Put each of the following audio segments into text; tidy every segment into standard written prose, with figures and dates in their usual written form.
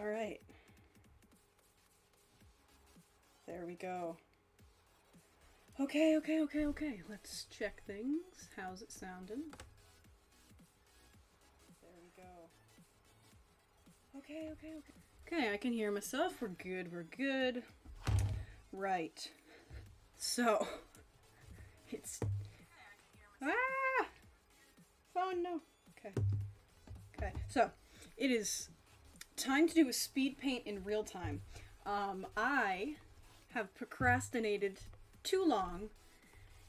Alright. There we go. Okay. Let's check things. How's it sounding? There we go. Okay. Okay, I can hear myself. We're good. Right. So, it's... Ah! Phone, no. Okay. So, it is time to do a speed paint in real time. I have procrastinated too long,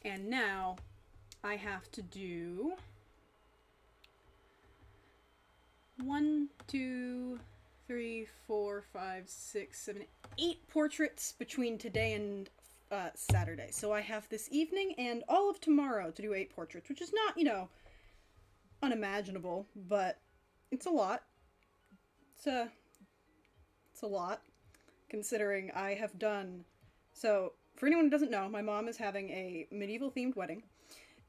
and now I have to do 1, 2, 3, 4, 5, 6, 7, 8 portraits between today and Saturday. So I have this evening and all of tomorrow to do 8 portraits, which is not, unimaginable, but it's a lot. It's a lot, considering I have done... So, for anyone who doesn't know, my mom is having a medieval-themed wedding,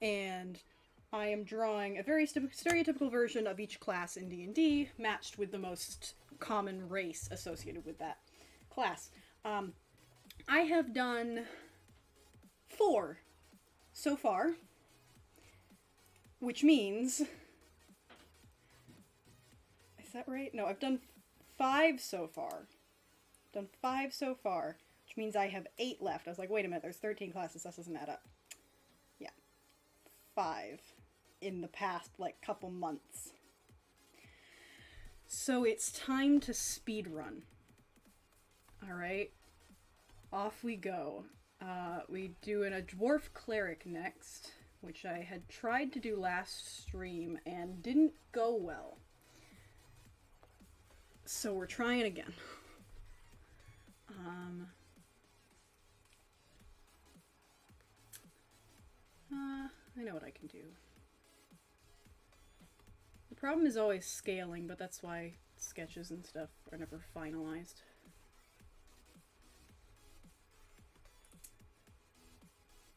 and I am drawing a very stereotypical version of each class in D&D, matched with the most common race associated with that class. I have done 4 so far, which means... Is that right? No, I've done 5 so far. Which means I have 8 left. I was like, wait a minute, there's 13 classes, that doesn't add up. Yeah. 5 in the past, couple months. So it's time to speedrun. Alright. Off we go. We doing a dwarf cleric next, which I had tried to do last stream and didn't go well. So we're trying again. I know what I can do. The problem is always scaling, but that's why sketches and stuff are never finalized.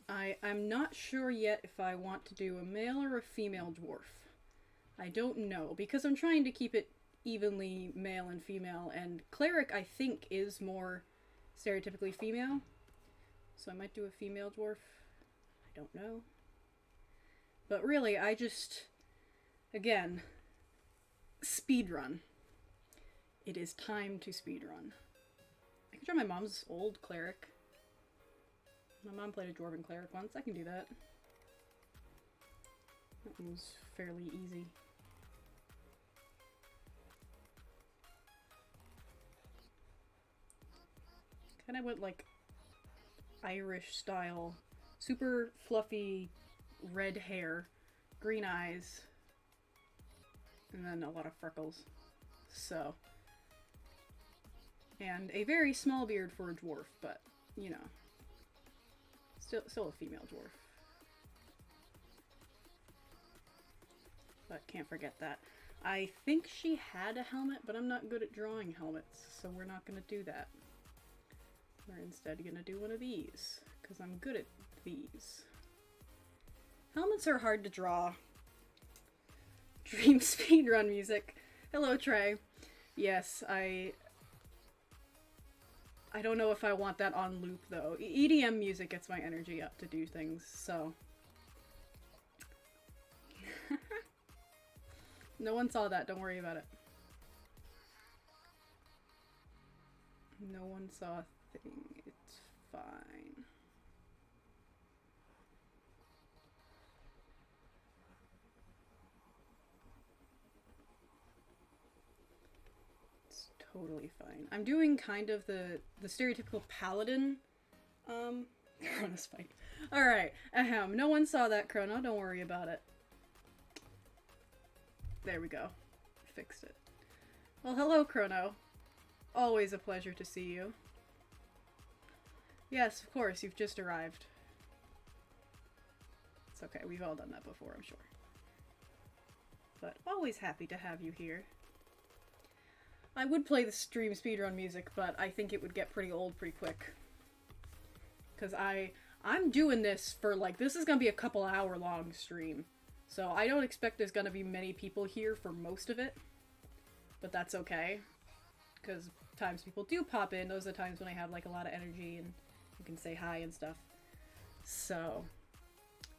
I'm not sure yet if I want to do a male or a female dwarf. I don't know, because I'm trying to keep it evenly male and female, and cleric I think is more stereotypically female, so I might do a female dwarf. I don't know. But really, I just, again, speedrun. It is time to speedrun. I can try my mom's old cleric. My mom played a dwarven cleric once. I can do that. That one was fairly easy. Kind of went Irish style. Super fluffy red hair, green eyes, and then a lot of freckles. So. And a very small beard for a dwarf, but, still a female dwarf. But can't forget that. I think she had a helmet, but I'm not good at drawing helmets, so we're not going to do that. We're instead going to do one of these, because I'm good at these. Helmets are hard to draw. Dream speedrun music. Hello, Trey. Yes, I don't know if I want that on loop, though. EDM music gets my energy up to do things, so... No one saw that, don't worry about it. No one saw a thing, it's fine. It's totally fine. I'm doing kind of the stereotypical paladin, Chrono Spike. Alright, ahem, no one saw that, Chrono, don't worry about it. There we go. Fixed it. Well, hello, Chrono. Always a pleasure to see you. Yes, of course, you've just arrived. It's okay, we've all done that before, I'm sure. But always happy to have you here. I would play the stream speedrun music, but I think it would get pretty old pretty quick. Because I'm doing this for, this is gonna be a couple hour long stream. So I don't expect there's gonna be many people here for most of it. But that's okay. because times people do pop in, those are the times when I have like a lot of energy and you can say hi and stuff. So,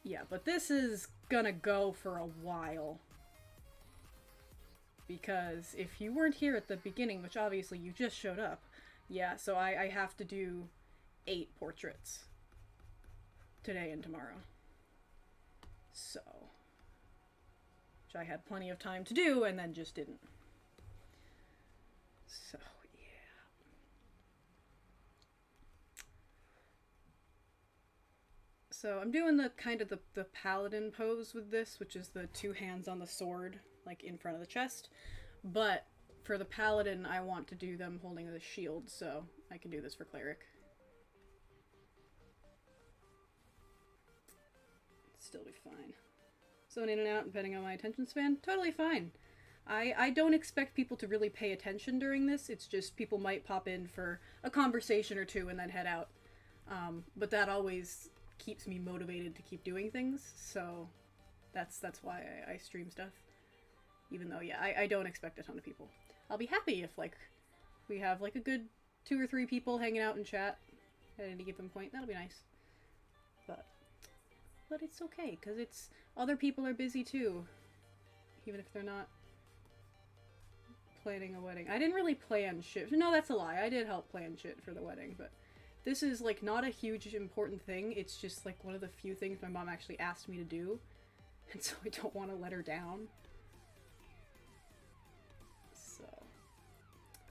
yeah, but this is gonna go for a while. Because if you weren't here at the beginning, which obviously you just showed up, yeah, so I have to do 8 portraits today and tomorrow. So, which I had plenty of time to do and then just didn't. So, yeah. So I'm doing the kind of the paladin pose with this, which is the 2 hands on the sword, like in front of the chest. But for the paladin, I want to do them holding the shield, so I can do this for cleric. Still be fine. Zone in and out depending on my attention span, totally fine. I don't expect people to really pay attention during this. It's just people might pop in for a conversation or two and then head out. But that always keeps me motivated to keep doing things, so that's why I stream stuff. Even though, yeah, I don't expect a ton of people. I'll be happy if, like, we have, like, a good 2 or 3 people hanging out in chat at any given point. That'll be nice. But it's okay, because it's... other people are busy, too. Even if they're not planning a wedding. I didn't really plan shit. No, that's a lie. I did help plan shit for the wedding, but this is, like, not a huge important thing. It's just, like, one of the few things my mom actually asked me to do. And so I don't want to let her down.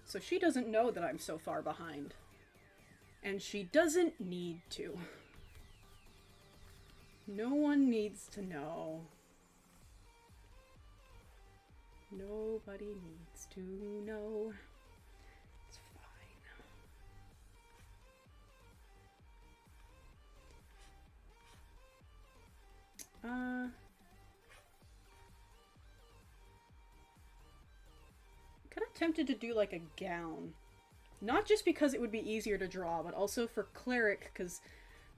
So she doesn't know that I'm so far behind. And she doesn't need to. No one needs to know. Nobody needs to know. It's fine. Kind of tempted to do like a gown. Not just because it would be easier to draw, but also for cleric, because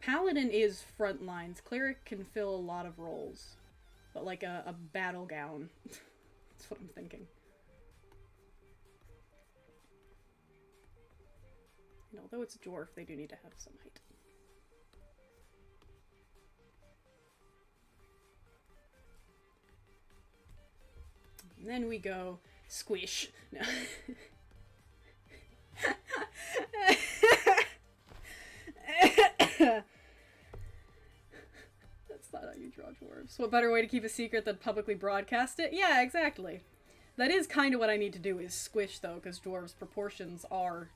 paladin is front lines. Cleric can fill a lot of roles. But like a battle gown. That's what I'm thinking. And although it's a dwarf, they do need to have some height. And then we go squish. No. That's not how you draw dwarves. What better way to keep a secret than publicly broadcast it? Yeah, exactly. That is kind of what I need to do, is squish, though, because dwarves' proportions are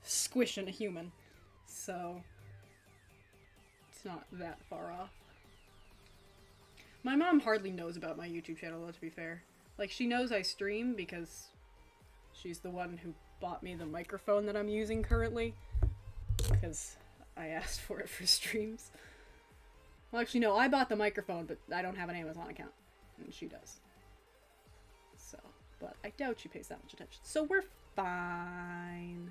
squishing a human. So, it's not that far off. My mom hardly knows about my YouTube channel, though, to be fair. Like, she knows I stream because she's the one who bought me the microphone that I'm using currently. Because I asked for it for streams. Well, actually, no, I bought the microphone, but I don't have an Amazon account. And she does. So, but I doubt she pays that much attention. So we're fine.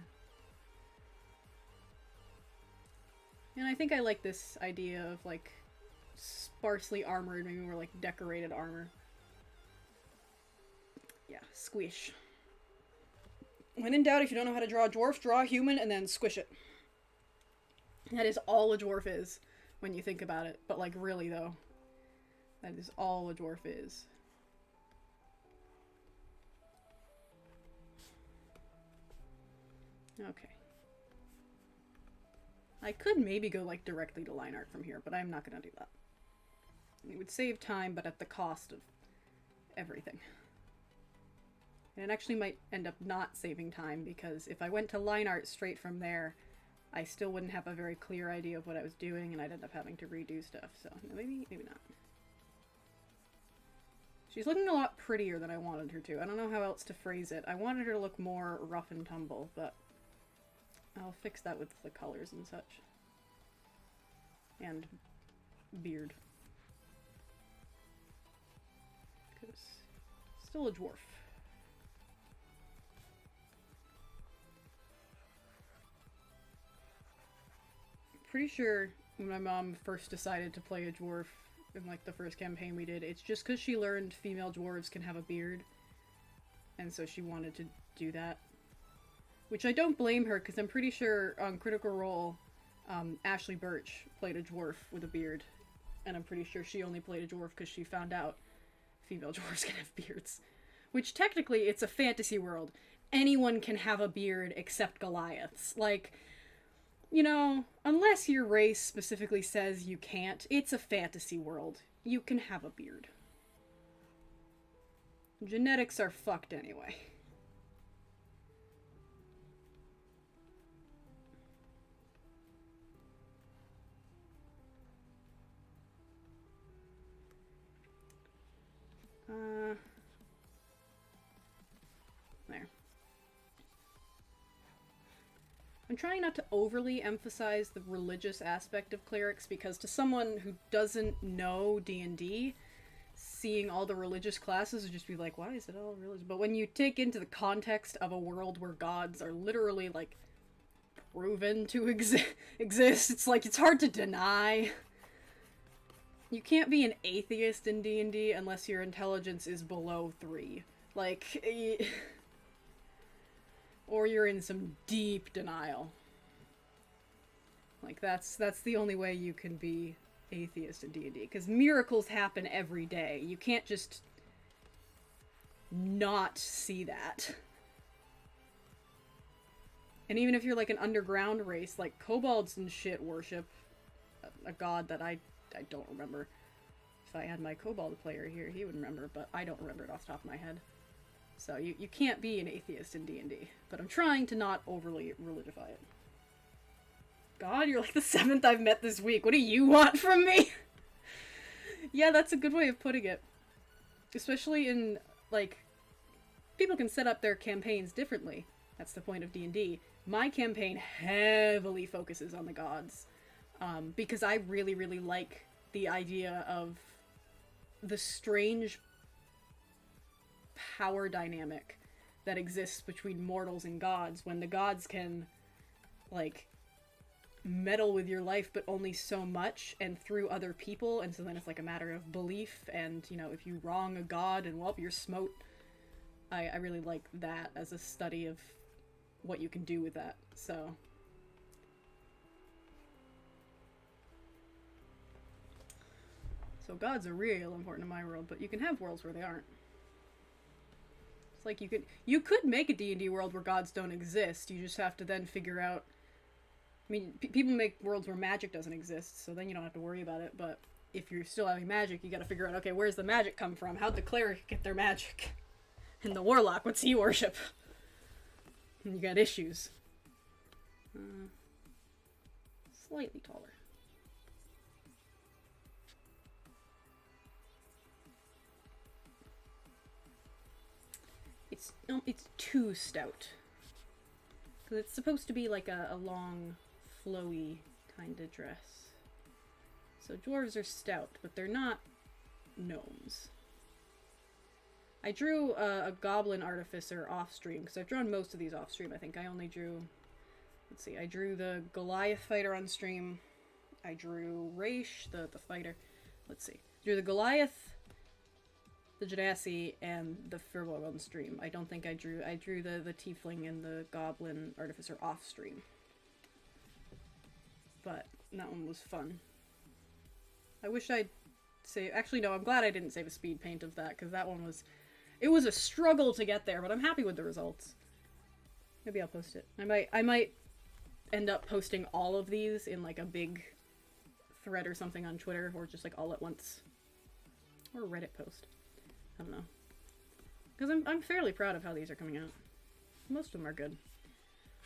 And I think I like this idea of, like, sparsely armored, maybe more like decorated armor. Yeah, squish. When in doubt, if you don't know how to draw a dwarf, draw a human and then squish it. That is all a dwarf is, when you think about it. But, like, really, though. That is all a dwarf is. Okay. I could maybe go, like, directly to line art from here, but I'm not gonna do that. It would save time, but at the cost of everything. And it actually might end up not saving time, because if I went to line art straight from there, I still wouldn't have a very clear idea of what I was doing, and I'd end up having to redo stuff, so maybe not. She's looking a lot prettier than I wanted her to. I don't know how else to phrase it. I wanted her to look more rough and tumble, but I'll fix that with the colors and such. And beard. Because still a dwarf. Pretty sure when my mom first decided to play a dwarf in, like, the first campaign we did, it's just because she learned female dwarves can have a beard, and so she wanted to do that. Which I don't blame her, because I'm pretty sure on Critical Role, Ashley Birch played a dwarf with a beard. And I'm pretty sure she only played a dwarf because she found out female dwarves can have beards. Which, technically, it's a fantasy world. Anyone can have a beard except Goliaths. Like, you know, unless your race specifically says you can't, it's a fantasy world. You can have a beard. Genetics are fucked anyway. There. I'm trying not to overly emphasize the religious aspect of clerics, because to someone who doesn't know D&D, seeing all the religious classes would just be like, why is it all religious? But when you take into the context of a world where gods are literally, like, proven to exist, it's like, it's hard to deny. You can't be an atheist in D&D unless your intelligence is below 3. Like, or you're in some deep denial. Like, that's the only way you can be atheist in D&D, because miracles happen every day. You can't just not see that. And even if you're like an underground race, like kobolds and shit worship a god that I don't remember. If I had my kobold player here, he would remember, but I don't remember it off the top of my head. So you can't be an atheist in D&D, but I'm trying to not overly religify it. God, you're like the 7th I've met this week. What do you want from me? Yeah, that's a good way of putting it. Especially in, like, people can set up their campaigns differently. That's the point of D&D. My campaign heavily focuses on the gods. Because I really, really like the idea of the strange power dynamic that exists between mortals and gods, when the gods can, like, meddle with your life, but only so much, and through other people, and so then it's like a matter of belief, and, you know, if you wrong a god, and well, you're smote. I really like that as a study of what you can do with that, so... So gods are real important in my world, but you can have worlds where they aren't. It's like you could make a D&D world where gods don't exist, you just have to then figure out... I mean, people make worlds where magic doesn't exist, so then you don't have to worry about it, but if you're still having magic, you gotta figure out, okay, where's the magic come from? How'd the cleric get their magic? And the warlock, what's he worship? And you got issues. Slightly taller. It's too stout. Because it's supposed to be like a long, flowy kind of dress. So dwarves are stout, but they're not gnomes. I drew a goblin artificer off stream, because I've drawn most of these off stream. I think I only drew... Let's see, I drew the Goliath fighter on stream. I drew Raish, the fighter. Let's see. Drew the Goliath, the Genasi, and the Firbolg on stream. I don't think I drew the Tiefling and the Goblin Artificer off stream. But that one was fun. I wish I'd save... Actually, no, I'm glad I didn't save a speed paint of that, because that one was... It was a struggle to get there, but I'm happy with the results. Maybe I'll post it. I might end up posting all of these in like a big thread or something on Twitter, or just like all at once. Or a Reddit post. I don't know. Because I'm fairly proud of how these are coming out. Most of them are good.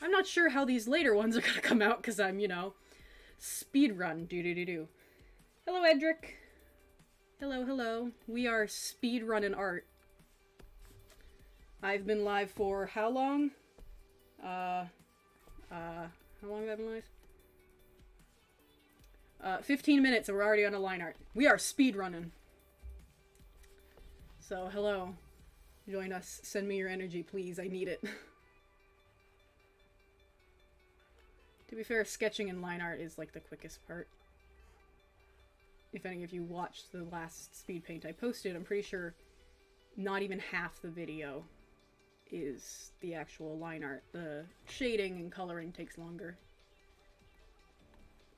I'm not sure how these later ones are gonna come out, because I'm, you know, speedrun do-do-do-do. Hello, Edric. Hello, hello. We are speedrunning art. I've been live for how long? How long have I been live? 15 minutes and we're already on a line art. We are speedrunning. So, hello. Join us. Send me your energy, please. I need it. To be fair, sketching and line art is like the quickest part. If any of you watched the last speed paint I posted, I'm pretty sure not even half the video is the actual line art. The shading and coloring takes longer.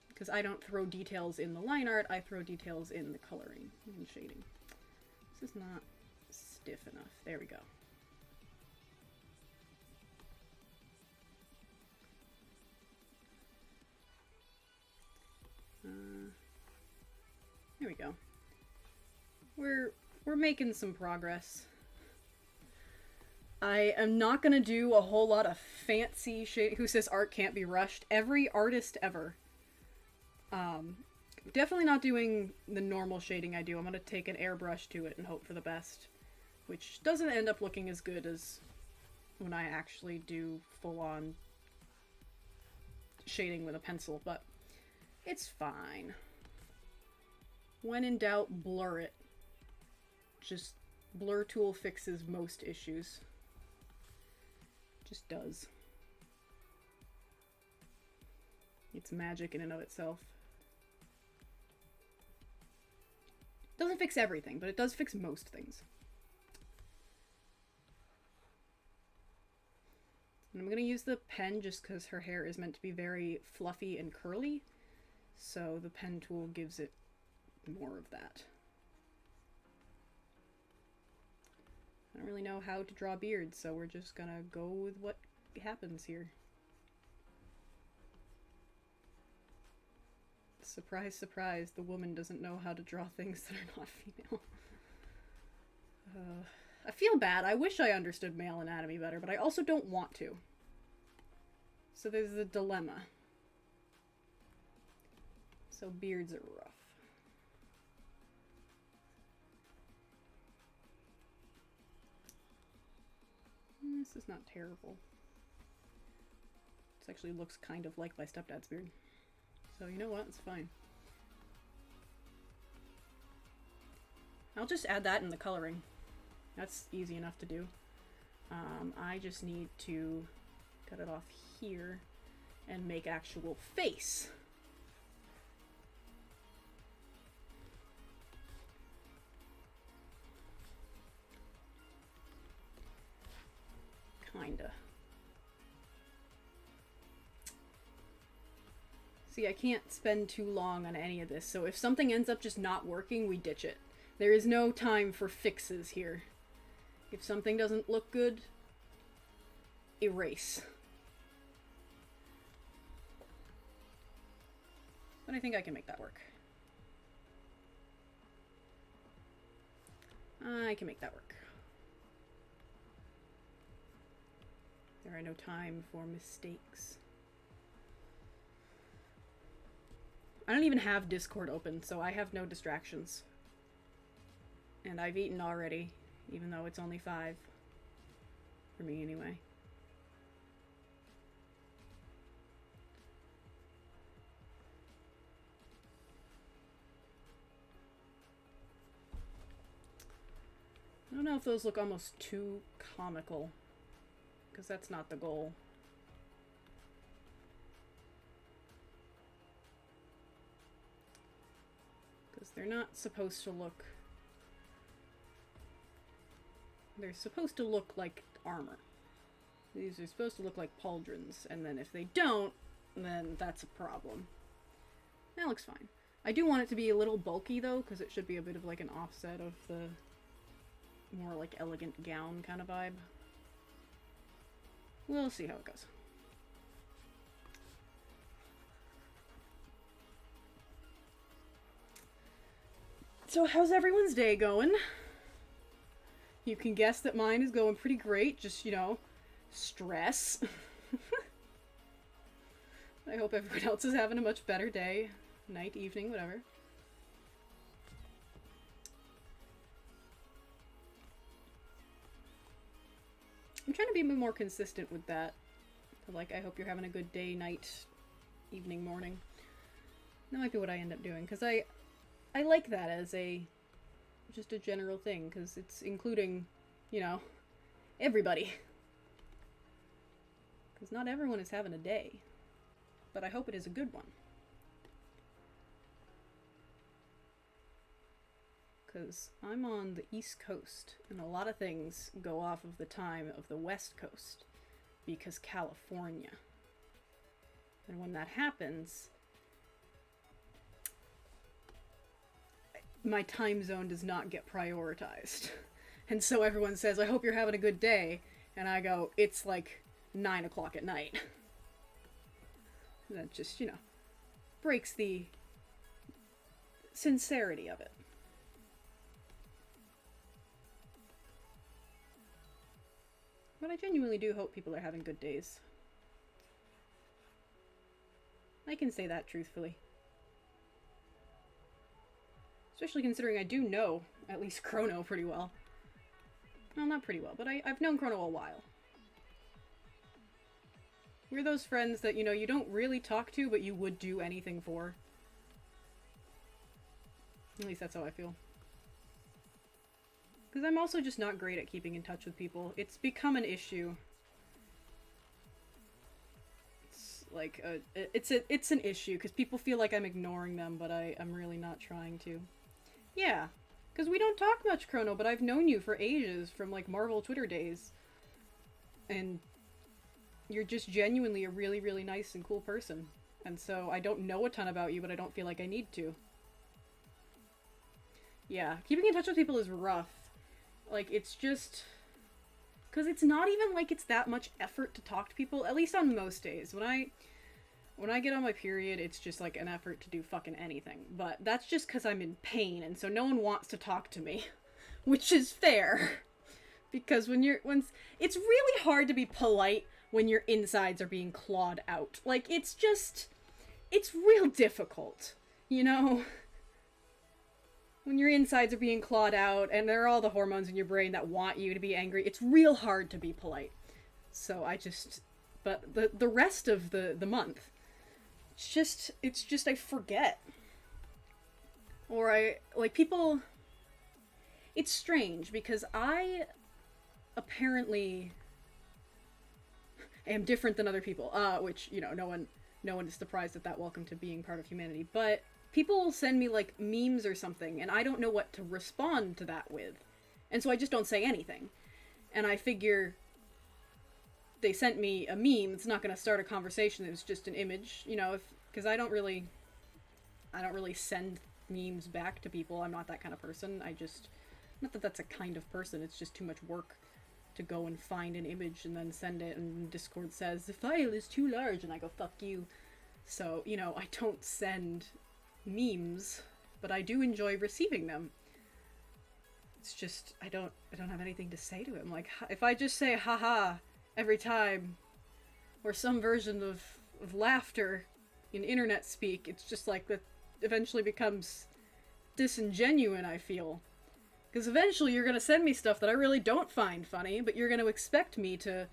Because I don't throw details in the line art, I throw details in the coloring and shading. This is not stiff enough. There we go. There we go. We're making some progress. I am not gonna do a whole lot of fancy shade. Who says art can't be rushed? Every artist ever. Definitely not doing the normal shading I do. I'm gonna take an airbrush to it and hope for the best, which doesn't end up looking as good as when I actually do full-on shading with a pencil, but it's fine. When in doubt, blur it. Just blur tool fixes most issues. Just does. It's magic in and of itself. Doesn't fix everything, but it does fix most things. And I'm gonna use the pen just because her hair is meant to be very fluffy and curly, so the pen tool gives it more of that. I don't really know how to draw beards, so we're just gonna go with what happens here. Surprise, surprise, the woman doesn't know how to draw things that are not female. I feel bad. I wish I understood male anatomy better, but I also don't want to. So there's the dilemma. So beards are rough. This is not terrible. This actually looks kind of like my stepdad's beard. So you know what? It's fine. I'll just add that in the coloring. That's easy enough to do. I just need to cut it off here and make actual face. Kinda. See, I can't spend too long on any of this, so if something ends up just not working, we ditch it. There is no time for fixes here. If something doesn't look good, erase. But I think I can make that work. I can make that work. There are no time for mistakes. I don't even have Discord open, so I have no distractions. And I've eaten already, even though it's only 5. For me, anyway. I don't know if those look almost too comical, because that's not the goal. Because they're not supposed to look... They're supposed to look like armor. These are supposed to look like pauldrons, and then if they don't, then that's a problem. That looks fine. I do want it to be a little bulky, though, because it should be a bit of like an offset of the more like elegant gown kind of vibe. We'll see how it goes. So how's everyone's day going? You can guess that mine is going pretty great, just, you know, stress. I hope everyone else is having a much better day, night, evening, whatever. I'm trying to be more consistent with that. Like, I hope you're having a good day, night, evening, morning. That might be what I end up doing, because I like that as just a general thing, because it's including, you know, everybody. Because not everyone is having a day. But I hope it is a good one. because I'm on the East Coast, and a lot of things go off of the time of the West Coast, because California. And when that happens, my time zone does not get prioritized. And so everyone says, I hope you're having a good day. And I go, it's like 9 o'clock at night. And that just, you know, breaks the sincerity of it. But I genuinely do hope people are having good days. I can say that truthfully. Especially considering I do know at least Chrono pretty well. Well, not pretty well, but I've known Chrono a while. We're those friends that, you know, you don't really talk to, but you would do anything for. At least that's how I feel. Because I'm also just not great at keeping in touch with people. It's become an issue. It's like, it's an issue, because people feel like I'm ignoring them, but I'm really not trying to. Yeah, because we don't talk much, Chrono, but I've known you for ages, from like Marvel Twitter days. And you're just genuinely a really, really nice and cool person. And so I don't know a ton about you, but I don't feel like I need to. Yeah, keeping in touch with people is rough. Like, it's just... because it's not even like it's that much effort to talk to people, at least on most days. When I get on my period, it's just like an effort to do fucking anything. But that's just because I'm in pain, and so no one wants to talk to me. Which is fair. Because it's really hard to be polite when your insides are being clawed out. Like, it's real difficult, you know? When your insides are being clawed out, and there are all the hormones in your brain that want you to be angry, it's real hard to be polite. So but the rest of the month, it's just I forget. Or people, it's strange, because I apparently am different than other people, which, you know, no one is surprised at that. Welcome to being part of humanity. But people will send me, like, memes or something, and I don't know what to respond to that with. And so I just don't say anything. And I figure they sent me a meme, it's not going to start a conversation, it's just an image, you know, because I don't really send memes back to people. I'm not that kind of person. Not that that's a kind of person, it's just too much work to go and find an image and then send it, and Discord says, the file is too large, and I go, fuck you. So, you know, I don't send memes, but I do enjoy receiving them. It's just, I don't have anything to say to him. Like, if I just say haha every time, or some version of laughter in internet speak, it's just like that eventually becomes disingenuine, I feel. Because eventually you're gonna send me stuff that I really don't find funny, but you're gonna expect me to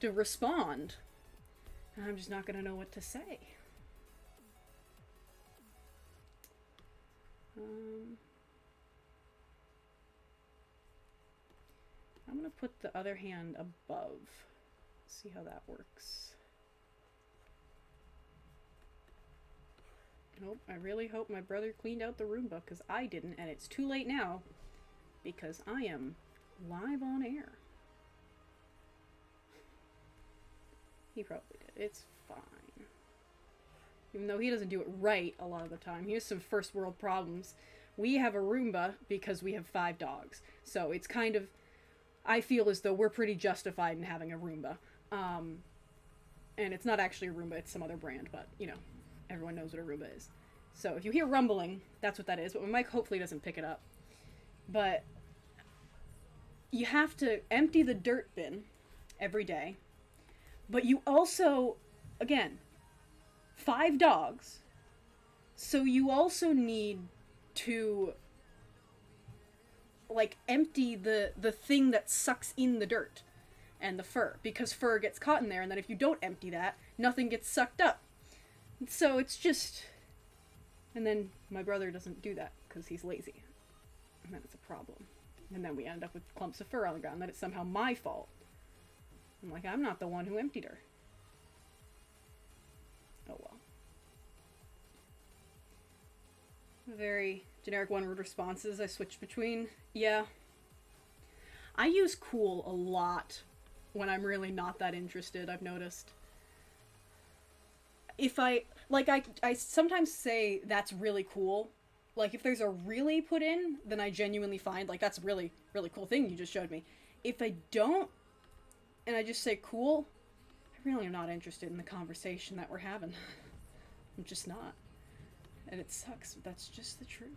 respond. And I'm just not gonna know what to say. I'm gonna put the other hand above. See how that works. Nope, I really hope my brother cleaned out the Roomba, because I didn't, and it's too late now, because I am live on air. He probably did. It's fine. Even though he doesn't do it right a lot of the time. He has some first world problems. We have a Roomba because we have 5 dogs. So it's kind of, I feel as though we're pretty justified in having a Roomba. And it's not actually a Roomba, it's some other brand, but, you know, everyone knows what a Roomba is. So if you hear rumbling, that's what that is, but my mic hopefully doesn't pick it up. But you have to empty the dirt bin every day, but you also, again, 5 dogs, so you also need to, like, empty the thing that sucks in the dirt and the fur, because fur gets caught in there, and then if you don't empty that, nothing gets sucked up. So it's just, and then my brother doesn't do that because he's lazy, and then it's a problem. And then we end up with clumps of fur on the ground, that it's somehow my fault. I'm like, I'm not the one who emptied her. Oh well. Very generic one-word responses I switch between. Yeah. I use cool a lot when I'm really not that interested, I've noticed. If I sometimes say that's really cool. Like, if there's a really put in, then I genuinely find, like, that's a really, really cool thing you just showed me. If I don't, and I just say cool, I really am not interested in the conversation that we're having. I'm just not. And it sucks, but that's just the truth.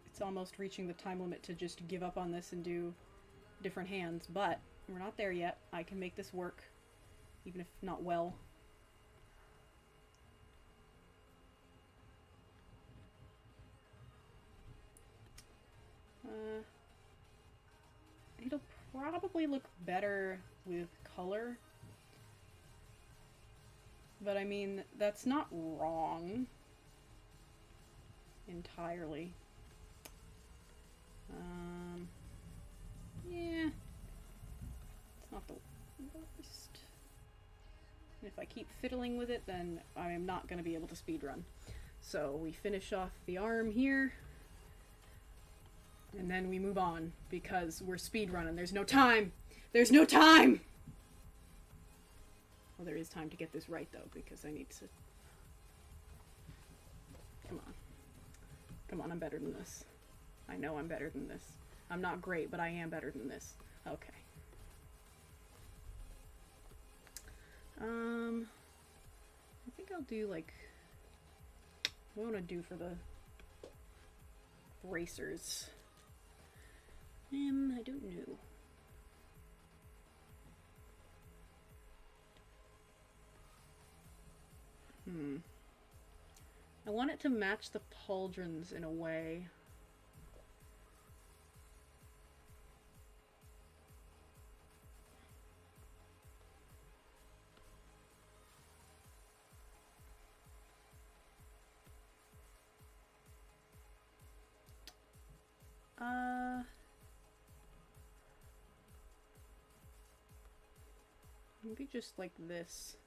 It's almost reaching the time limit to just give up on this and do different hands, but we're not there yet. I can make this work, even if not well. It'll probably look better with color. But I mean, that's not wrong entirely. Yeah. It's not the worst. And if I keep fiddling with it, then I am not going to be able to speedrun. So we finish off the arm here. And then we move on, because we're speedrunning. There's no time! There's no time! Well, there is time to get this right, though, because I need to... Come on. Come on, I'm better than this. I know I'm better than this. I'm not great, but I am better than this. Okay. I think I'll do, like... What do I want to do for the bracers? I don't know. I want it to match the pauldrons in a way. Maybe just like this.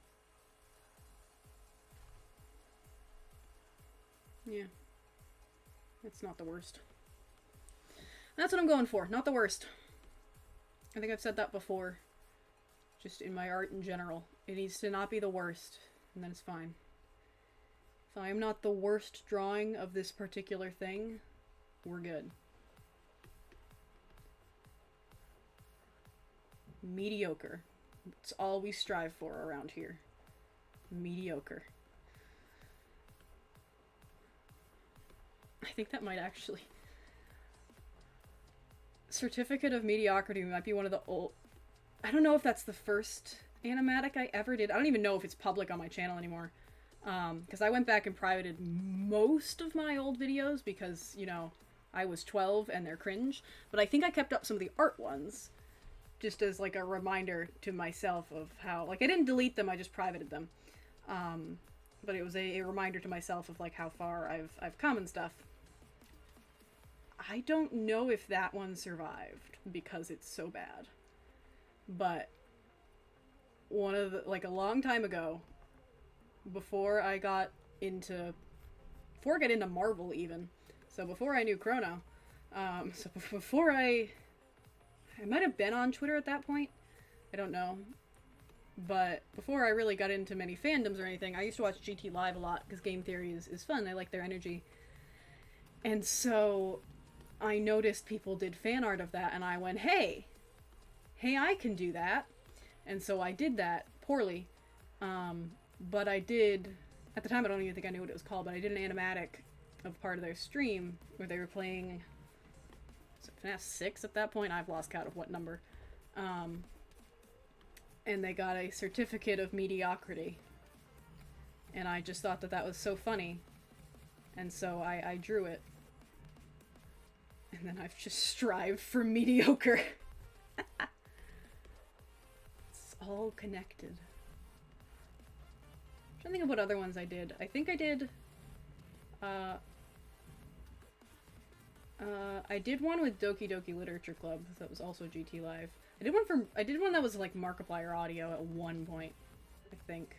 Yeah. That's not the worst. That's what I'm going for. Not the worst. I think I've said that before. Just in my art in general. It needs to not be the worst. And then it's fine. If I am not the worst drawing of this particular thing, we're good. Mediocre. It's all we strive for around here. Mediocre. I think that might actually... Certificate of Mediocrity might be one of the old... I don't know if that's the first animatic I ever did. I don't even know if it's public on my channel anymore. Because I went back and privated most of my old videos because, you know, I was 12 and they're cringe. But I think I kept up some of the art ones. Just as, like, a reminder to myself of how... Like, I didn't delete them, I just privated them. But it was a reminder to myself of, like, how far I've come and stuff. I don't know if that one survived, because it's so bad. But one of the... Like, a long time ago, before I got into... Before I got into Marvel, even. So before I knew Chrono. So before I might have been on Twitter at that point. I don't know. But before I really got into many fandoms or anything, I used to watch GT Live a lot because game theory is fun. I like their energy. And so I noticed people did fan art of that and I went, hey, I can do that. And so I did that poorly. But I did, at the time I don't even think I knew what it was called, but I did an animatic of part of their stream where they were playing... FNAF 6 at that point. I've lost count of what number. And they got a certificate of mediocrity. And I just thought that that was so funny. And so I drew it. And then I've just strived for mediocre. It's all connected. I'm trying to think of what other ones I did. I think I did... I did one with Doki Doki Literature Club, that was also GT Live. I did one that was like Markiplier audio at one point, I think.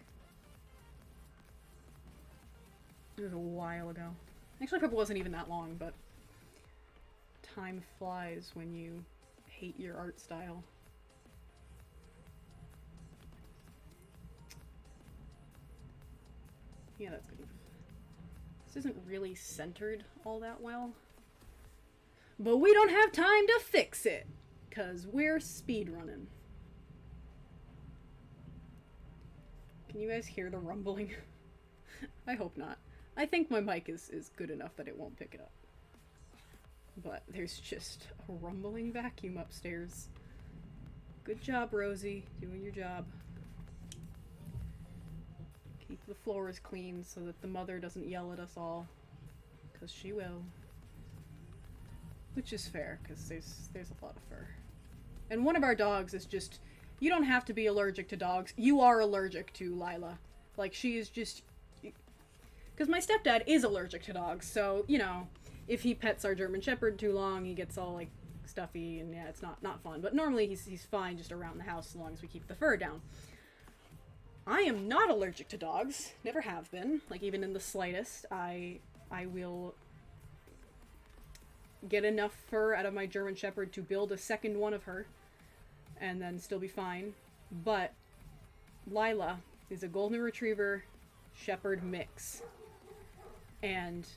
It was a while ago. Actually, it probably wasn't even that long, but time flies when you hate your art style. Yeah, that's good. This isn't really centered all that well. But we don't have time to fix it, because we're speedrunning. Can you guys hear the rumbling? I hope not. I think my mic is good enough that it won't pick it up. But there's just a rumbling vacuum upstairs. Good job, Rosie. Doing your job. Keep the floors clean so that the mother doesn't yell at us all. Because she will. Which is fair, because there's a lot of fur. And one of our dogs is just... You don't have to be allergic to dogs. You are allergic to Lila. Like, she is just... Because my stepdad is allergic to dogs, so, you know, if he pets our German Shepherd too long, he gets all, like, stuffy, and yeah, it's not fun. But normally he's fine just around the house as long as we keep the fur down. I am not allergic to dogs. Never have been. Like, even in the slightest. I will get enough fur out of my German Shepherd to build a second one of her, and then still be fine. But Lila is a Golden Retriever Shepherd mix. And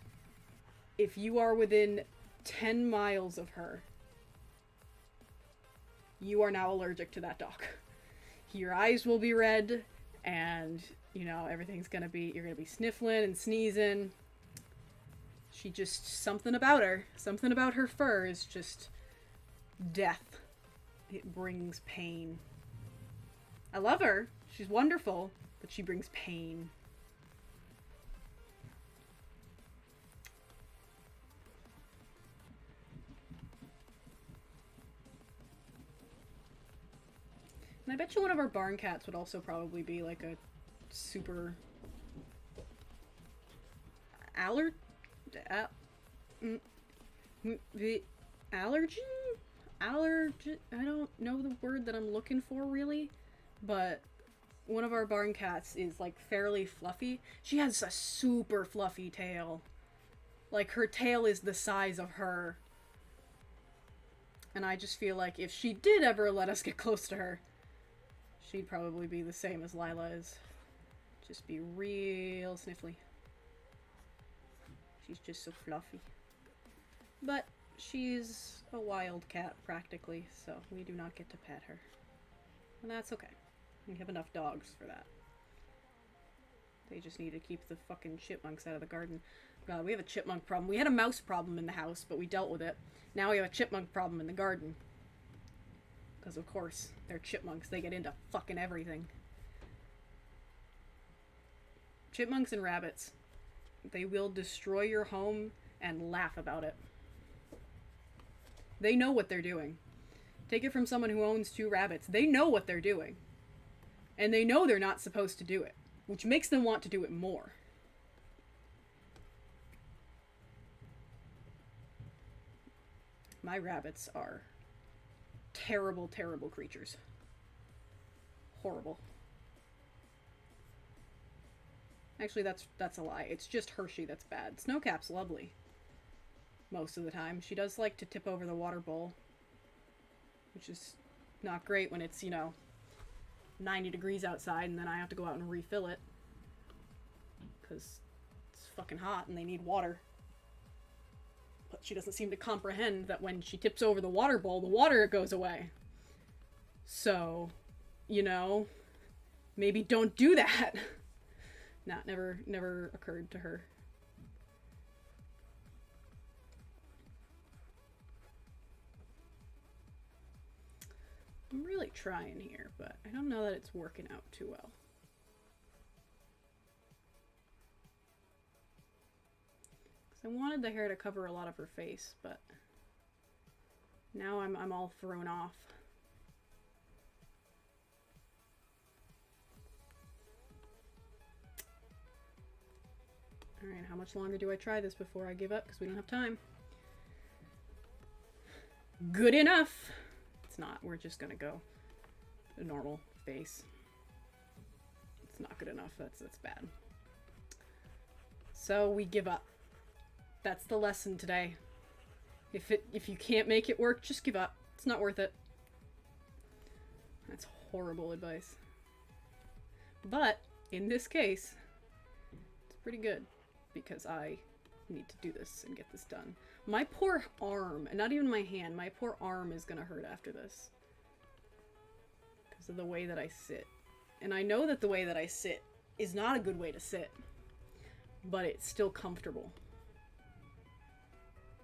if you are within 10 miles of her, you are now allergic to that dog. Your eyes will be red, and, you know, everything's gonna be, you're gonna be sniffling and sneezing. She just, something about her fur is just death. It brings pain. I love her. She's wonderful, but she brings pain. And I bet you one of our barn cats would also probably be like a super allergy? I don't know the word that I'm looking for really, but one of our barn cats is like fairly fluffy. She has a super fluffy tail. Like, her tail is the size of her. And I just feel like if she did ever let us get close to her, she'd probably be the same as Lila is. Just be real sniffly. She's just so fluffy. But she's a wild cat, practically, so we do not get to pet her. And that's okay. We have enough dogs for that. They just need to keep the fucking chipmunks out of the garden. God, we have a chipmunk problem. We had a mouse problem in the house, but we dealt with it. Now we have a chipmunk problem in the garden. Because, of course, they're chipmunks. They get into fucking everything. Chipmunks and rabbits. They will destroy your home and laugh about it. They know what they're doing. Take it from someone who owns 2 rabbits. They know what they're doing. And they know they're not supposed to do it, which makes them want to do it more. My rabbits are terrible, terrible creatures. Horrible. Actually, that's a lie. It's just Hershey that's bad. Snowcap's lovely. Most of the time. She does like to tip over the water bowl, which is not great when it's, you know, 90 degrees outside and then I have to go out and refill it because it's fucking hot and they need water. But she doesn't seem to comprehend that when she tips over the water bowl, the water goes away. So, you know, maybe don't do that. Nah, never occurred to her. I'm really trying here, but I don't know that it's working out too well. I wanted the hair to cover a lot of her face, but now I'm all thrown off. Alright, how much longer do I try this before I give up? Because we don't have time. Good enough! It's not. We're just gonna go a normal base. It's not good enough. That's bad. So we give up. That's the lesson today. If you can't make it work, just give up. It's not worth it. That's horrible advice. But in this case, it's pretty good because I need to do this and get this done. My poor arm, and not even my hand, my poor arm is gonna hurt after this because of the way that I sit. And I know that the way that I sit is not a good way to sit, but it's still comfortable.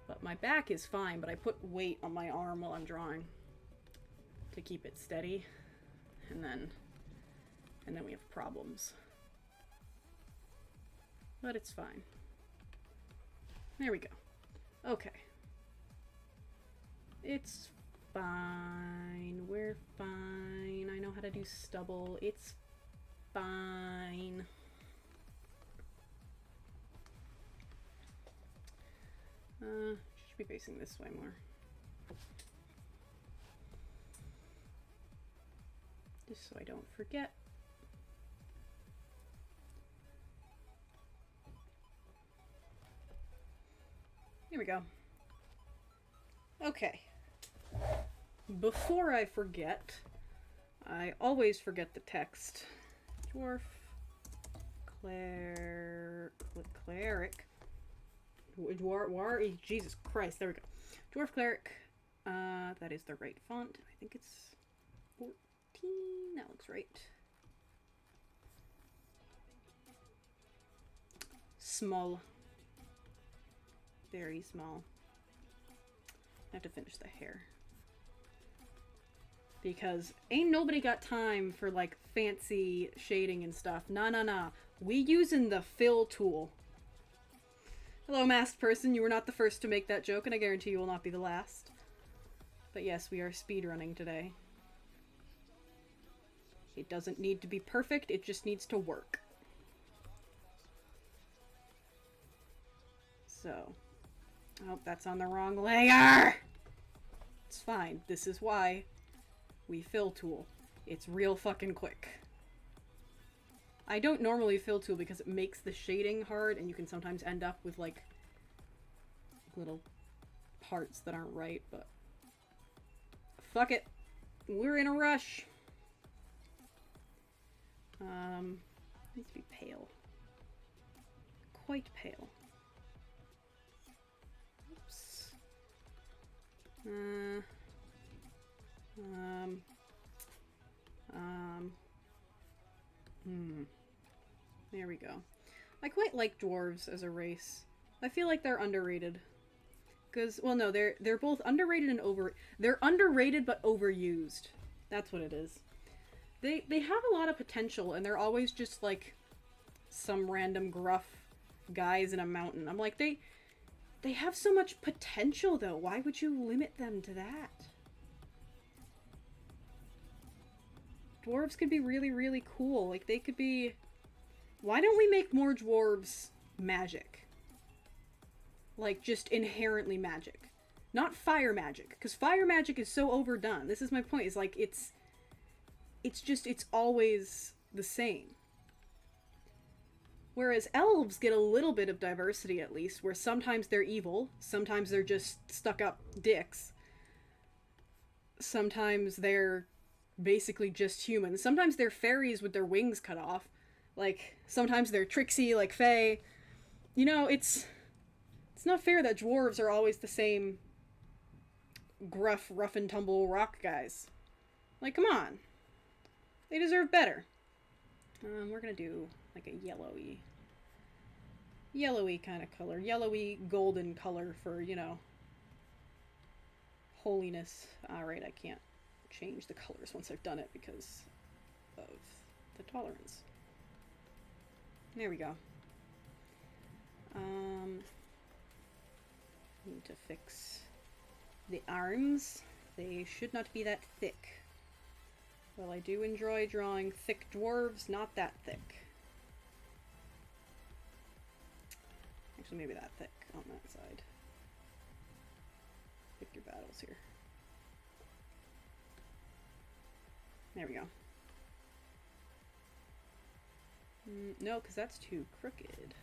But my back is fine, but I put weight on my arm while I'm drawing to keep it steady, and then we have problems. But it's fine. There we go. Okay. It's fine. We're fine. I know how to do stubble. It's fine. Should be facing this way more. Just so I don't forget. Here we go. Okay. Before I forget, I always forget the text. Dwarf, cleric. Jesus Christ, there we go. Dwarf cleric. That is the right font. I think it's 14. That looks right. Small. Very small. I have to finish the hair. Because ain't nobody got time for like fancy shading and stuff. Nah. We using the fill tool. Hello, masked person. You were not the first to make that joke, and I guarantee you will not be the last. But yes, we are speedrunning today. It doesn't need to be perfect, it just needs to work. So. Oh, that's on the wrong layer! It's fine. This is why we fill tool. It's real fucking quick. I don't normally fill tool because it makes the shading hard, and you can sometimes end up with like little parts that aren't right, but fuck it. We're in a rush. Needs to be pale. Quite pale. Oops. There we go. I quite like dwarves as a race. I feel like they're underrated. Because, well, no, they're both underrated and they're underrated but overused. That's what it is. They have a lot of potential, and they're always just like some random gruff guys in a mountain. I'm like, they have so much potential though. Why would you limit them to that? Dwarves could be really, really cool. Like, they could be... Why don't we make more dwarves magic? Like, just inherently magic. Not fire magic, because fire magic is so overdone. This is my point, is like, it's always the same. Whereas elves get a little bit of diversity, at least, where sometimes they're evil, sometimes they're just stuck-up dicks, sometimes they're basically just human. Sometimes they're fairies with their wings cut off. Like, sometimes they're tricksy, like fae. You know, it's not fair that dwarves are always the same gruff, rough and tumble rock guys. Like, come on. They deserve better. We're gonna do, like, a yellowy kind of color. Yellowy golden color for, you know, holiness. Alright, I can't change the colors once I've done it because of the tolerance. There we go. Need to fix the arms. They should not be that thick. Well, I do enjoy drawing thick dwarves, not that thick. Actually, maybe that thick on that side. Pick your battles here. There we go. No, because that's too crooked.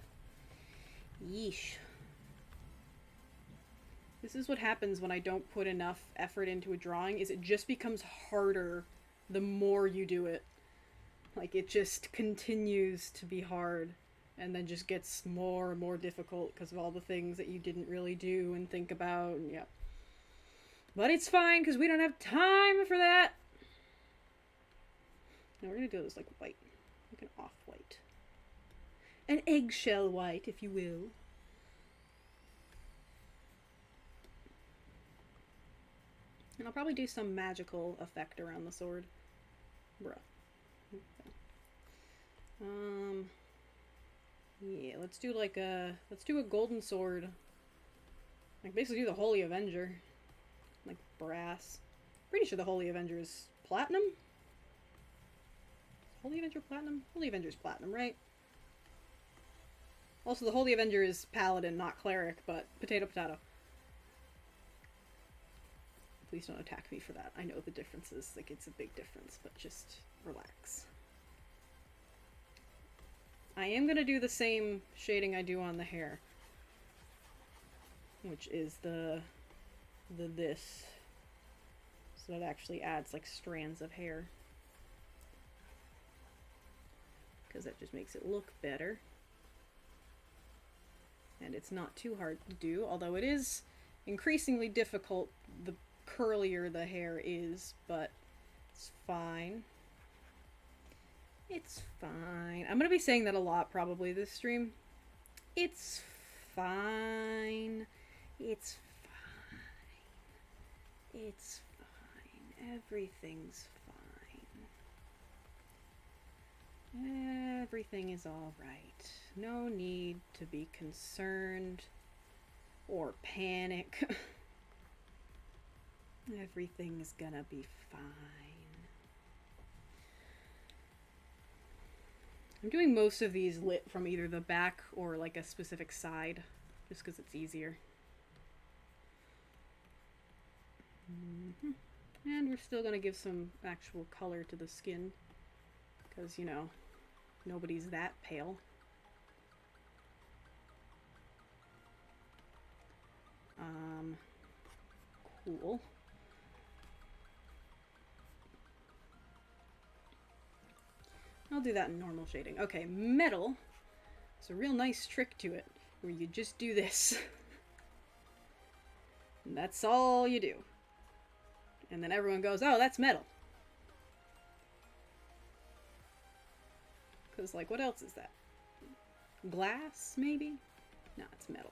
Yeesh. This is what happens when I don't put enough effort into a drawing, is it just becomes harder the more you do it. Like, it just continues to be hard, and then just gets more and more difficult because of all the things that you didn't really do and think about, and yeah. But it's fine, because we don't have time for that! No, we're gonna do this like white. Like an off-white. An eggshell white, if you will. And I'll probably do some magical effect around the sword. Bruh. Okay. Yeah, let's do like let's do a golden sword. Like, basically do the Holy Avenger. Like, brass. Pretty sure the Holy Avenger is platinum? Holy Avenger platinum? Holy Avenger is platinum, right? Also, the Holy Avenger is paladin, not cleric, but potato potato. Please don't attack me for that. I know the differences. Like, it's a big difference, but just relax. I am gonna do the same shading I do on the hair. Which is the this. So that actually adds, like, strands of hair. Because that just makes it look better. And it's not too hard to do, although it is increasingly difficult the curlier the hair is, but it's fine. It's fine. I'm gonna be saying that a lot probably this stream. It's fine. It's fine. It's fine. Everything's fine. Everything is alright. No need to be concerned or panic. Everything's gonna be fine. I'm doing most of these lit from either the back or like a specific side, just because it's easier. And we're still gonna give some actual color to the skin, because, you know, nobody's that pale. Cool. I'll do that in normal shading. Okay, metal. It's a real nice trick to it, where you just do this. And that's all you do. And then everyone goes, oh, that's metal. Because, like, what else is that? Glass, maybe? No, it's metal.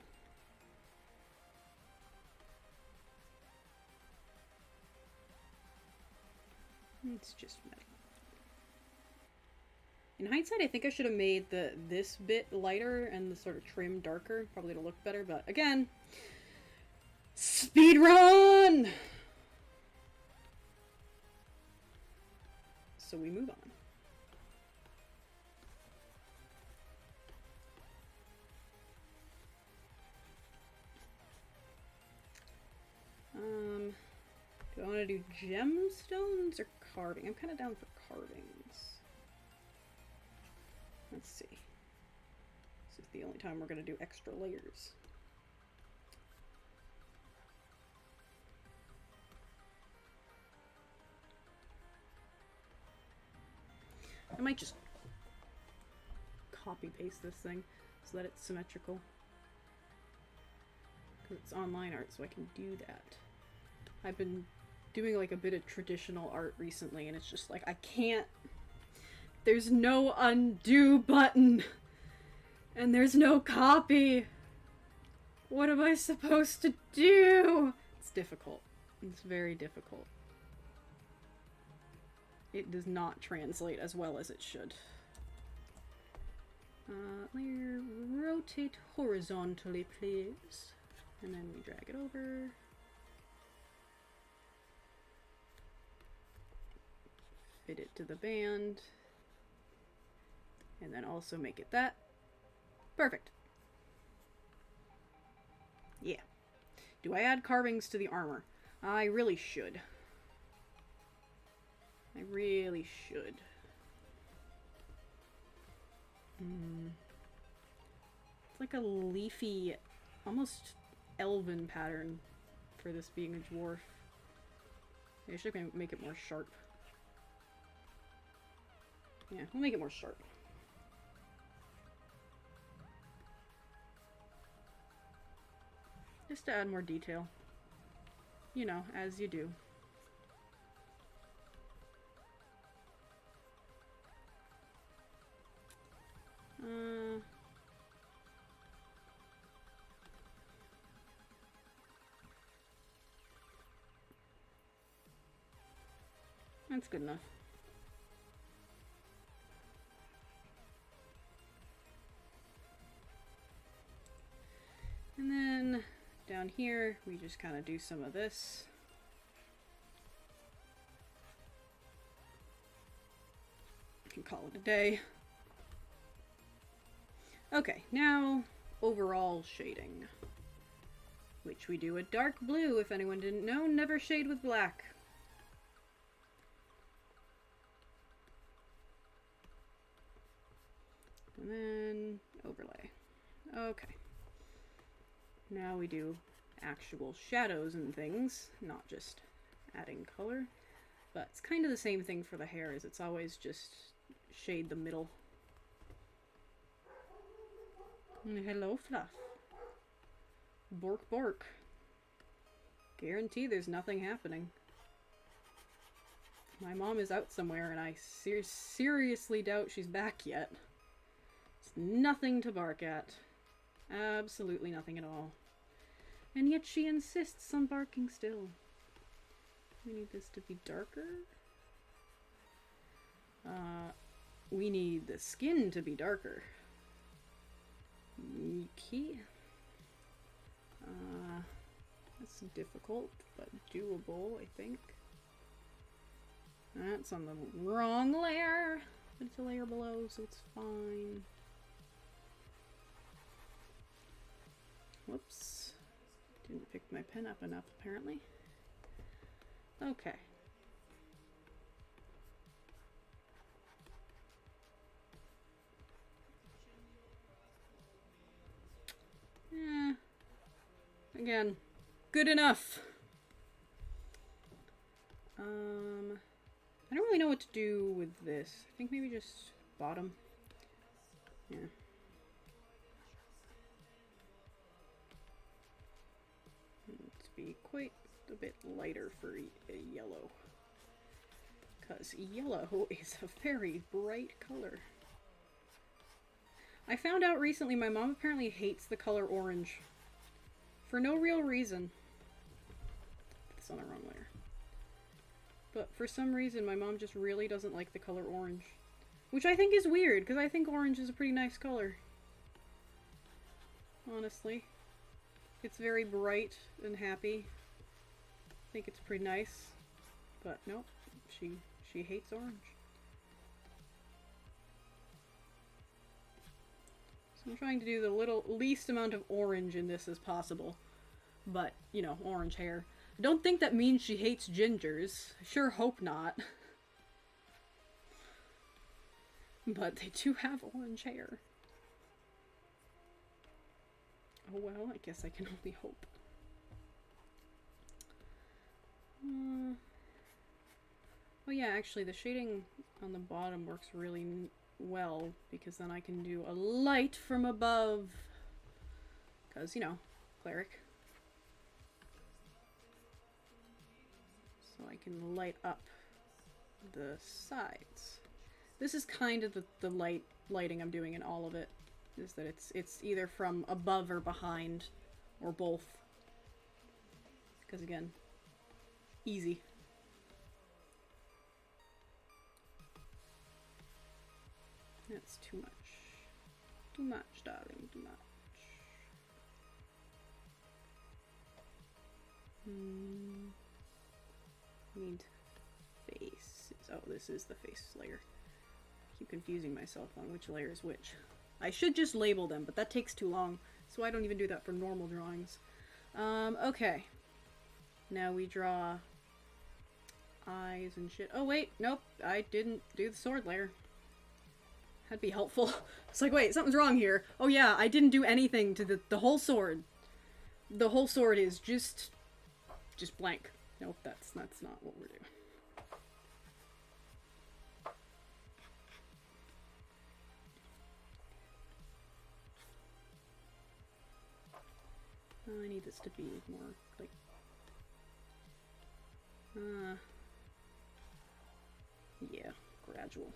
It's just metal. In hindsight, I think I should have made this bit lighter and the sort of trim darker, probably to look better, but again, speedrun! So we move on. Do I want to do gemstones or carving? I'm kind of down for carvings. Let's see. This is the only time we're going to do extra layers. I might just copy paste this thing so that it's symmetrical. Because it's online art, so I can do that. I've been doing like a bit of traditional art recently, and it's just like, I can't. There's no undo button. And there's no copy. What am I supposed to do? It's difficult. It's very difficult. It does not translate as well as it should. Layer, rotate horizontally, please. And then we drag it over. Fit it to the band. And then also make it that. Perfect. Yeah. Do I add carvings to the armor? I really should. I really should. It's like a leafy, almost elven pattern for this being a dwarf. I should make it more sharp. Yeah, we'll make it more sharp. Just to add more detail. You know, as you do. That's good enough. And then down here, we just kind of do some of this. You can call it a day. Okay, now overall shading, which we do a dark blue. If anyone didn't know, never shade with black. And then overlay. Okay. Now we do actual shadows and things, not just adding color. But it's kind of the same thing for the hair, as it's always just shade the middle. Hello, Fluff. Bork, bork. Guarantee there's nothing happening. My mom is out somewhere, and I seriously doubt she's back yet. It's nothing to bark at. Absolutely nothing at all. And yet she insists on barking still. We need this to be darker. We need the skin to be darker. Yuki. That's difficult, but doable, I think. That's on the wrong layer, but it's a layer below, so it's fine. Whoops. Didn't pick my pen up enough, apparently. Okay. Again, good enough. I don't really know what to do with this. I think maybe just bottom. Yeah. Let's be quite a bit lighter for a yellow. Because yellow is a very bright color. I found out recently my mom apparently hates the color orange. For no real reason. It's on the wrong layer. But for some reason my mom just really doesn't like the color orange. Which I think is weird, because I think orange is a pretty nice color. Honestly. It's very bright and happy. I think it's pretty nice. But nope, she hates orange. So I'm trying to do the least amount of orange in this as possible. But, you know, orange hair. I don't think that means she hates gingers. I sure hope not. But they do have orange hair. Oh well, I guess I can only hope. Oh yeah, actually the shading on the bottom works really well, because then I can do a light from above. Because, you know, cleric. So I can light up the sides. This is kind of the lighting I'm doing in all of it. Is that it's either from above or behind, or both. Because again, easy. That's too much. Too much, darling, too much. Need face. Oh, this is the face layer. I keep confusing myself on which layer is which. I should just label them, but that takes too long, so I don't even do that for normal drawings. Okay. Now we draw eyes and shit. Oh wait, nope, I didn't do the sword layer. That'd be helpful. It's like, wait, something's wrong here. Oh yeah, I didn't do anything to the whole sword. The whole sword is just blank. Nope, that's not what we're doing. I need this to be more like yeah, gradual.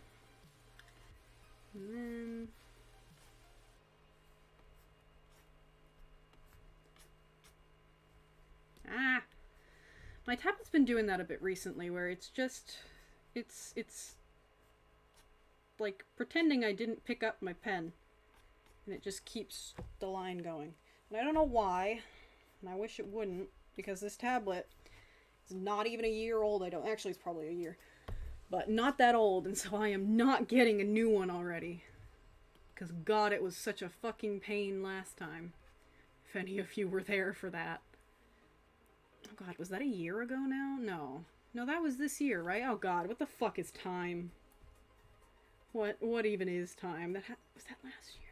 And then my tablet's been doing that a bit recently, where it's like pretending I didn't pick up my pen, and it just keeps the line going. And I don't know why, and I wish it wouldn't, because this tablet is not even a year old. Actually, it's probably a year, but not that old, and so I am not getting a new one already. Because God, it was such a fucking pain last time. If any of you were there for that. Oh God, was that a year ago now? No. No, that was this year, right? Oh God, what the fuck is time? What even is time? Was that last year?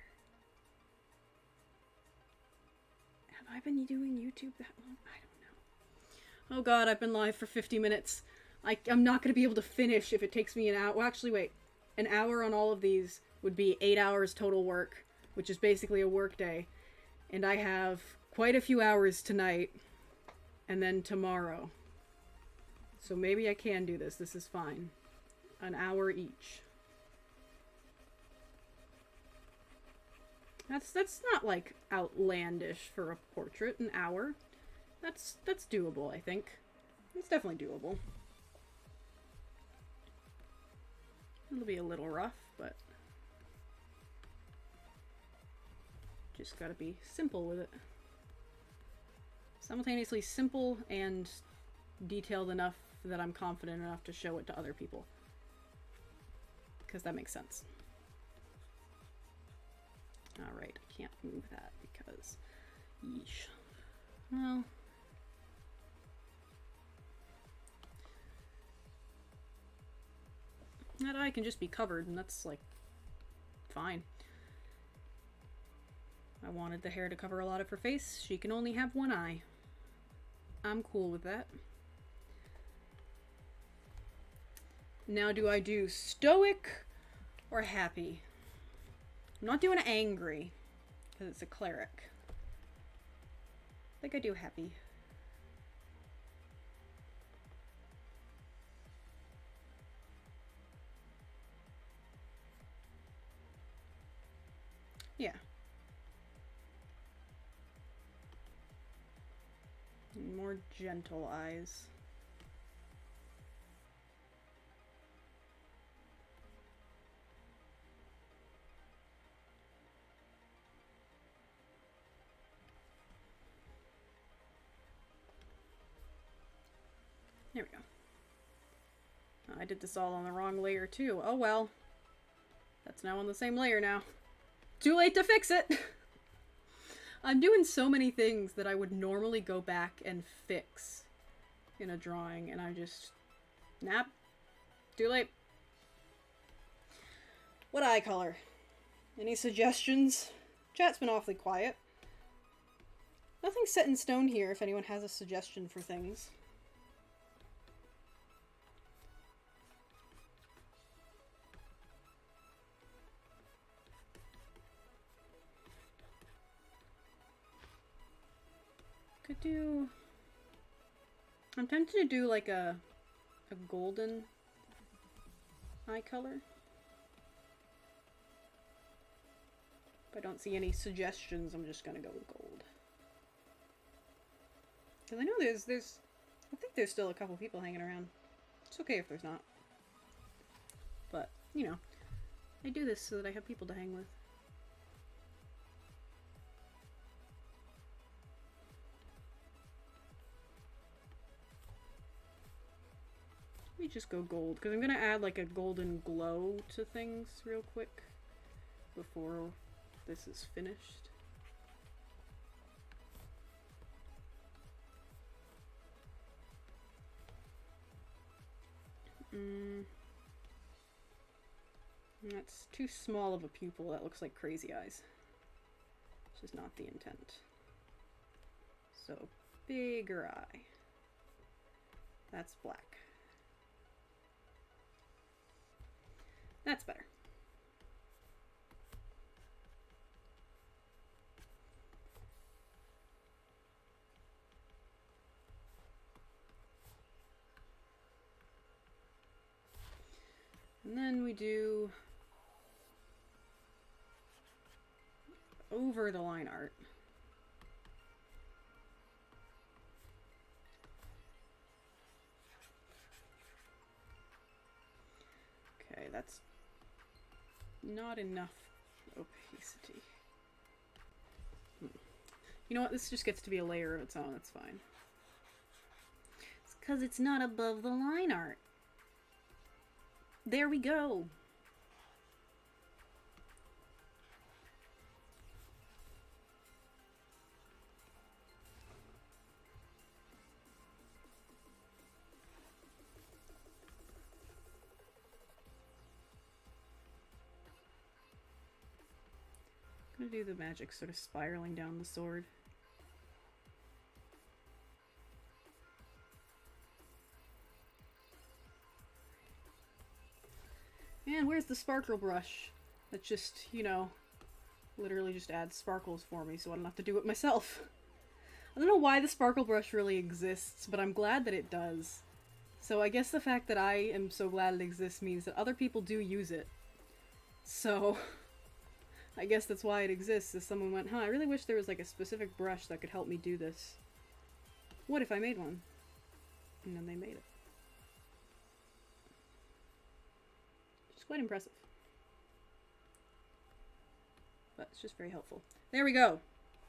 Have I been doing YouTube that long? I don't know. Oh God, I've been live for 50 minutes. I'm not going to be able to finish if it takes me an hour. Well, actually, wait. An hour on all of these would be 8 hours total work, which is basically a work day. And I have quite a few hours tonight, and then tomorrow. So maybe I can do this. This is fine. An hour each. That's not like outlandish for a portrait. An hour. That's doable, I think. It's definitely doable. It'll be a little rough, but just gotta be simple with it. Simultaneously simple and detailed enough that I'm confident enough to show it to other people. Because that makes sense. Alright, I can't move that because... yeesh. Well... that eye can just be covered, and that's, like, fine. I wanted the hair to cover a lot of her face. She can only have one eye. I'm cool with that. Now, do I do stoic or happy? I'm not doing angry, because it's a cleric. I think I do happy. Yeah. More gentle eyes. There we go. Oh, I did this all on the wrong layer too. Oh well. That's now on the same layer now. Too late to fix it! I'm doing so many things that I would normally go back and fix in a drawing, and I just... nap. Too late. What eye color? Any suggestions? Chat's been awfully quiet. Nothing's set in stone here if anyone has a suggestion for things. Could do... I'm tempted to do like a golden eye color. If I don't see any suggestions, I'm just gonna go with gold. Because I know I think there's still a couple people hanging around. It's okay if there's not. But, you know, I do this so that I have people to hang with. Let me just go gold, because I'm going to add like a golden glow to things real quick before this is finished. That's too small of a pupil. That looks like crazy eyes. Which is not the intent. So, bigger eye. That's black. That's better. And then we do over the line art. Okay, that's not enough opacity. You know what? This just gets to be a layer of its own. That's fine. It's because it's not above the line art. There we go. I'm gonna do the magic sort of spiraling down the sword. And where's the sparkle brush? That just, you know, literally just adds sparkles for me so I don't have to do it myself. I don't know why the sparkle brush really exists, but I'm glad that it does. So I guess the fact that I am so glad it exists means that other people do use it. So I guess that's why it exists, is someone went, huh, I really wish there was like a specific brush that could help me do this. What if I made one? And then they made it. It's quite impressive. But it's just very helpful. There we go!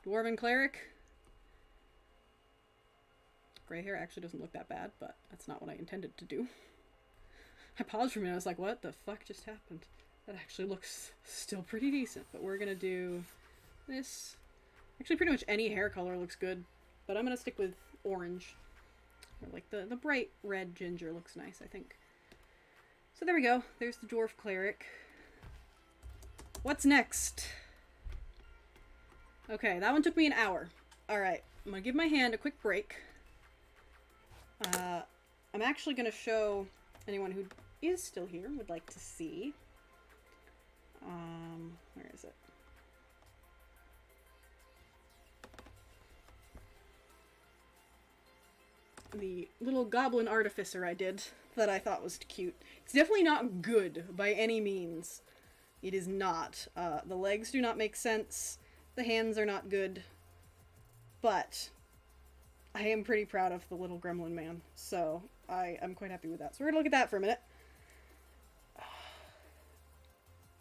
Dwarven Cleric. Gray hair actually doesn't look that bad, but that's not what I intended to do. I paused for a minute, I was like, what the fuck just happened? That actually looks still pretty decent, but we're gonna do this. Actually, pretty much any hair color looks good, but I'm gonna stick with orange. Or like the bright red ginger looks nice, I think. So there we go. There's the Dwarf Cleric. What's next? Okay, that one took me an hour. Alright, I'm gonna give my hand a quick break. I'm actually gonna show anyone who is still here and would like to see. Where is it? The little goblin artificer I did that I thought was cute. It's definitely not good by any means. It is not. The legs do not make sense. The hands are not good. But I am pretty proud of the little gremlin man. So I'm quite happy with that. So we're gonna look at that for a minute.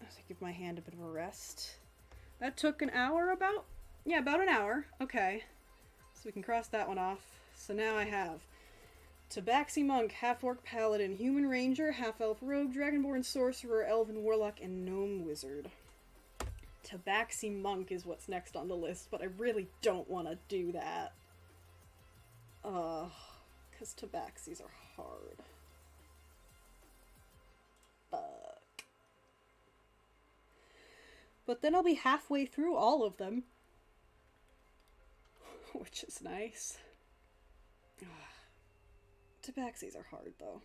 As I give my hand a bit of a rest. That took an hour about? Yeah, about an hour. Okay. So we can cross that one off. So now I have Tabaxi Monk, Half-Orc Paladin, Human Ranger, Half-Elf Rogue, Dragonborn Sorcerer, Elven Warlock, and Gnome Wizard. Tabaxi Monk is what's next on the list, but I really don't want to do that. Because Tabaxis are hard. But then I'll be halfway through all of them. Which is nice. Tabaxis are hard, though.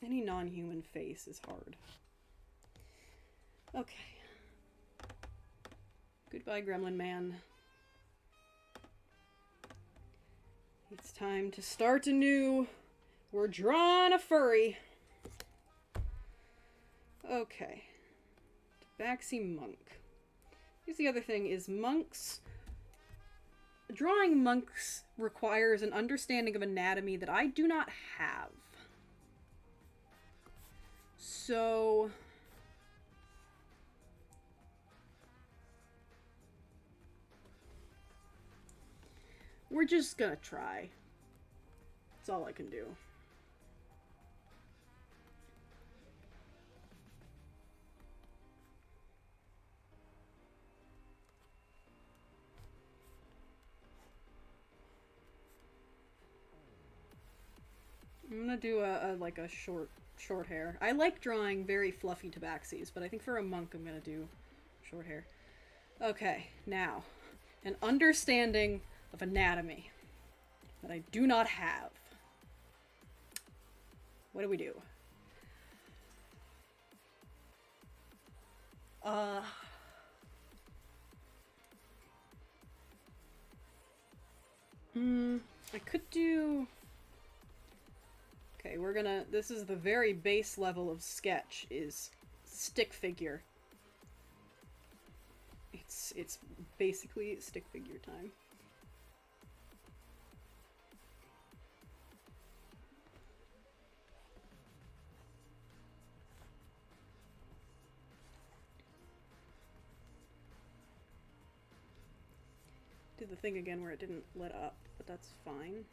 Any non-human face is hard. Okay. Goodbye, Gremlin Man. It's time to start anew. We're drawing a furry. Okay. Tabaxi Monk. Here's the other thing, is monks... Drawing monks requires an understanding of anatomy that I do not have. So... we're just gonna try. That's all I can do. I'm gonna do like a short hair. I like drawing very fluffy tabaxis, but I think for a monk I'm gonna do short hair. Okay, now, an understanding of anatomy that I do not have. What do we do? I could do... Okay, we're gonna... This is the very base level of sketch, is stick figure. It's basically stick figure time. Did the thing again where it didn't let up, but that's fine.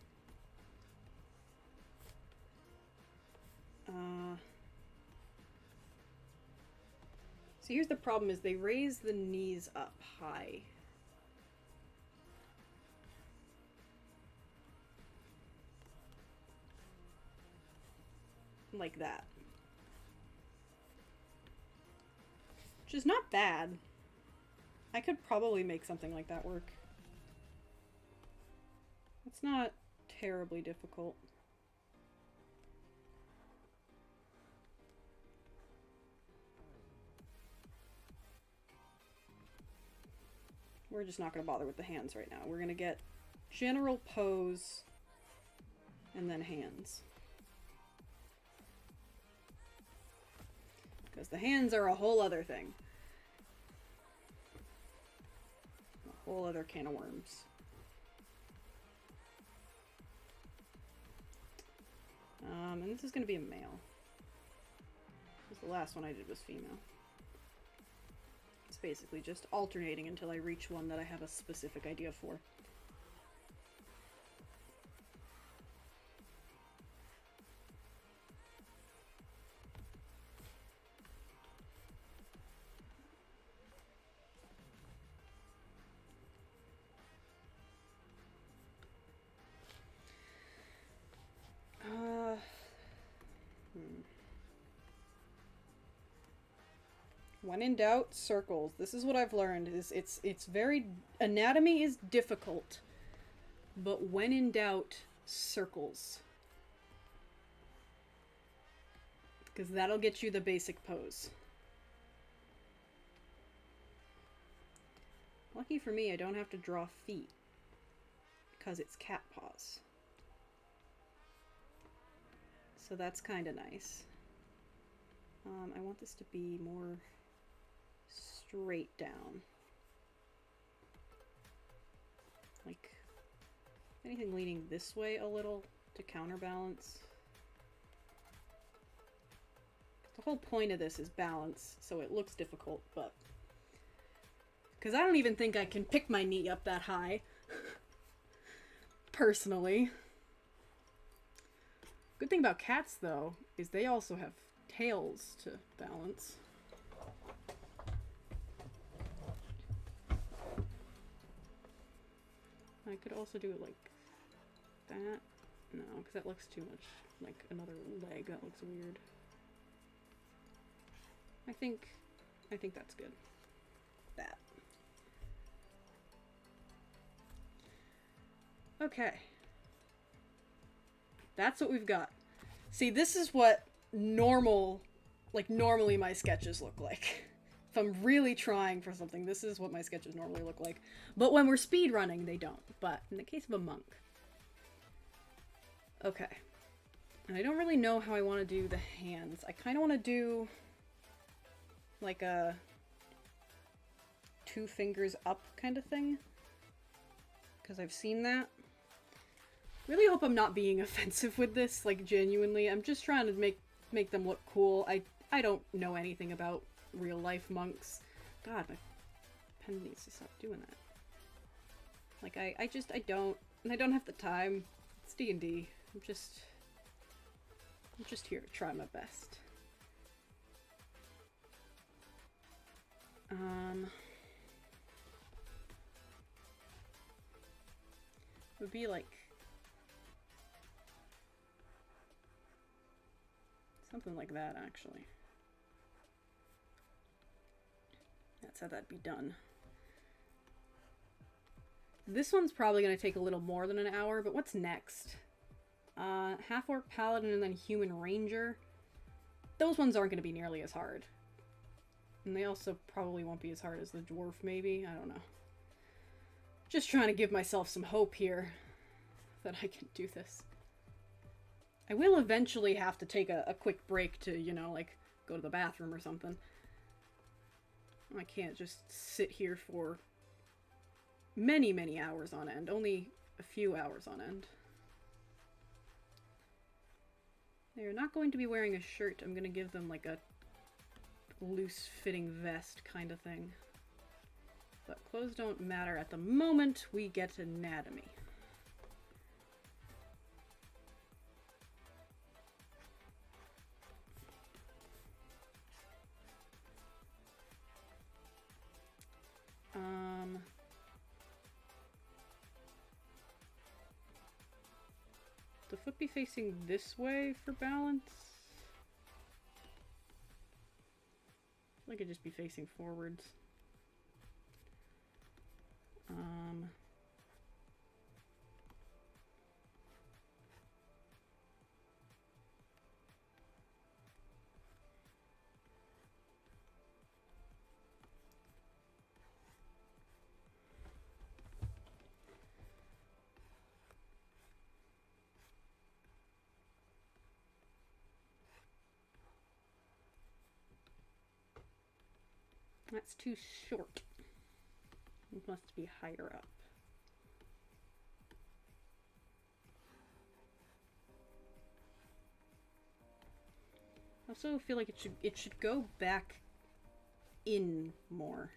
So here's the problem, is they raise the knees up high. Like that. Which is not bad. I could probably make something like that work. It's not terribly difficult. We're just not going to bother with the hands right now. We're going to get general pose and then hands. Because the hands are a whole other thing. A whole other can of worms. And this is going to be a male. Because the last one I did was female. It's basically just alternating until I reach one that I have a specific idea for. When in doubt, circles. This is what I've learned. It's very... Anatomy is difficult. But when in doubt, circles. Because that'll get you the basic pose. Lucky for me, I don't have to draw feet. Because it's cat paws. So that's kind of nice. I want this to be more... straight down. Like anything leaning this way a little to counterbalance. The whole point of this is balance, so it looks difficult, but because I don't even think I can pick my knee up that high. Personally. Good thing about cats though is they also have tails to balance. I could also do it like that. No, because that looks too much like another leg. That looks weird. I think that's good. That. Okay. That's what we've got. See, this is what normally my sketches look like. If I'm really trying for something, this is what my sketches normally look like. But when we're speedrunning, they don't. But in the case of a monk. Okay. And I don't really know how I want to do the hands. I kind of want to do like a 2 fingers up kind of thing. Because I've seen that. Really hope I'm not being offensive with this, like genuinely. I'm just trying to make them look cool. I don't know anything about real life monks. God, my pen needs to stop doing that. Like I don't have the time. It's D&D. I'm just here to try my best. It would be like Something like that, actually. That's how that'd be done. This one's probably going to take a little more than an hour, but what's next? Half-orc paladin and then human ranger. Those ones aren't going to be nearly as hard. And they also probably won't be as hard as the dwarf, maybe? I don't know. Just trying to give myself some hope here that I can do this. I will eventually have to take a quick break to, you know, like, go to the bathroom or something. I can't just sit here for many, many hours on end. Only a few hours on end. They're not going to be wearing a shirt. I'm going to give them, like, a loose-fitting vest kind of thing. But clothes don't matter at the moment. We get anatomy. The foot be facing this way for balance? I feel like it'd just be facing forwards. That's too short. It must be higher up. I also feel like it should go back in more.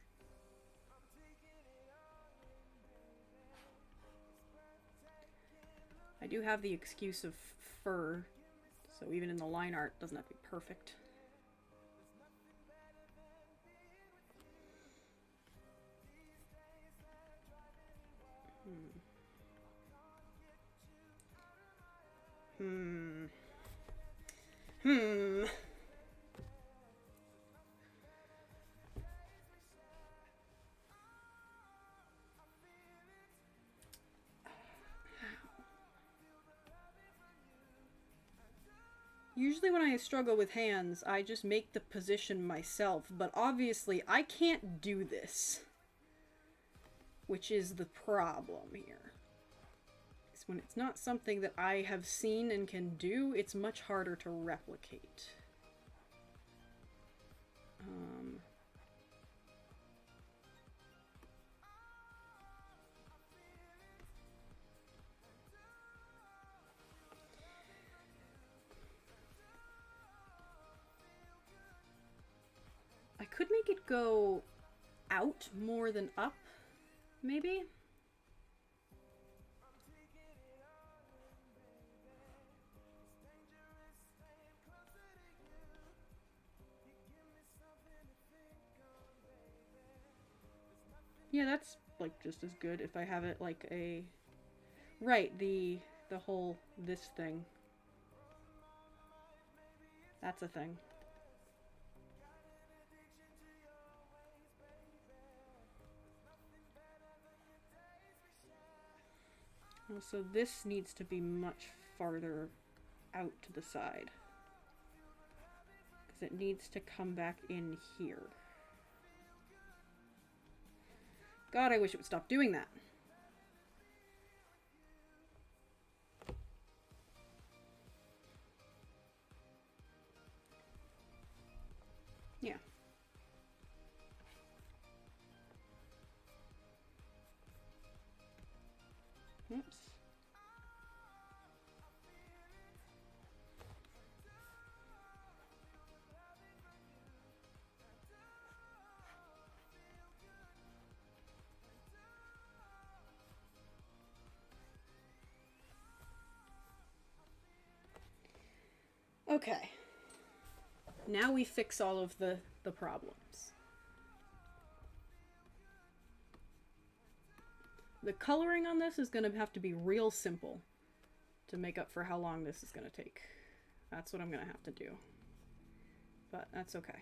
I do have the excuse of fur, so even in the line art it doesn't have to be perfect. Usually when I struggle with hands, I just make the position myself, but obviously I can't do this. Which is the problem here. It's when it's not something that I have seen and can do, it's much harder to replicate. I could make it go out more than up, maybe? Yeah, that's like just as good if I have it like a... Right, the whole this thing. That's a thing. Also, this needs to be much farther out to the side. Because it needs to come back in here. God, I wish it would stop doing that. Yeah. Oops. Okay. Now we fix all of the problems. The coloring on this is going to have to be real simple to make up for how long this is going to take. That's what I'm going to have to do. but that's okay.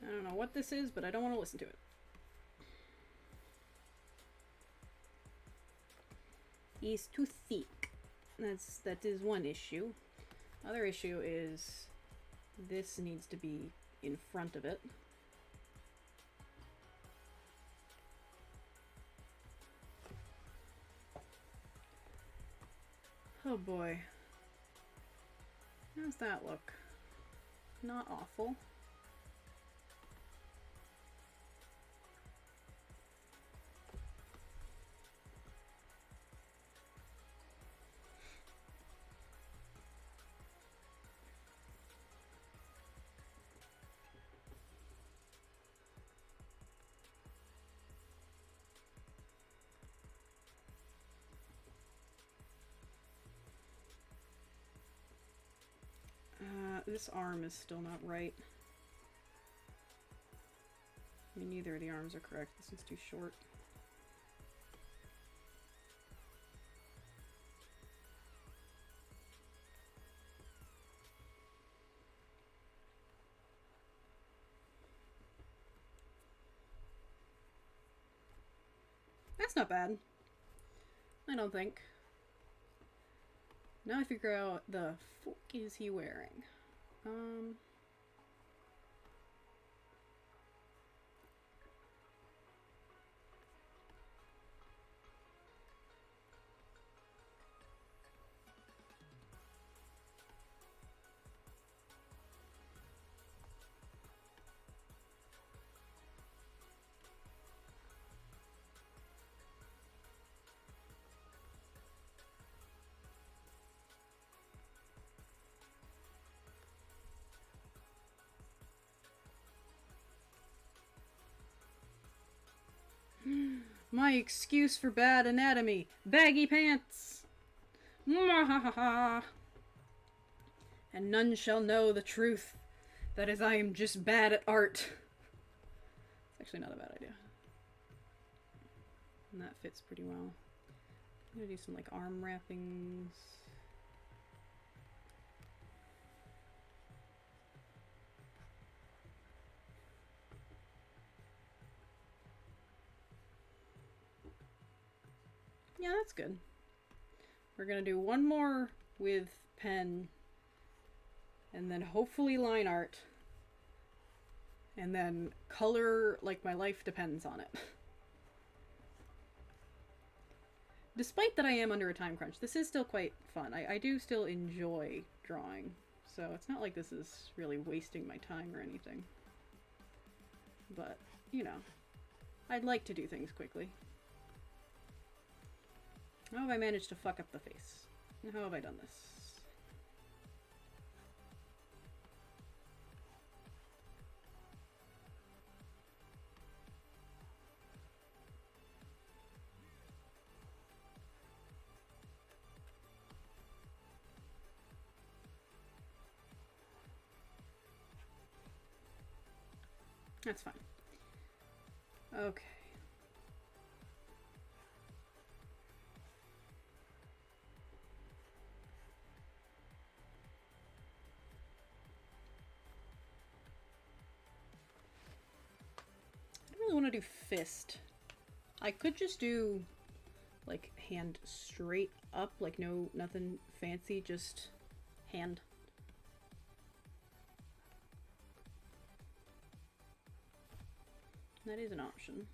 I don't know what this is, but I don't want to listen to it. He's too thick. That is one issue. Other issue is this needs to be in front of it. Oh boy. How's that look? Not awful. This arm is still not right. I mean, neither of the arms are correct. This one's too short. That's not bad. I don't think. Now I figure out the fuck is he wearing. My excuse for bad anatomy. Baggy pants. Mwahaha. And none shall know the truth. That is, I am just bad at art. It's actually not a bad idea. And that fits pretty well. I'm gonna do some like arm wrappings. Yeah, that's good. We're gonna do one more with pen, and then hopefully line art, and then color like my life depends on it. Despite that I am under a time crunch, this is still quite fun. I do still enjoy drawing, so it's not like this is really wasting my time or anything. But, you know, I'd like to do things quickly. How have I managed to fuck up the face? How have I done this? That's fine. Okay. I don't really want to do fist. I could just do like hand straight up, like nothing fancy, just hand. That is an option.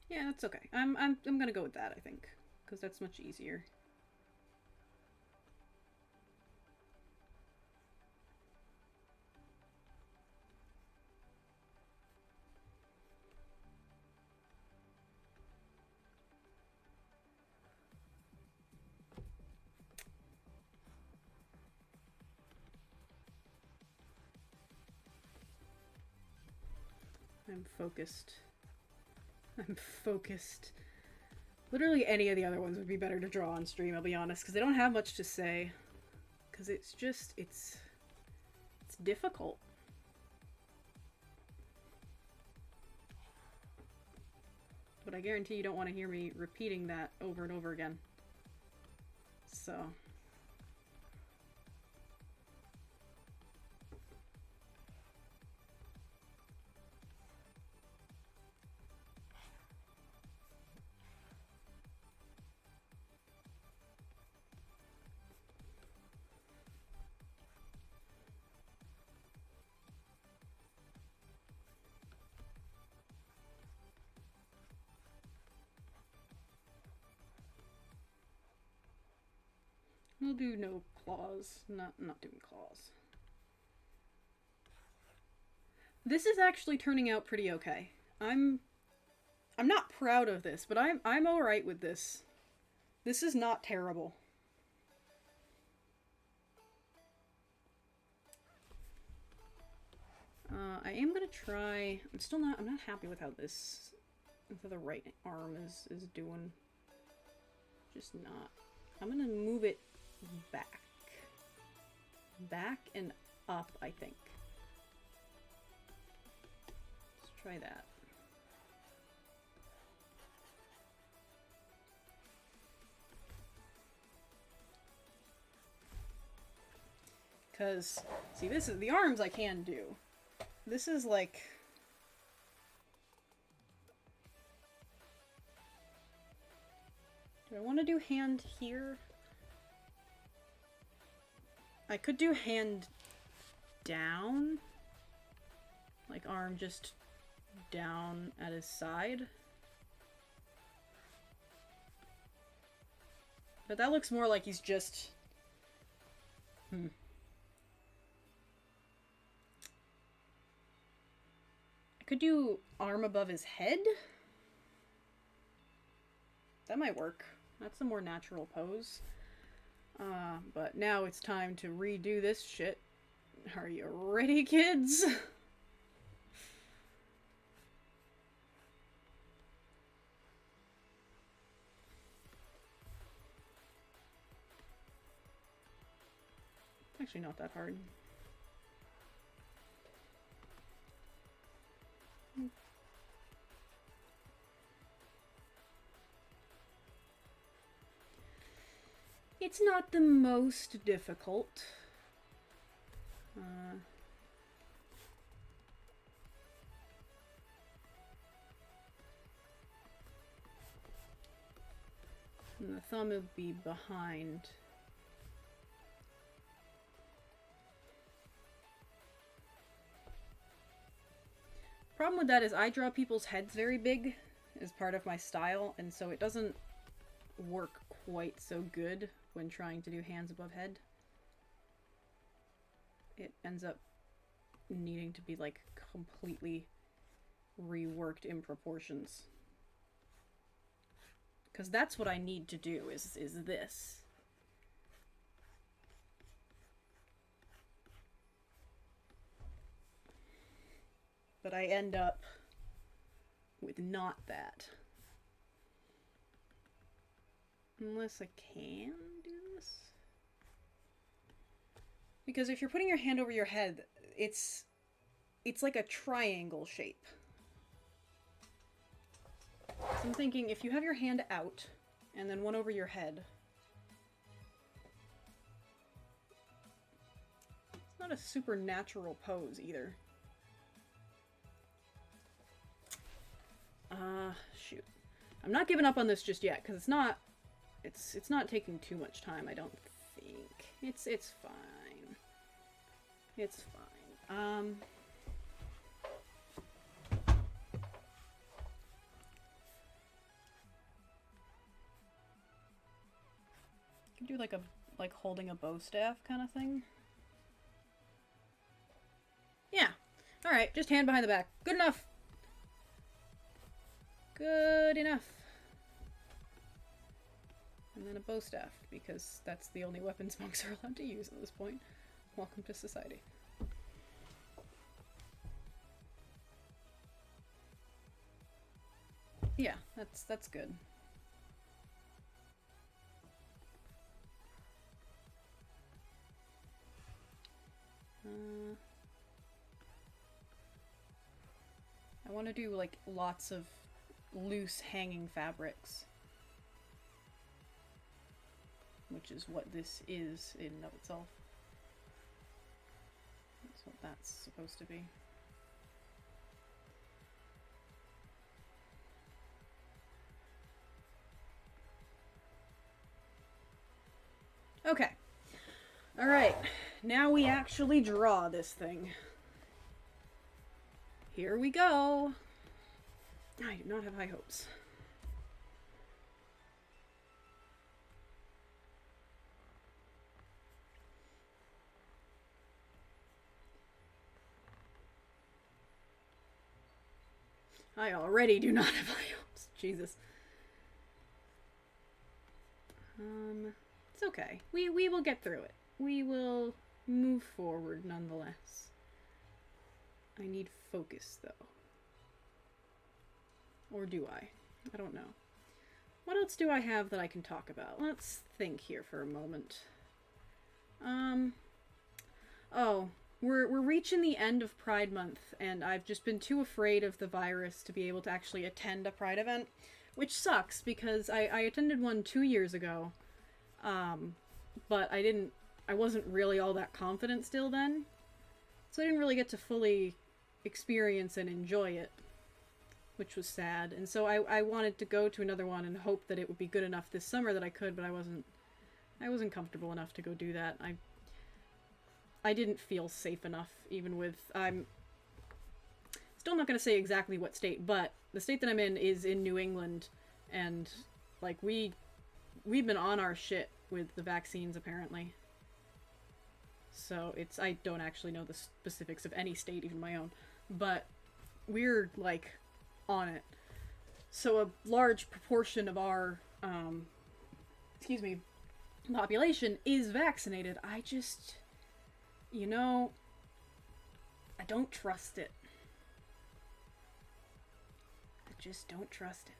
Yeah, that's okay. I'm gonna go with that, I think, because that's much easier. I'm focused. I'm focused. Literally any of the other ones would be better to draw on stream, I'll be honest, because they don't have much to say. Because it's just, it's difficult. But I guarantee you don't want to hear me repeating that over and over again. So... We'll do no claws. Not doing claws. This is actually turning out pretty okay. I'm not proud of this, but I'm alright with this. This is not terrible. I am gonna try. I'm not happy with how this, with how the right arm is doing. Just not. I'm gonna move it back. Back and up, I think. Let's try that. Because, see, this is the arms I can do. This is like... Do I want to do hand here? I could do hand down. Like arm just down at his side. But that looks more like he's just... I could do arm above his head. That might work. That's a more natural pose. But now it's time to redo this shit. Are you ready, kids? It's actually not that hard. It's not the most difficult. And the thumb would be behind. Problem with that is I draw people's heads very big as part of my style, and so it doesn't work quite so good when trying to do hands above head. It ends up needing to be like completely reworked in proportions. Because that's what I need to do is this. But I end up with not that. Unless I can do this. Because if you're putting your hand over your head, it's like a triangle shape. So I'm thinking if you have your hand out and then one over your head. It's not a super natural pose either. Shoot. I'm not giving up on this just yet, because it's not taking too much time, I don't think. It's fine. It's fine. You can do like holding a bow staff kind of thing. Yeah. Alright, just hand behind the back. Good enough. Good enough. And then a bow staff, because that's the only weapons monks are allowed to use at this point. Welcome to society. Yeah, that's good. I want to do like lots of loose hanging fabrics, which is what this is in and of itself. That's what that's supposed to be. Okay. Alright. Now we actually draw this thing. Here we go. I do not have high hopes. I already do not have high hopes. Jesus. It's okay. We will get through it. We will move forward nonetheless. I need focus, though. Or do I? I don't know. What else do I have that I can talk about? Let's think here for a moment. Oh, we're reaching the end of Pride Month, and I've just been too afraid of the virus to be able to actually attend a Pride event, which sucks because I attended one 2 years ago, but I wasn't really all that confident still then, so I didn't really get to fully experience and enjoy it, which was sad. And so I wanted to go to another one and hope that it would be good enough this summer that I could, but I wasn't comfortable enough to go do that. I didn't feel safe enough, even with, I'm still not going to say exactly what state, but the state that I'm in is in New England, and like we've been on our shit with the vaccines apparently. So I don't actually know the specifics of any state, even my own, but we're like on it. So a large proportion of our population is vaccinated. I just, I don't trust it. I just don't trust it.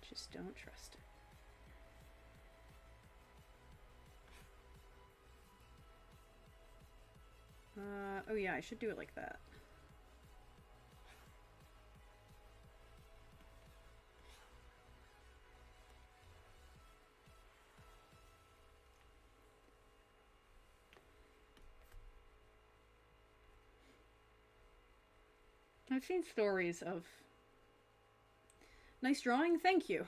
Just don't trust it. Oh yeah, I should do it like that. I've seen stories of nice drawing, thank you.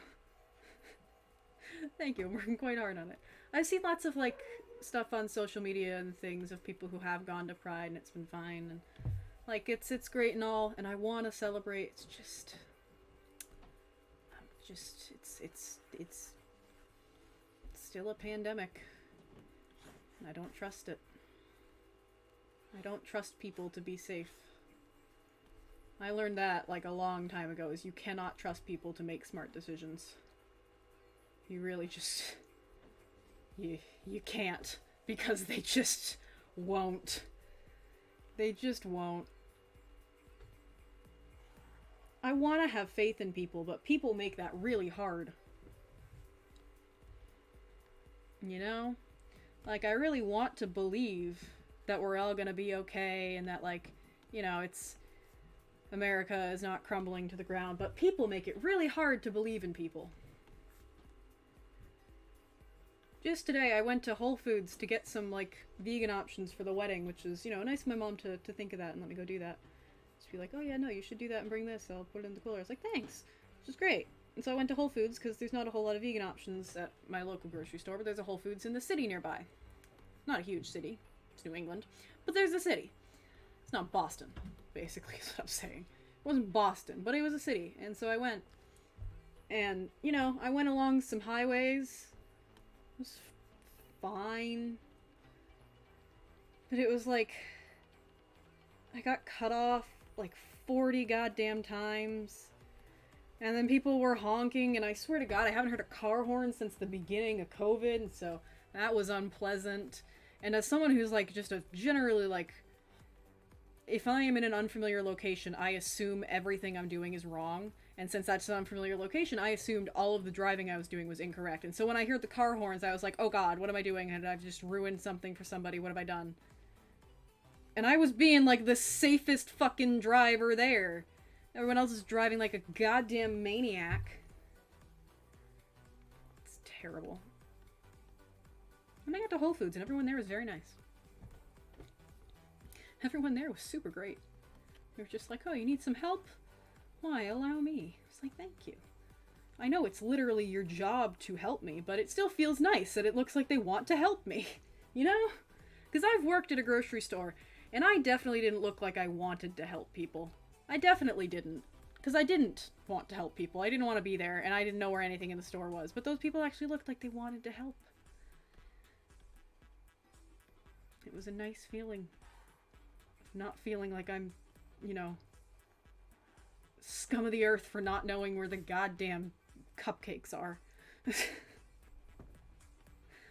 Thank you, I'm working quite hard on it. I've seen lots of like stuff on social media and things of people who have gone to Pride and it's been fine, and like it's great and all, and I want to celebrate. It's just it's still a pandemic, and I don't trust it. I don't trust people to be safe. I learned that like a long time ago, is you cannot trust people to make smart decisions. You really just you can't, because they just won't. They just won't. I want to have faith in people, but people make that really hard. You know? Like, I really want to believe that we're all gonna be okay and that, like, it's America is not crumbling to the ground, but people make it really hard to believe in people. Just today, I went to Whole Foods to get some, like, vegan options for the wedding, which is, nice of my mom to think of that and let me go do that. Just be like, oh yeah, no, you should do that and bring this, I'll put it in the cooler. I was like, thanks, which is great. And so I went to Whole Foods, because there's not a whole lot of vegan options at my local grocery store, but there's a Whole Foods in the city nearby. Not a huge city, it's New England, but there's a city. It's not Boston, basically, is what I'm saying. It wasn't Boston, but it was a city, and so I went. And, I went along some highways. It was fine. But it was like, I got cut off like 40 goddamn times. And then people were honking, and I swear to God, I haven't heard a car horn since the beginning of COVID, and so that was unpleasant. And as someone who's like just a generally like, if I am in an unfamiliar location, I assume everything I'm doing is wrong. And since that's an unfamiliar location, I assumed all of the driving I was doing was incorrect. And so when I heard the car horns, I was like, oh god, what am I doing? And I've just ruined something for somebody. What have I done? And I was being like the safest fucking driver there. Everyone else is driving like a goddamn maniac. It's terrible. And I got to Whole Foods and everyone there was very nice. Everyone there was super great. They were just like, oh, you need some help? Why, allow me. I was like, thank you. I know it's literally your job to help me, but it still feels nice that it looks like they want to help me. You know? Because I've worked at a grocery store, and I definitely didn't look like I wanted to help people. I definitely didn't. Because I didn't want to help people. I didn't want to be there, and I didn't know where anything in the store was. But those people actually looked like they wanted to help. It was a nice feeling. Not feeling like I'm, you know, scum of the earth for not knowing where the goddamn cupcakes are.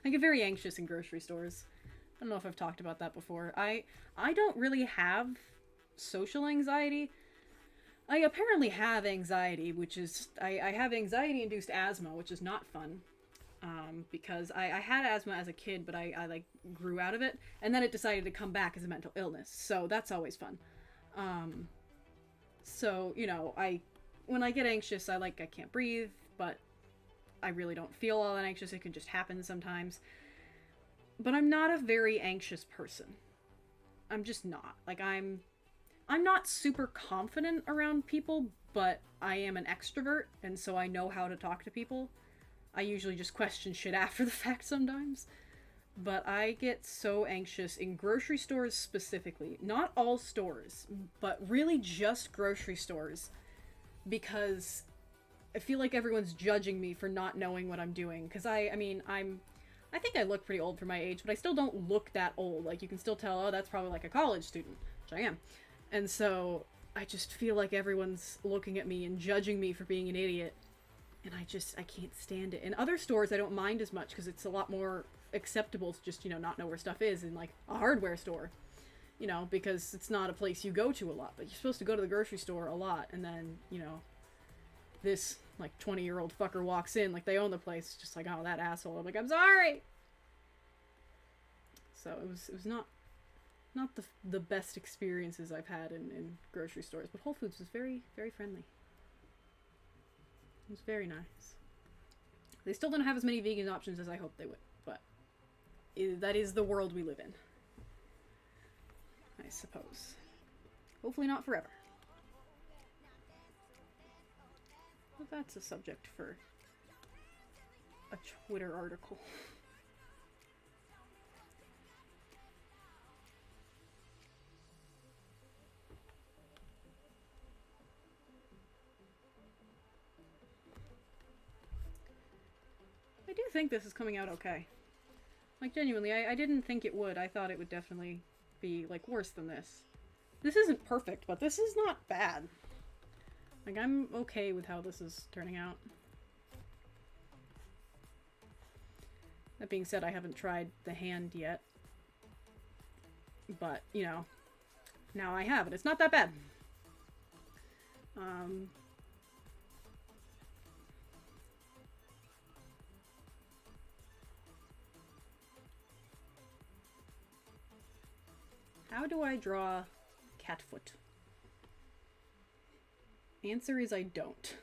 I get very anxious in grocery stores. I don't know if I've talked about that before. I don't really have social anxiety. I apparently have anxiety, which is... I have anxiety-induced asthma, which is not fun. Because I had asthma as a kid, but I like grew out of it, and then it decided to come back as a mental illness, so that's always fun. So, you know, when I get anxious, I can't breathe, but I really don't feel all that anxious. It can just happen sometimes. But I'm not a very anxious person. I'm just not. Like, I'm not super confident around people, but I am an extrovert, and so I know how to talk to people. I usually just question shit after the fact sometimes. But I get so anxious in grocery stores specifically. Not all stores, but really just grocery stores. Because I feel like everyone's judging me for not knowing what I'm doing. Because I think I look pretty old for my age, but I still don't look that old. Like, you can still tell, oh, that's probably like a college student, which I am. And so I just feel like everyone's looking at me and judging me for being an idiot. And I can't stand it. In other stores, I don't mind as much because it's a lot more acceptable to just, you know, not know where stuff is in, like, a hardware store. You know, because it's not a place you go to a lot. But you're supposed to go to the grocery store a lot. And then, you know, this, like, 20-year-old fucker walks in, like, they own the place. Just like, oh, that asshole. I'm like, I'm sorry! So it was not the best experiences I've had in grocery stores. But Whole Foods was very, very friendly. It was very nice. They still don't have as many vegan options as I hoped they would, but that is the world we live in. I suppose. Hopefully not forever. But that's a subject for a Twitter article. I do think this is coming out okay. Like, genuinely, I didn't think it would. I thought it would definitely be, like, worse than this. This isn't perfect, but this is not bad. Like, I'm okay with how this is turning out. That being said, I haven't tried the hand yet. But, you know, now I have, and it's not that bad. How do I draw Catfoot? Answer is I don't.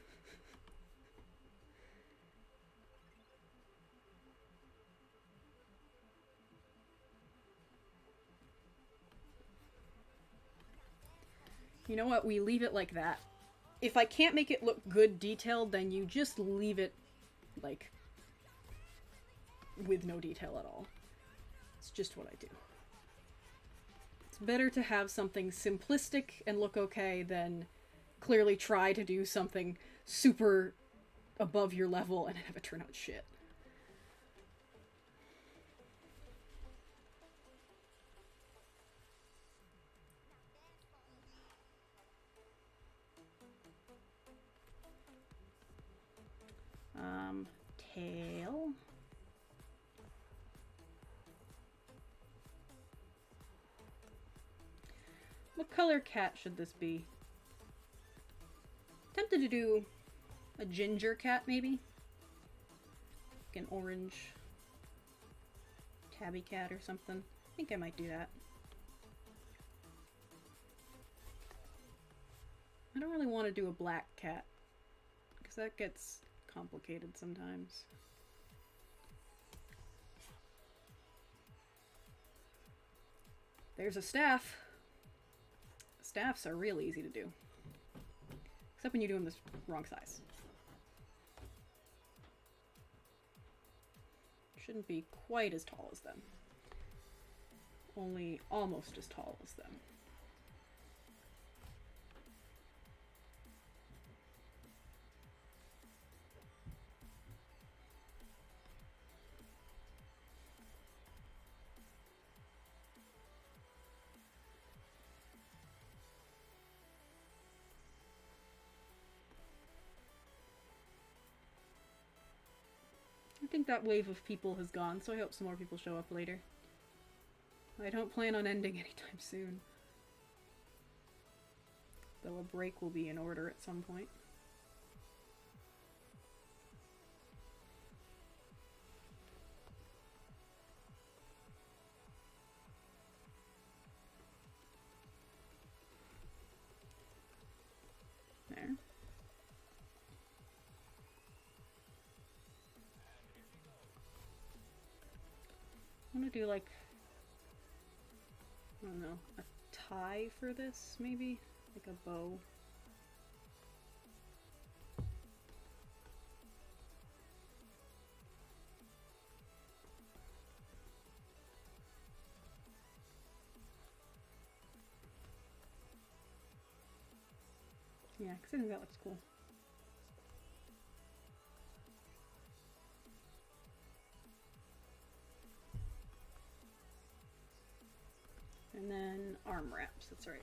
You know what? We leave it like that. If I can't make it look good detailed, then you just leave it, like, with no detail at all. It's just what I do. Better to have something simplistic and look okay than clearly try to do something super above your level and have it turn out shit. Tail. What color cat should this be? Tempted to do a ginger cat, maybe? Like an orange tabby cat or something. I think I might do that. I don't really want to do a black cat, because that gets complicated sometimes. There's a staff. Staffs are real easy to do. Except when you do them this wrong size. Shouldn't be quite as tall as them. Only almost as tall as them. I think that wave of people has gone, so I hope some more people show up later. I don't plan on ending anytime soon. Though a break will be in order at some point. There. I'm gonna do like, I don't know, a tie for this, maybe? Like a bow. Yeah, because I think that looks cool. And then arm wraps, that's right.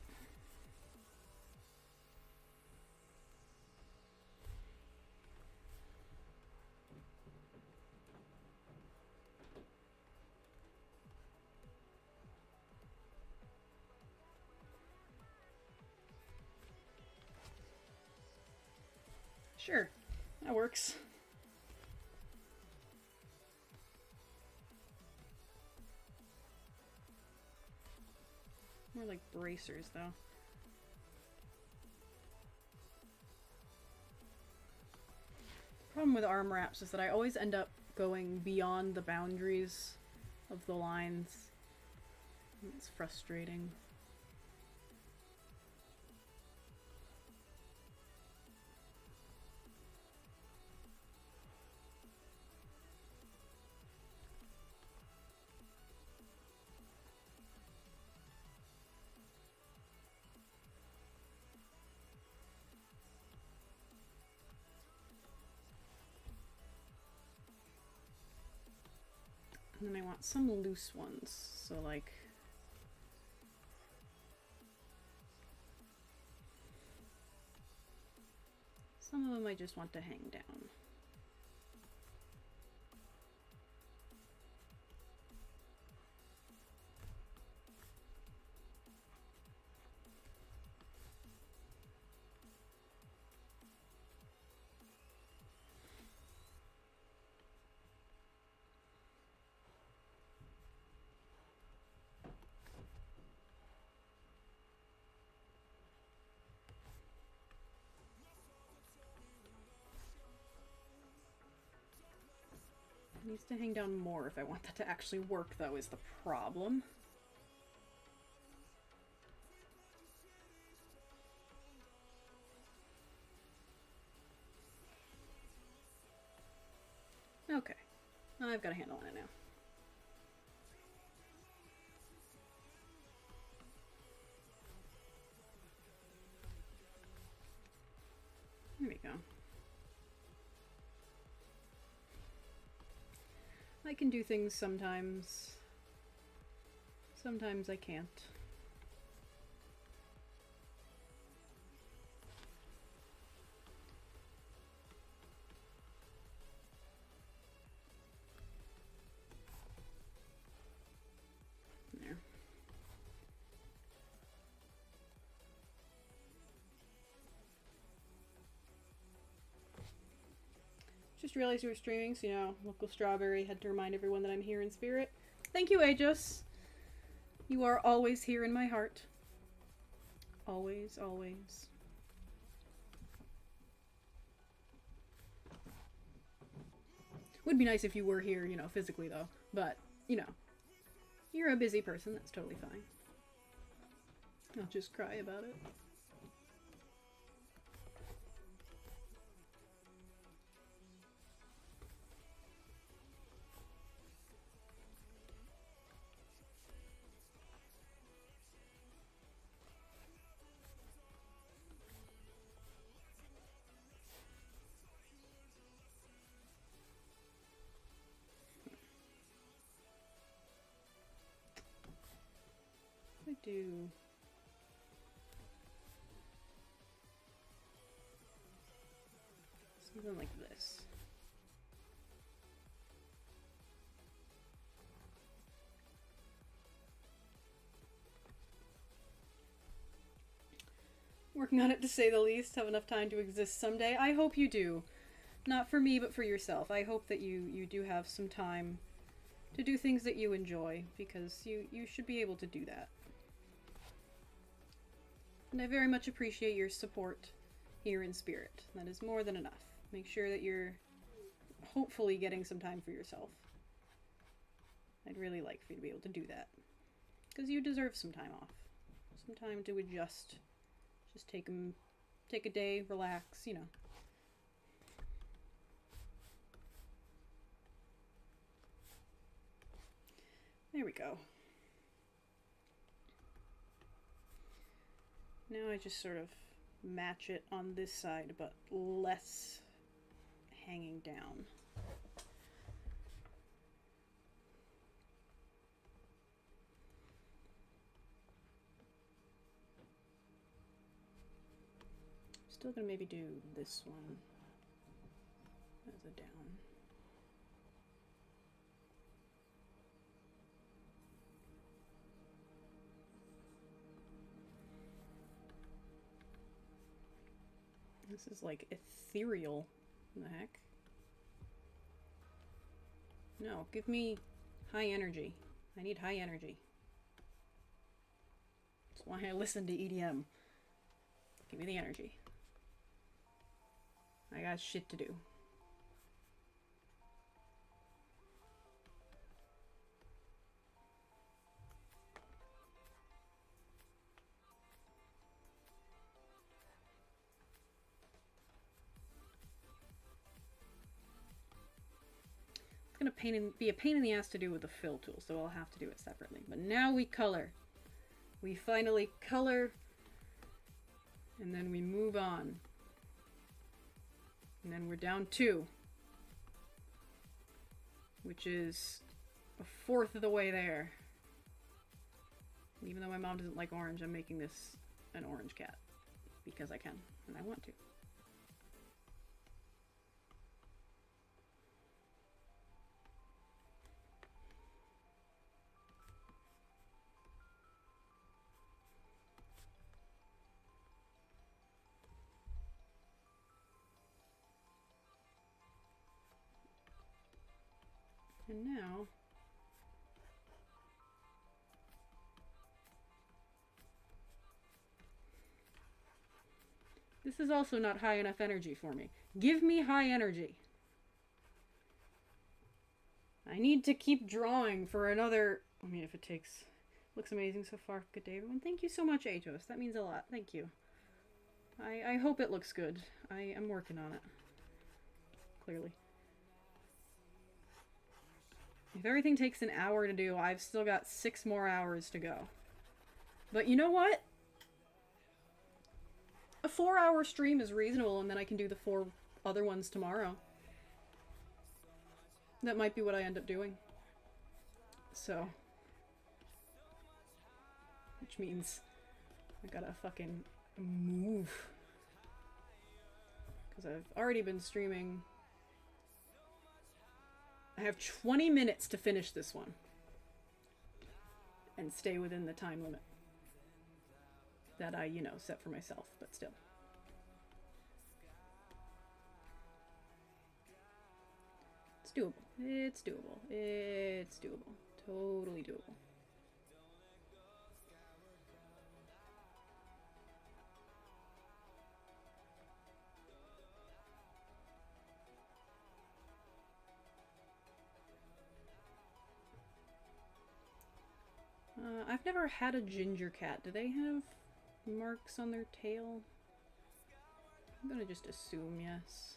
Sure, that works. More like bracers, though. The problem with arm wraps is that I always end up going beyond the boundaries of the lines. It's frustrating. And then I want some loose ones, so like some of them I just want to hang down. It needs to hang down more if I want that to actually work, though, is the problem. Okay. I've got a handle on it now. There we go. I can do things sometimes. Sometimes I can't. There. Just realized you were streaming, so local strawberry had to remind everyone that I'm here in spirit. Thank you, Aegis. You are always here in my heart. Always, always. Would be nice if you were here, physically though. But, you're a busy person, that's totally fine. I'll just cry about it. I do. Something like this. Working on it, to say the least. Have enough time to exist someday. I hope you do. Not for me, but for yourself. I hope that you do have some time to do things that you enjoy, because you should be able to do that. And I very much appreciate your support here in spirit. That is more than enough. Make sure that you're hopefully getting some time for yourself. I'd really like for you to be able to do that. Because you deserve some time off. Some time to adjust. Just take a day, relax, There we go. Now I just sort of match it on this side, but less hanging down. Still gonna maybe do this one as a down. This is like ethereal. What the heck? No, give me high energy. I need high energy. That's why I listen to EDM. Give me the energy. I got shit to do. It's gonna be a pain in the ass to do with the fill tool, so I'll have to do it separately. But now we color. We finally color, and then we move on. And then we're down 2, which is a fourth of the way there. Even though my mom doesn't like orange, I'm making this an orange cat because I can and I want to. And now, this is also not high enough energy for me. Give me high energy. I need to keep drawing for another, I mean, if it takes, looks amazing so far. Good day, everyone. Thank you so much, Atos. That means a lot. Thank you. I hope it looks good. I am working on it. Clearly. If everything takes an hour to do, I've still got 6 more hours to go. But you know what? A 4-hour stream is reasonable, and then I can do the 4 other ones tomorrow. That might be what I end up doing. So. Which means I gotta fucking move. Because I've already been streaming. I have 20 minutes to finish this one. And stay within the time limit that I, set for myself, but still. doable. It's doable. It's doable. Totally doable. I've never had a ginger cat. Do they have marks on their tail? I'm gonna just assume yes.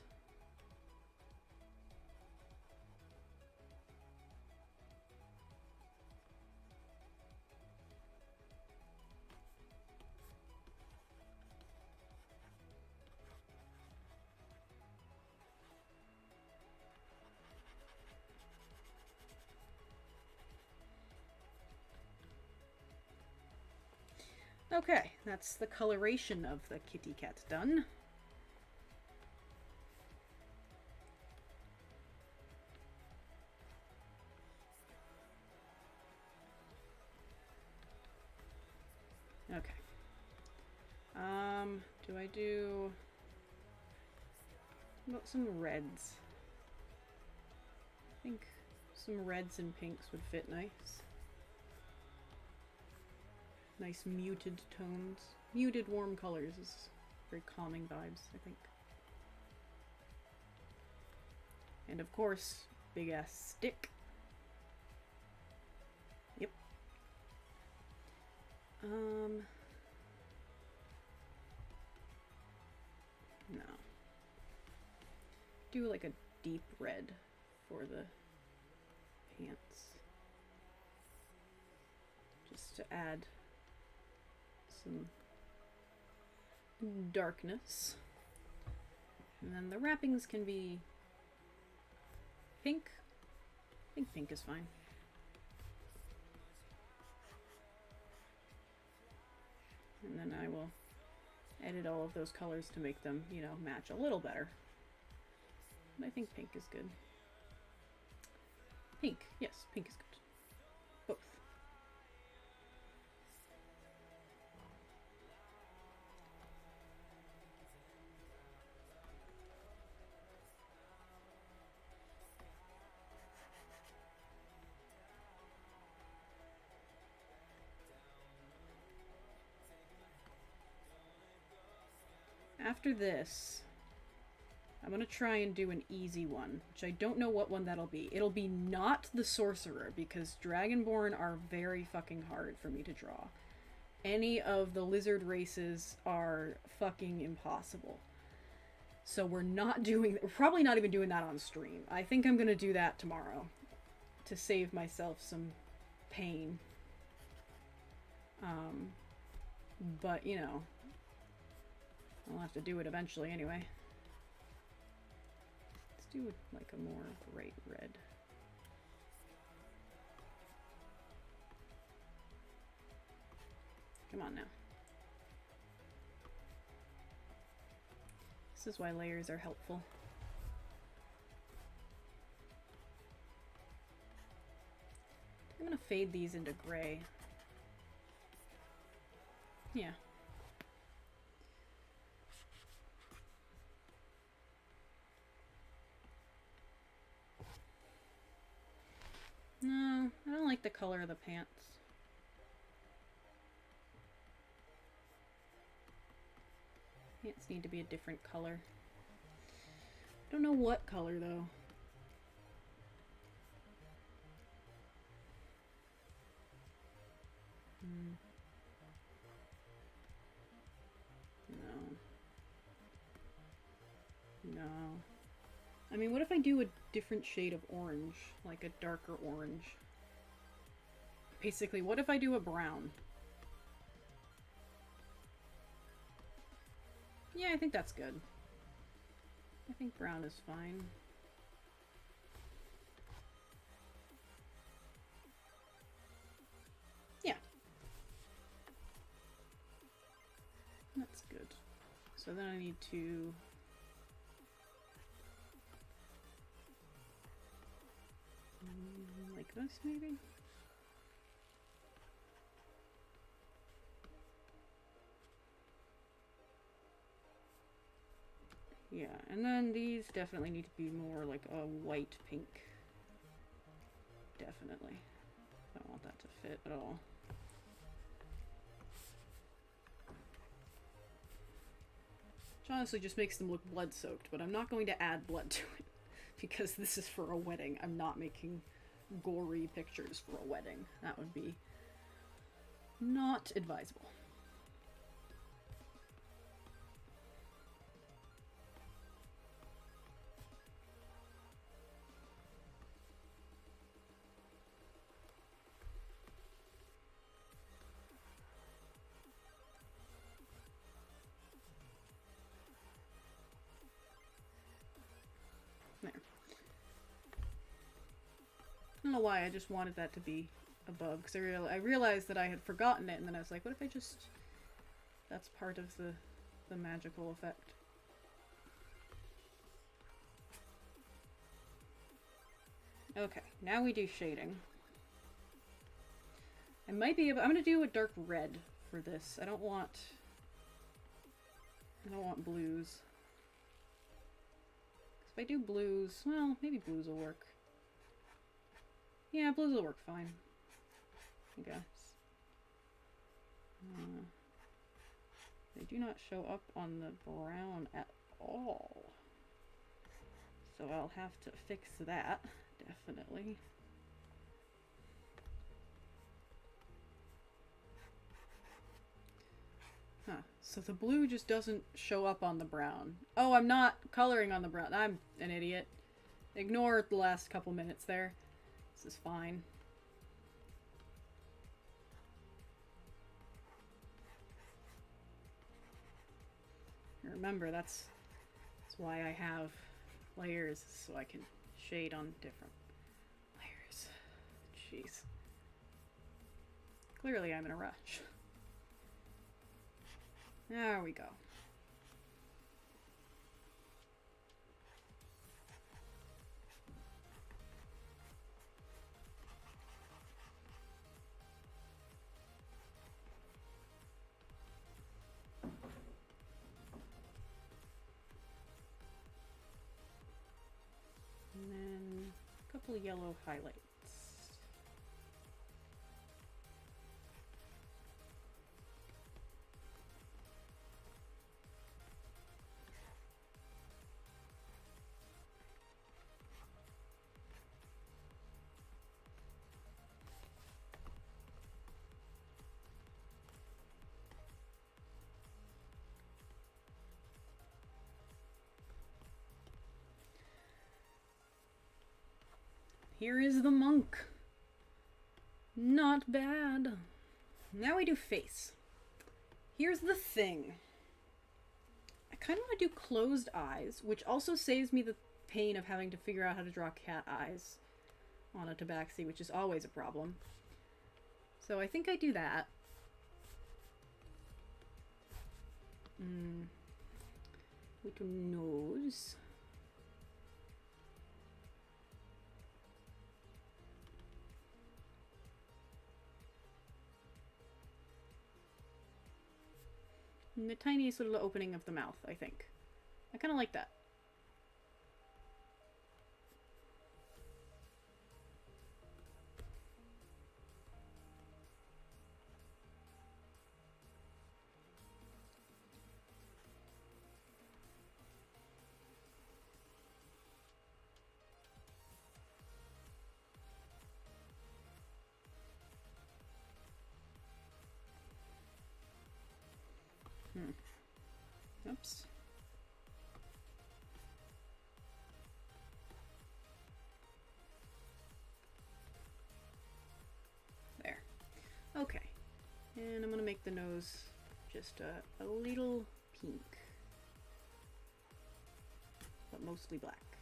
Okay, that's the coloration of the kitty cat done. Okay. Do I do... What about some reds? I think some reds and pinks would fit nice. Nice muted tones. Muted warm colors is very calming vibes, I think. And of course, big ass stick. Yep. No. Do like a deep red for the pants. Just to add some darkness. And then the wrappings can be pink. I think pink is fine. And then I will edit all of those colors to make them, you know, match a little better. But I think pink is good. Pink, yes, pink is good. Both. After this, I'm gonna try and do an easy one, which I don't know what one that'll be. It'll be not the Sorcerer, because Dragonborn are very fucking hard for me to draw. Any of the lizard races are fucking impossible. So we're probably not even doing that on stream. I think I'm gonna do that tomorrow to save myself some pain. But, you know, I'll have to do it eventually anyway. Let's do like a more bright red. Come on now. This is why layers are helpful. I'm gonna fade these into gray. Yeah. No, I don't like the color of the pants. Pants need to be a different color. I don't know what color though. No. I mean, what if I do a different shade of orange? Like a darker orange? Basically, what if I do a brown? Yeah, I think that's good. I think brown is fine. Yeah. That's good. So then I need to... like this, maybe? Yeah, and then these definitely need to be more like a white pink. definitely. I don't want that to fit at all. Which honestly just makes them look blood-soaked, but I'm not going to add blood to it. Because this is for a wedding. I'm not making gory pictures for a wedding. That would be not advisable. There. I don't know why, I just wanted that to be above, because I realized that I had forgotten it, and then I was like, what if I just... That's part of the magical effect. Okay, now we do shading. I might be able... I'm gonna do a dark red for this. I don't want blues. If I do blues, well, maybe blues will work. Yeah, blues will work fine, I guess. They do not show up on the brown at all. So I'll have to fix that, definitely. Huh, so the blue just doesn't show up on the brown. Oh, I'm not coloring on the brown. I'm an idiot. Ignore the last couple minutes there. This is fine. Remember, that's why I have layers, so I can shade on different layers. Jeez. Clearly I'm in a rush. There we go. And then a couple of yellow highlights. Here is the monk. Not bad. Now we do face. Here's the thing. I kind of want to do closed eyes, which also saves me the pain of having to figure out how to draw cat eyes on a tabaxi, which is always a problem. So I think I do that. Little nose. And the tiniest little opening of the mouth, I think. I kind of like that. Oops. There. Okay. And I'm gonna make the nose just a little pink. But mostly black.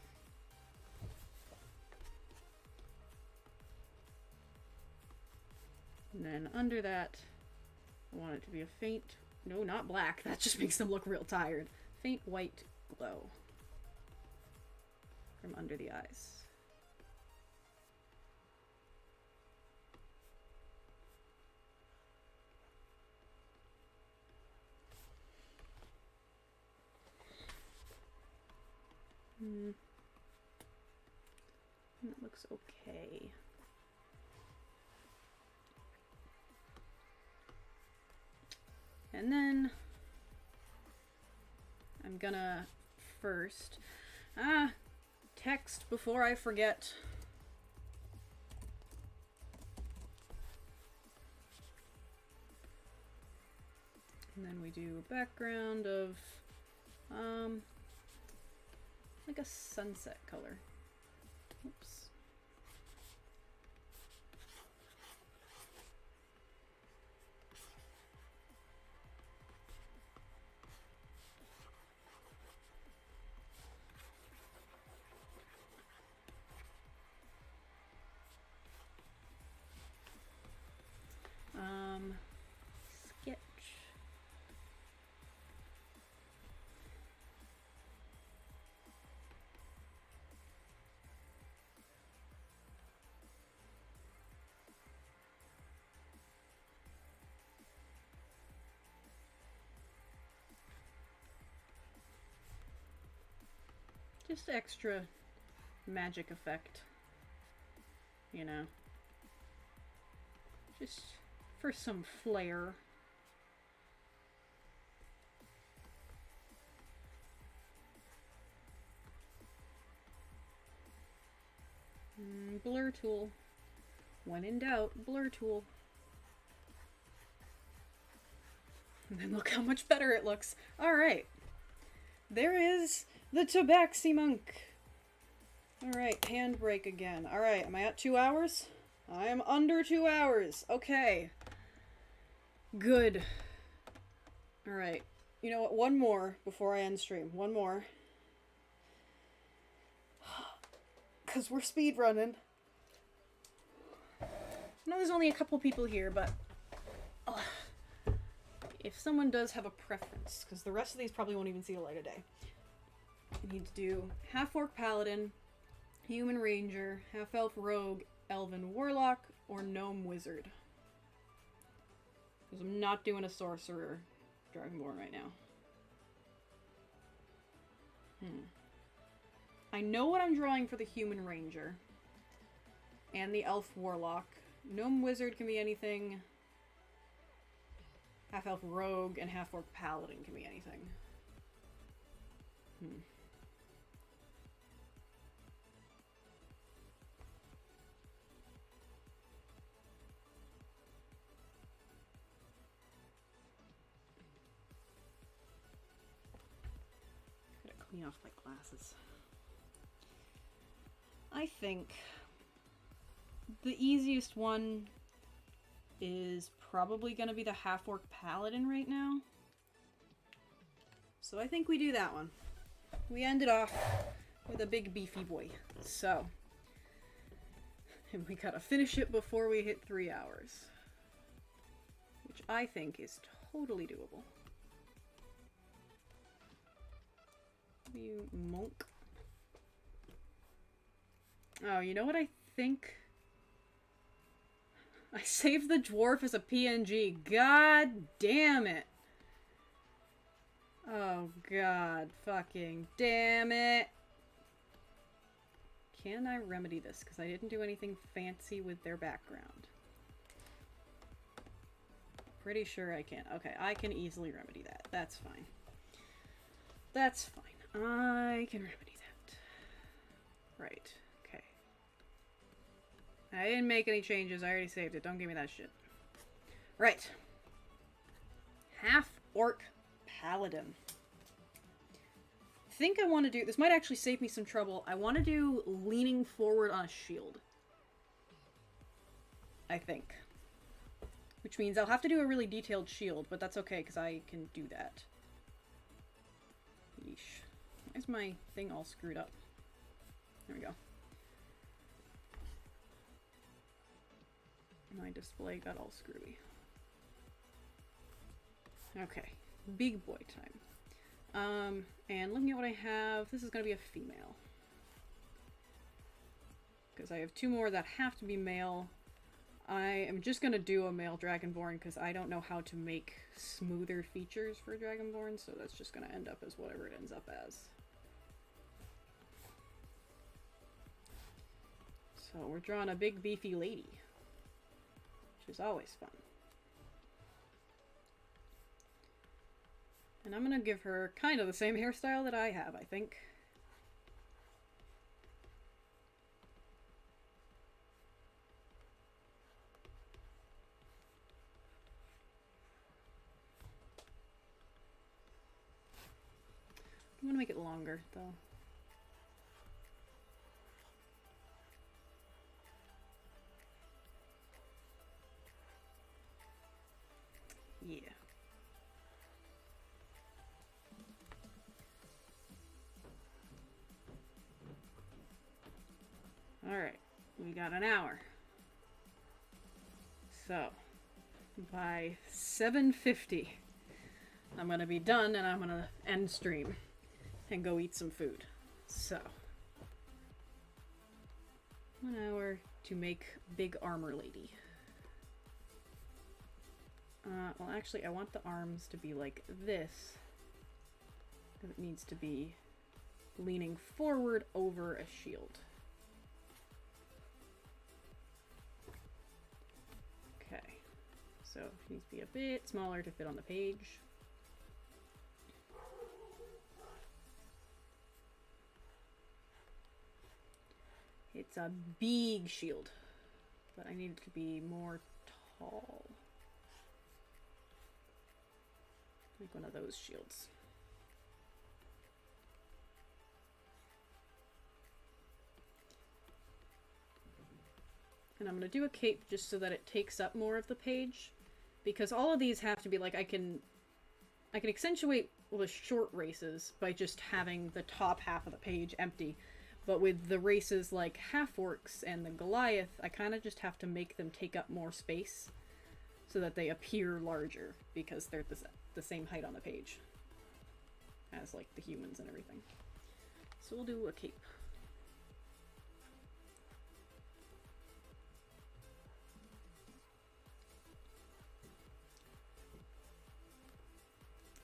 And then under that, I want it to be a faint... No, not black. That just makes them look real tired. Faint white glow from under the eyes. That looks okay. And then I'm gonna first text before I forget. And then we do a background of like a sunset color. Oops. Sketch. Just extra magic effect, you know, just for some flair. Blur tool. When in doubt, blur tool. And then look how much better it looks. Alright. There is the Tabaxi Monk. Alright, handbrake again. Alright, am I at 2 hours? I am under 2 hours. Okay. Good. Alright. You know what? One more before I end stream. One more. Because we're speedrunning. I know there's only a couple people here, but if someone does have a preference, because the rest of these probably won't even see the light of day. I need to do half-orc paladin, human ranger, half-elf rogue, elven warlock, or gnome wizard. Because I'm not doing a sorcerer dragonborn right now. I know what I'm drawing for the human ranger and the elf warlock. Gnome wizard can be anything. Half-elf rogue and half-orc paladin can be anything. Gotta clean off my glasses. I think the easiest one is probably going to be the half-orc paladin right now. So I think we do that one. We ended off with a big beefy boy. So, and we gotta finish it before we hit 3 hours. Which I think is totally doable. You monk. Oh, you know what I think? I saved the dwarf as a PNG. God damn it. Oh god fucking damn it. Can I remedy this? Because I didn't do anything fancy with their background. Pretty sure I can. Okay, I can easily remedy that. That's fine. That's fine. I can remedy that. Right. Okay. I didn't make any changes. I already saved it. Don't give me that shit. Right. Half-orc paladin. I think I want to do... This might actually save me some trouble. I want to do leaning forward on a shield. I think. Which means I'll have to do a really detailed shield, but that's okay, because I can do that. Yeesh. Why is my thing all screwed up? There we go. My display got all screwy. Okay. Big boy time. And looking at what I have, this is going to be a female. Because I have 2 more that have to be male. I am just going to do a male Dragonborn because I don't know how to make smoother features for Dragonborn, so that's just going to end up as whatever it ends up as. So we're drawing a big beefy lady, which is always fun. And I'm gonna give her kind of the same hairstyle that I have, I think. I'm gonna make it longer, though. Yeah. Alright, we got an hour. So, by 7:50, I'm gonna be done and I'm gonna end stream and go eat some food. So, 1 hour to make Big Armor Lady. Well, actually, I want the arms to be like this. It needs to be leaning forward over a shield. Okay, so it needs to be a bit smaller to fit on the page. It's a big shield, but I need it to be more tall. Like one of those shields. And I'm going to do a cape just so that it takes up more of the page, because all of these have to be like, I can accentuate the short races by just having the top half of the page empty, but with the races like half-orcs and the Goliath, I kind of just have to make them take up more space so that they appear larger, because they're the same height on the page as like the humans and everything. So we'll do a cape.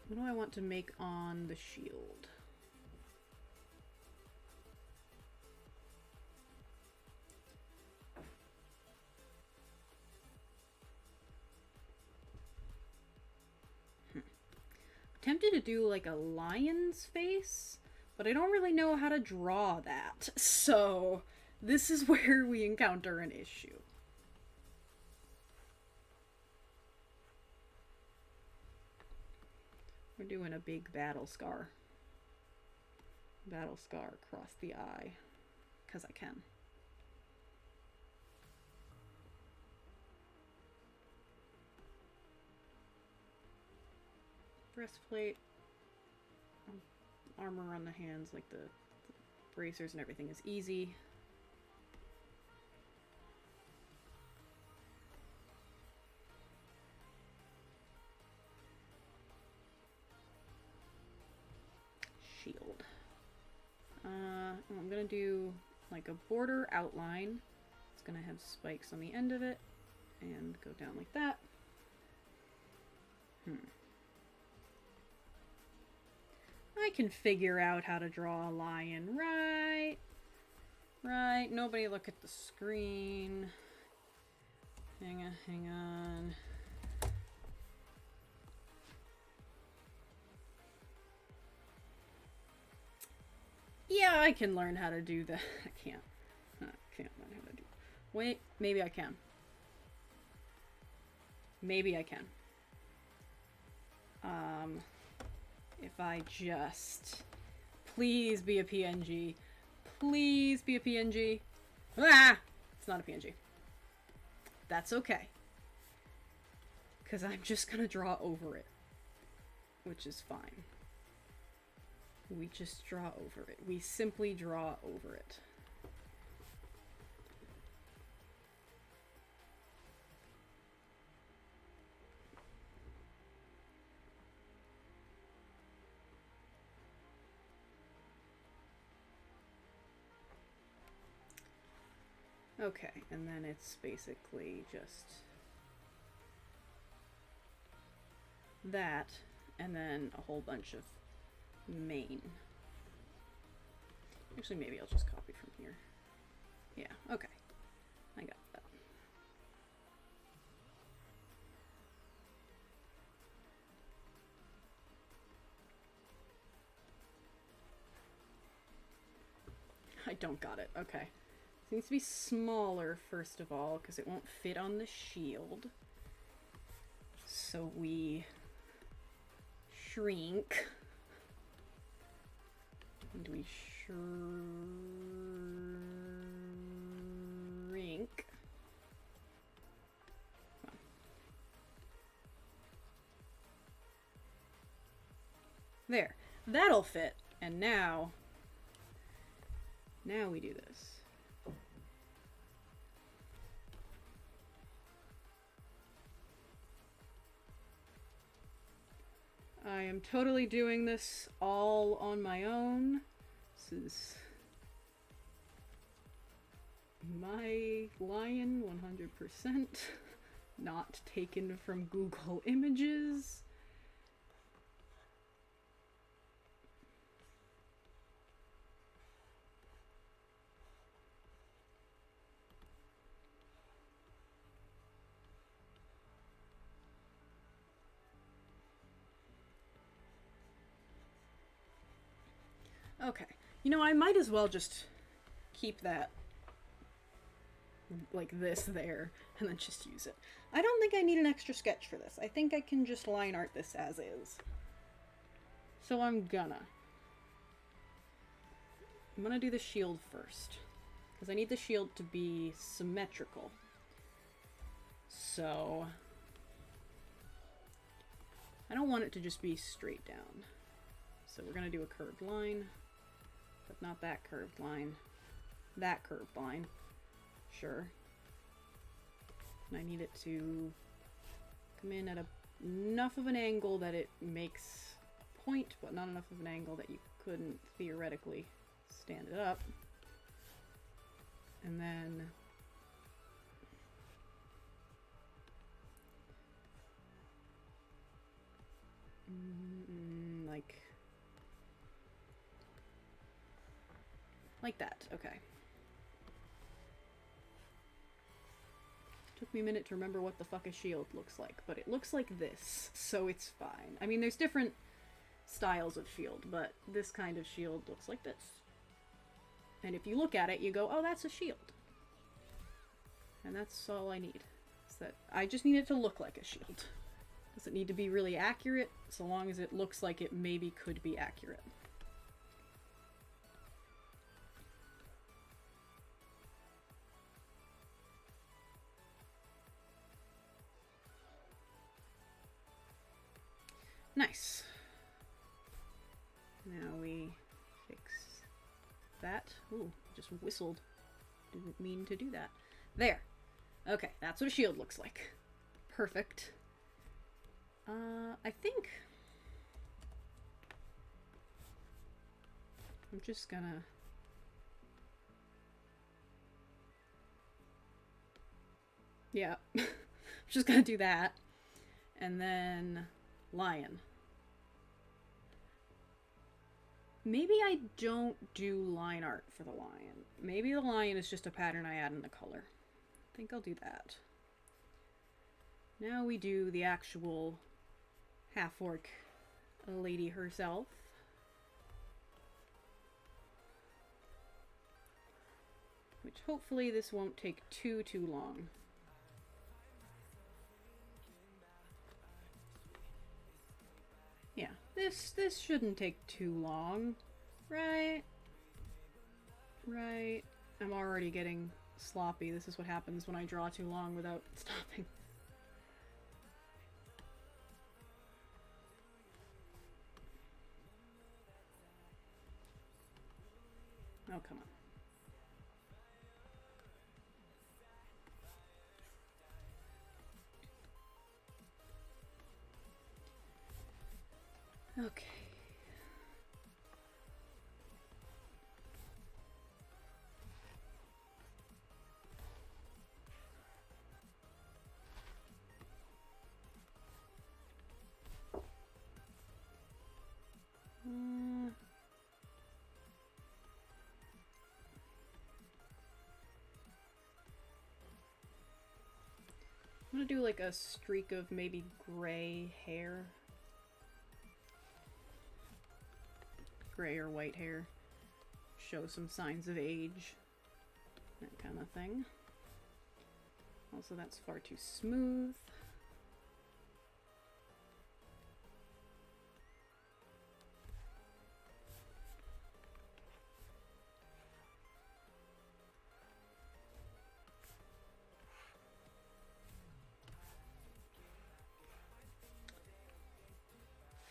What do I want to make on the shield? Tempted to do like a lion's face, but I don't really know how to draw that. So this is where we encounter an issue. We're doing a big battle scar. Battle scar across the eye, because I can. Breastplate, armor on the hands, like the bracers and everything is easy. Shield. I'm gonna do like a border outline. It's gonna have spikes on the end of it and go down like that. I can figure out how to draw a lion, right? Right, nobody look at the screen. Hang on. Yeah, I can learn how to do that. I can't learn how to do it. Wait, maybe I can. Maybe I can. If I just... Please be a PNG. Please be a PNG. Ah! It's not a PNG. That's okay. Because I'm just gonna draw over it. Which is fine. We just draw over it. We simply draw over it. Okay, and then it's basically just that, and then a whole bunch of mane. Actually, maybe I'll just copy from here. Yeah, okay. I got that. I don't got it. Okay. It needs to be smaller, first of all, because it won't fit on the shield. So we shrink. And we shrink. There. That'll fit. And now we do this. I am totally doing this all on my own. This is my lion 100%, not taken from Google Images. Okay, you know, I might as well just keep that like this there and then just use it. I don't think I need an extra sketch for this. I think I can just line art this as is. So I'm gonna do the shield first, because I need the shield to be symmetrical. So I don't want it to just be straight down. So we're gonna do a curved line. But not that curved line. That curved line. Sure. And I need it to come in at enough of an angle that it makes point, but not enough of an angle that you couldn't theoretically stand it up. And then like that. Okay. Took me a minute to remember what the fuck a shield looks like, but it looks like this, so it's fine. I mean, there's different styles of shield, but this kind of shield looks like this. And if you look at it, you go, oh, that's a shield. And that's all I need. Is that I just need it to look like a shield. Does it need to be really accurate? So long as it looks like it maybe could be accurate. Nice. Now we fix that. Ooh, just whistled. Didn't mean to do that. There. Okay, that's what a shield looks like. Perfect. I think I'm just gonna I'm just gonna do that. And then lion. Maybe I don't do line art for the lion. Maybe the lion is just a pattern I add in the color. I think I'll do that. Now we do the actual half-orc lady herself. Which hopefully this won't take too long. Yeah, this shouldn't take too long, right? Right. I'm already getting sloppy. This is what happens when I draw too long without stopping. Oh, come on. Okay. I'm gonna do like a streak of maybe gray hair. Gray or white hair. show some signs of age. That kind of thing. Also, that's far too smooth.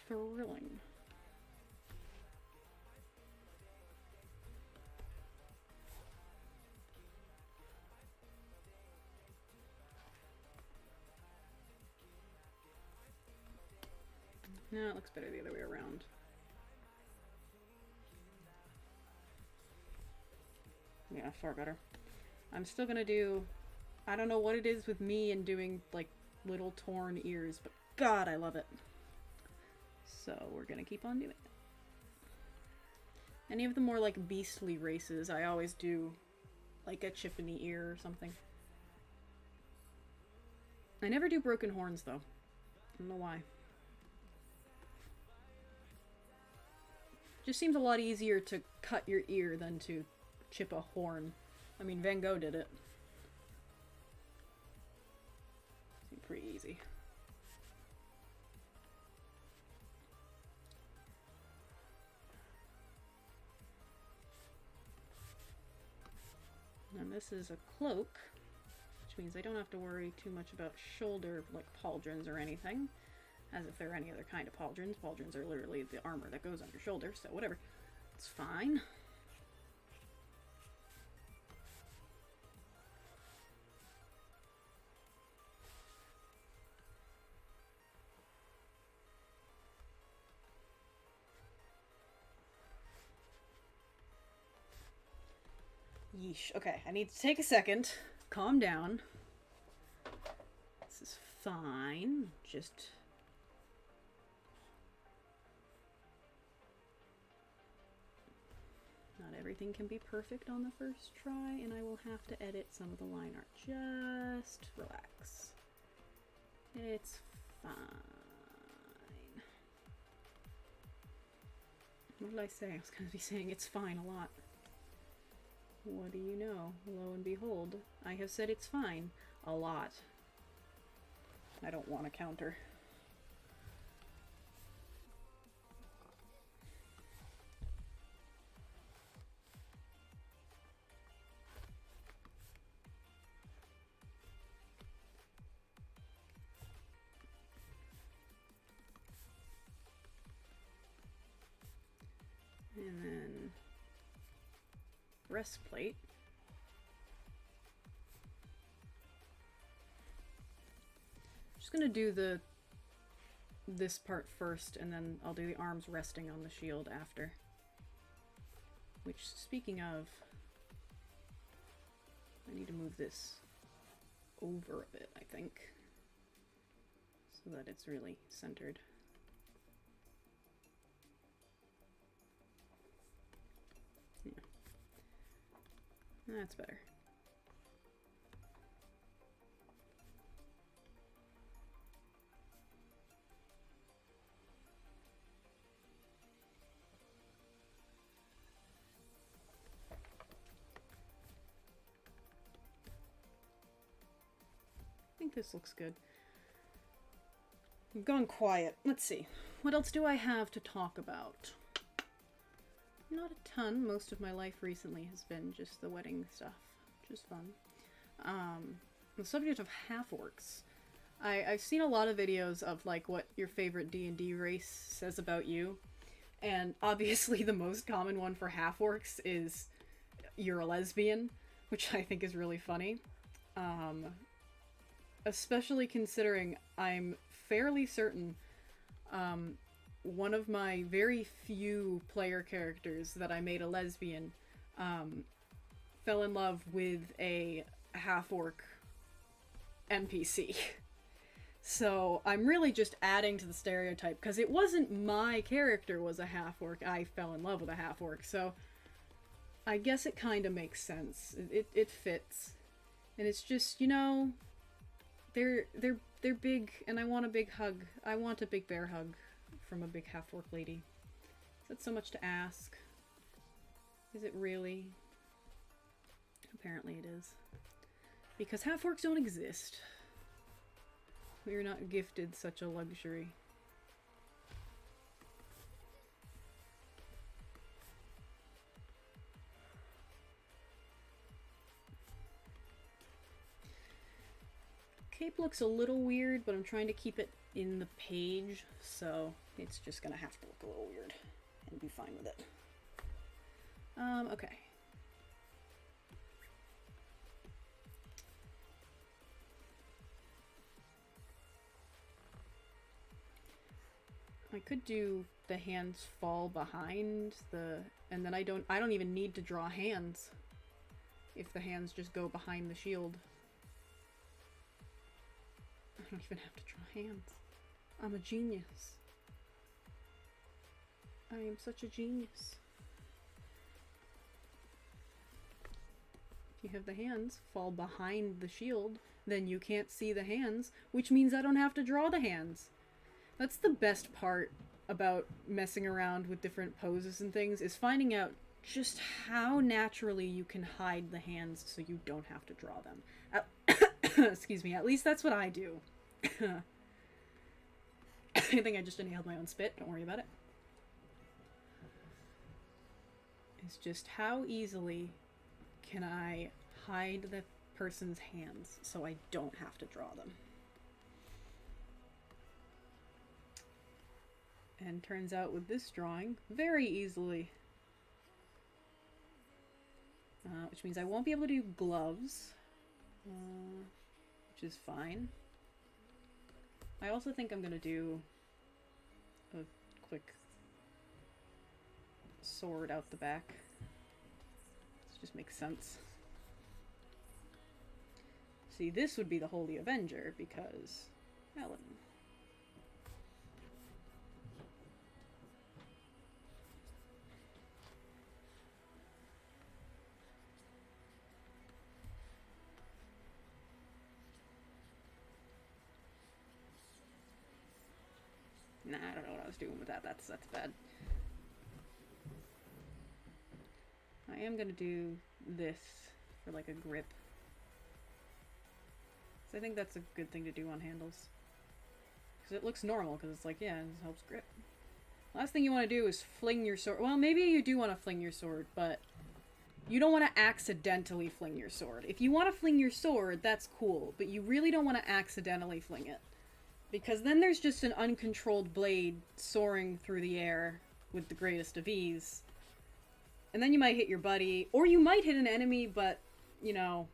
Thrilling. No, it looks better the other way around. Yeah, far better. I'm still gonna do... I don't know what it is with me and doing, like, little torn ears, but God, I love it. So we're gonna keep on doing it. Any of the more, like, beastly races, I always do, like, a chip in the ear or something. I never do broken horns, though. I don't know why. Just seems a lot easier to cut your ear than to chip a horn. I mean, Van Gogh did it. Seemed pretty easy. And this is a cloak, which means I don't have to worry too much about shoulder, like, pauldrons or anything. As if they're any other kind of pauldrons. Pauldrons are literally the armor that goes on your shoulder, so whatever. It's fine. Yeesh. Okay, I need to take a second. Calm down. This is fine. Just... not everything can be perfect on the first try, and I will have to edit some of the line art. Just relax. It's fine. What did I say? I was going to be saying it's fine a lot. What do you know? Lo and behold, I have said it's fine a lot. I don't want to counter. And then breastplate. I'm just gonna do this part first, and then I'll do the arms resting on the shield after. Which, speaking of, I need to move this over a bit, I think, so that it's really centered. That's better. I think this looks good. I've gone quiet. Let's see. What else do I have to talk about? Not a ton. Most of my life recently has been just the wedding stuff, which is fun. The subject of half-orcs. I've seen a lot of videos of, like, what your favorite D&D race says about you. And obviously the most common one for half-orcs is you're a lesbian, which I think is really funny. Especially considering I'm fairly certain one of my very few player characters that I made a lesbian fell in love with a half-orc NPC. So I'm really just adding to the stereotype, because it wasn't my character was a half-orc, I fell in love with a half-orc, so I guess it kind of makes sense. It fits. And it's just, you know, they're big, and I want a big hug. I want a big bear hug from a big half-orc lady. Is that so much to ask? Is it really? Apparently it is. Because half-orcs don't exist. We are not gifted such a luxury. Cape looks a little weird, but I'm trying to keep it in the page, so it's just gonna have to look a little weird and be fine with it. Okay. I could do the hands fall behind and then I don't even need to draw hands if the hands just go behind the shield. I don't even have to draw hands. I'm a genius. I am such a genius. If you have the hands fall behind the shield, then you can't see the hands, which means I don't have to draw the hands. That's the best part about messing around with different poses and things, is finding out just how naturally you can hide the hands so you don't have to draw them. Excuse me, at least that's what I do. I think I just inhaled my own spit, don't worry about it. It's just how easily can I hide the person's hands so I don't have to draw them. And turns out with this drawing, very easily. Which means I won't be able to do gloves, which is fine. I also think I'm going to do a quick sword out the back. This just makes sense. See, this would be the Holy Avenger because Ellen. Nah, I don't know what I was doing with that. That's bad. I am gonna do this for like a grip. So I think that's a good thing to do on handles. Because it looks normal, because it's like, yeah, it helps grip. Last thing you want to do is fling your sword. Well, maybe you do want to fling your sword, but you don't want to accidentally fling your sword. If you want to fling your sword, that's cool, but you really don't want to accidentally fling it. Because then there's just an uncontrolled blade soaring through the air with the greatest of ease. And then you might hit your buddy, or you might hit an enemy, but, you know,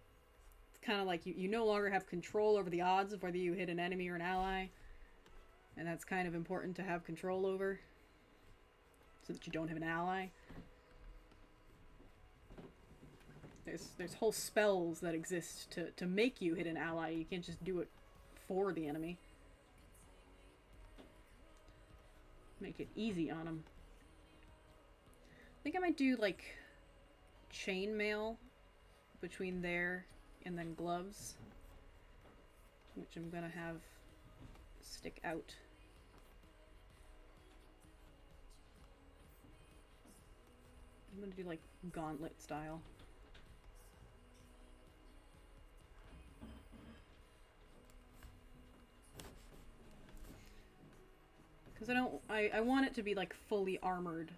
it's kind of like you no longer have control over the odds of whether you hit an enemy or an ally. And that's kind of important to have control over, so that you don't have an ally. There's whole spells that exist to make you hit an ally. You can't just do it for the enemy. Make it easy on them. I think I might do like chainmail between there and then gloves, which I'm gonna have stick out. I'm gonna do like gauntlet style. Because I want it to be like fully armored,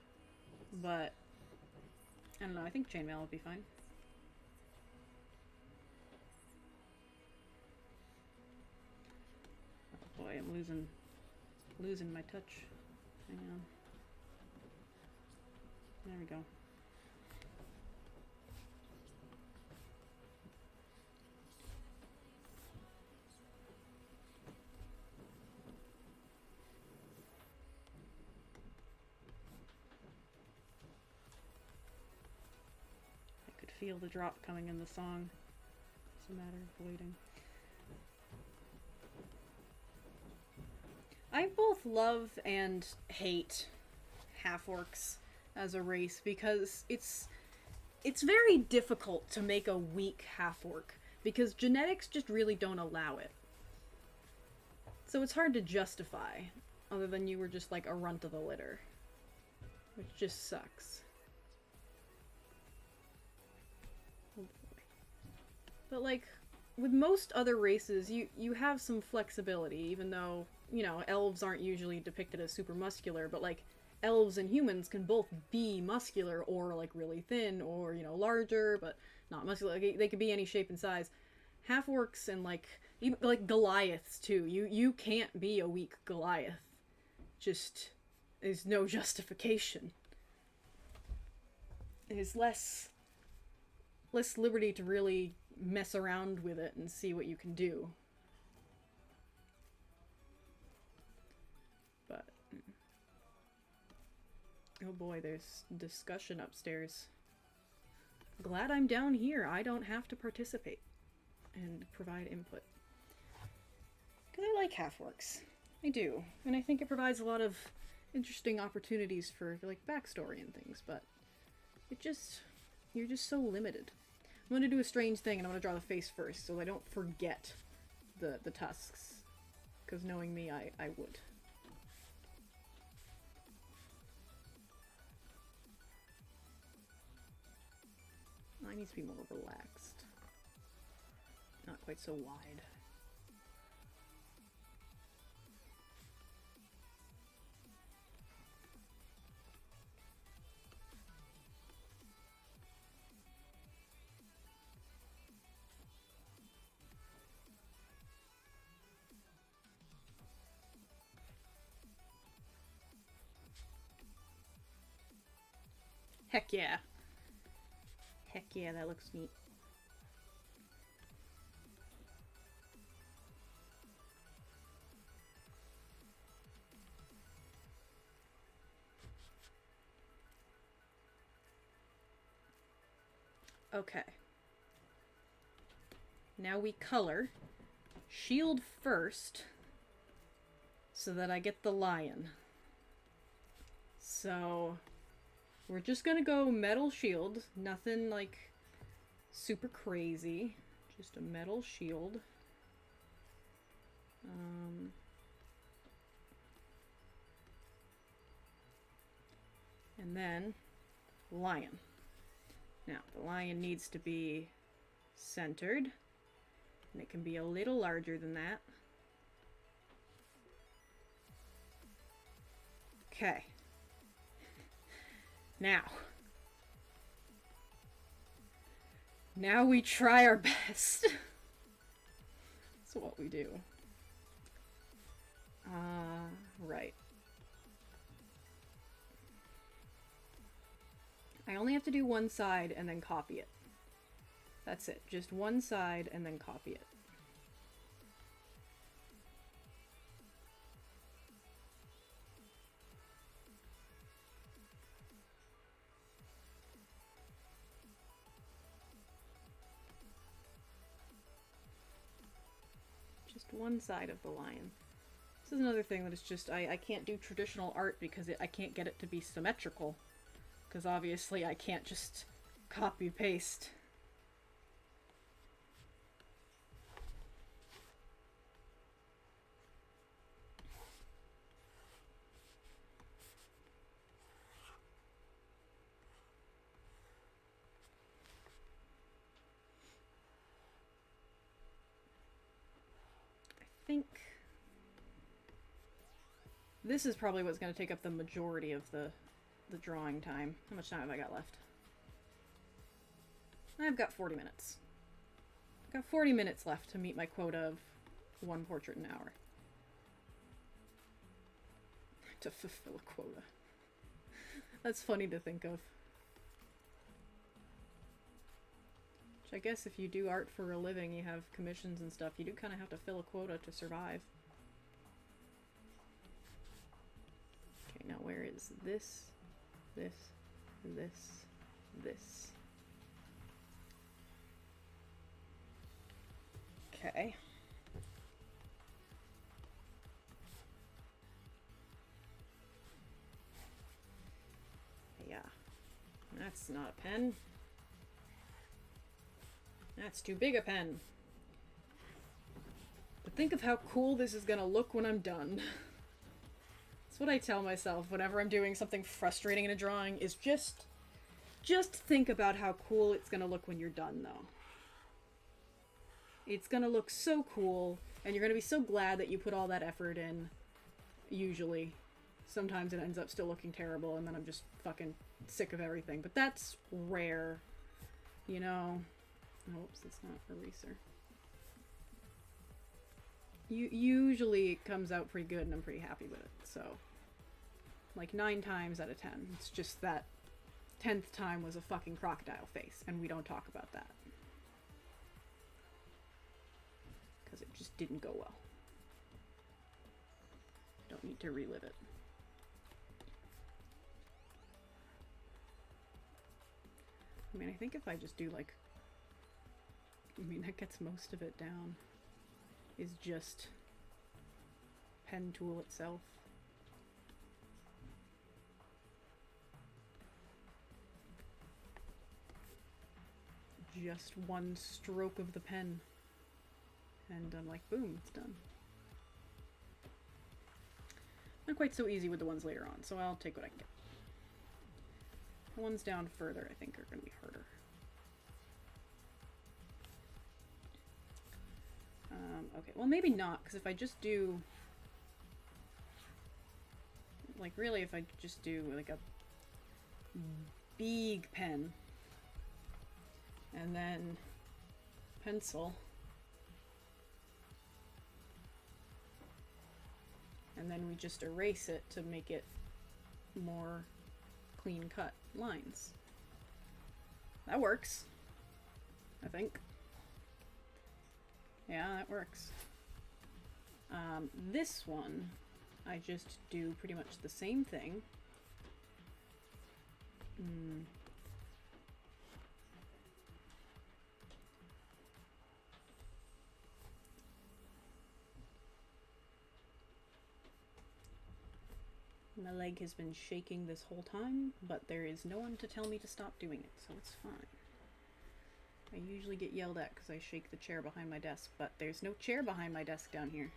but I don't know, I think chainmail would be fine. Oh boy, I'm losing my touch. Hang on. There we go. Feel the drop coming in the song. It's a matter of waiting. I both love and hate half-orcs as a race because it's very difficult to make a weak half-orc because genetics just really don't allow it. So it's hard to justify, other than you were just like a runt of the litter, which just sucks. But, like, with most other races, you have some flexibility, even though, you know, elves aren't usually depicted as super muscular, but, like, elves and humans can both be muscular or, like, really thin or, you know, larger, but not muscular. Like, they could be any shape and size. Half-orcs and, like, even, like, Goliaths, too. You can't be a weak Goliath. Just, there's no justification. There's less liberty to really mess around with it and see what you can do. But oh boy, there's discussion upstairs. Glad I'm down here. I don't have to participate and provide input. Because I like half-orcs. I do. And I think it provides a lot of interesting opportunities for, like, backstory and things, but you're just so limited. I'm going to do a strange thing, and I'm going to draw the face first, so I don't forget the tusks. Because knowing me, I would. I need to be more relaxed. Not quite so wide. Heck yeah. Heck yeah, that looks neat. Okay. Now we color. Shield first, so that I get the lion. So we're just gonna go metal shield. Nothing like super crazy. Just a metal shield. And then lion. Now the lion needs to be centered, and it can be a little larger than that. Okay. Now we try our best. That's what we do. Right. I only have to do one side and then copy it. That's it. Just one side and then copy it. Just one side of the lion. This is another thing that is just, I can't do traditional art because I can't get it to be symmetrical. Because obviously I can't just copy-paste. I think this is probably what's going to take up the majority of the drawing time. How much time have I got left? I've got 40 minutes. I've got 40 minutes left to meet my quota of one portrait an hour. To fulfill a quota. That's funny to think of. Which I guess if you do art for a living, you have commissions and stuff, you do kind of have to fill a quota to survive. Okay, now where is this? This. Okay. Yeah. That's not a pen. That's too big a pen. But think of how cool this is gonna look when I'm done. That's what I tell myself whenever I'm doing something frustrating in a drawing, is just think about how cool it's gonna look when you're done, though. It's gonna look so cool, and you're gonna be so glad that you put all that effort in, usually. Sometimes it ends up still looking terrible, and then I'm just fucking sick of everything. But that's rare, you know? Oops, it's not eraser. Usually it comes out pretty good, and I'm pretty happy with it, so... Like, 9 times out of 10. It's just that 10th time was a fucking crocodile face, and we don't talk about that. Because it just didn't go well. Don't need to relive it. I mean, I think if I just do, like... I mean, that gets most of it down. Is just pen tool itself. Just one stroke of the pen. And I'm like, boom, it's done. Not quite so easy with the ones later on, so I'll take what I can get. The ones down further, I think, are going to be harder. Okay, well maybe not, because if I just do... Like, really, if I just do, like, a big pen, and then pencil, and then we just erase it to make it more clean-cut lines. That works, I think. Yeah, that works. This one, I just do pretty much the same thing. My leg has been shaking this whole time, but there is no one to tell me to stop doing it, so it's fine. I usually get yelled at because I shake the chair behind my desk, but there's no chair behind my desk down here.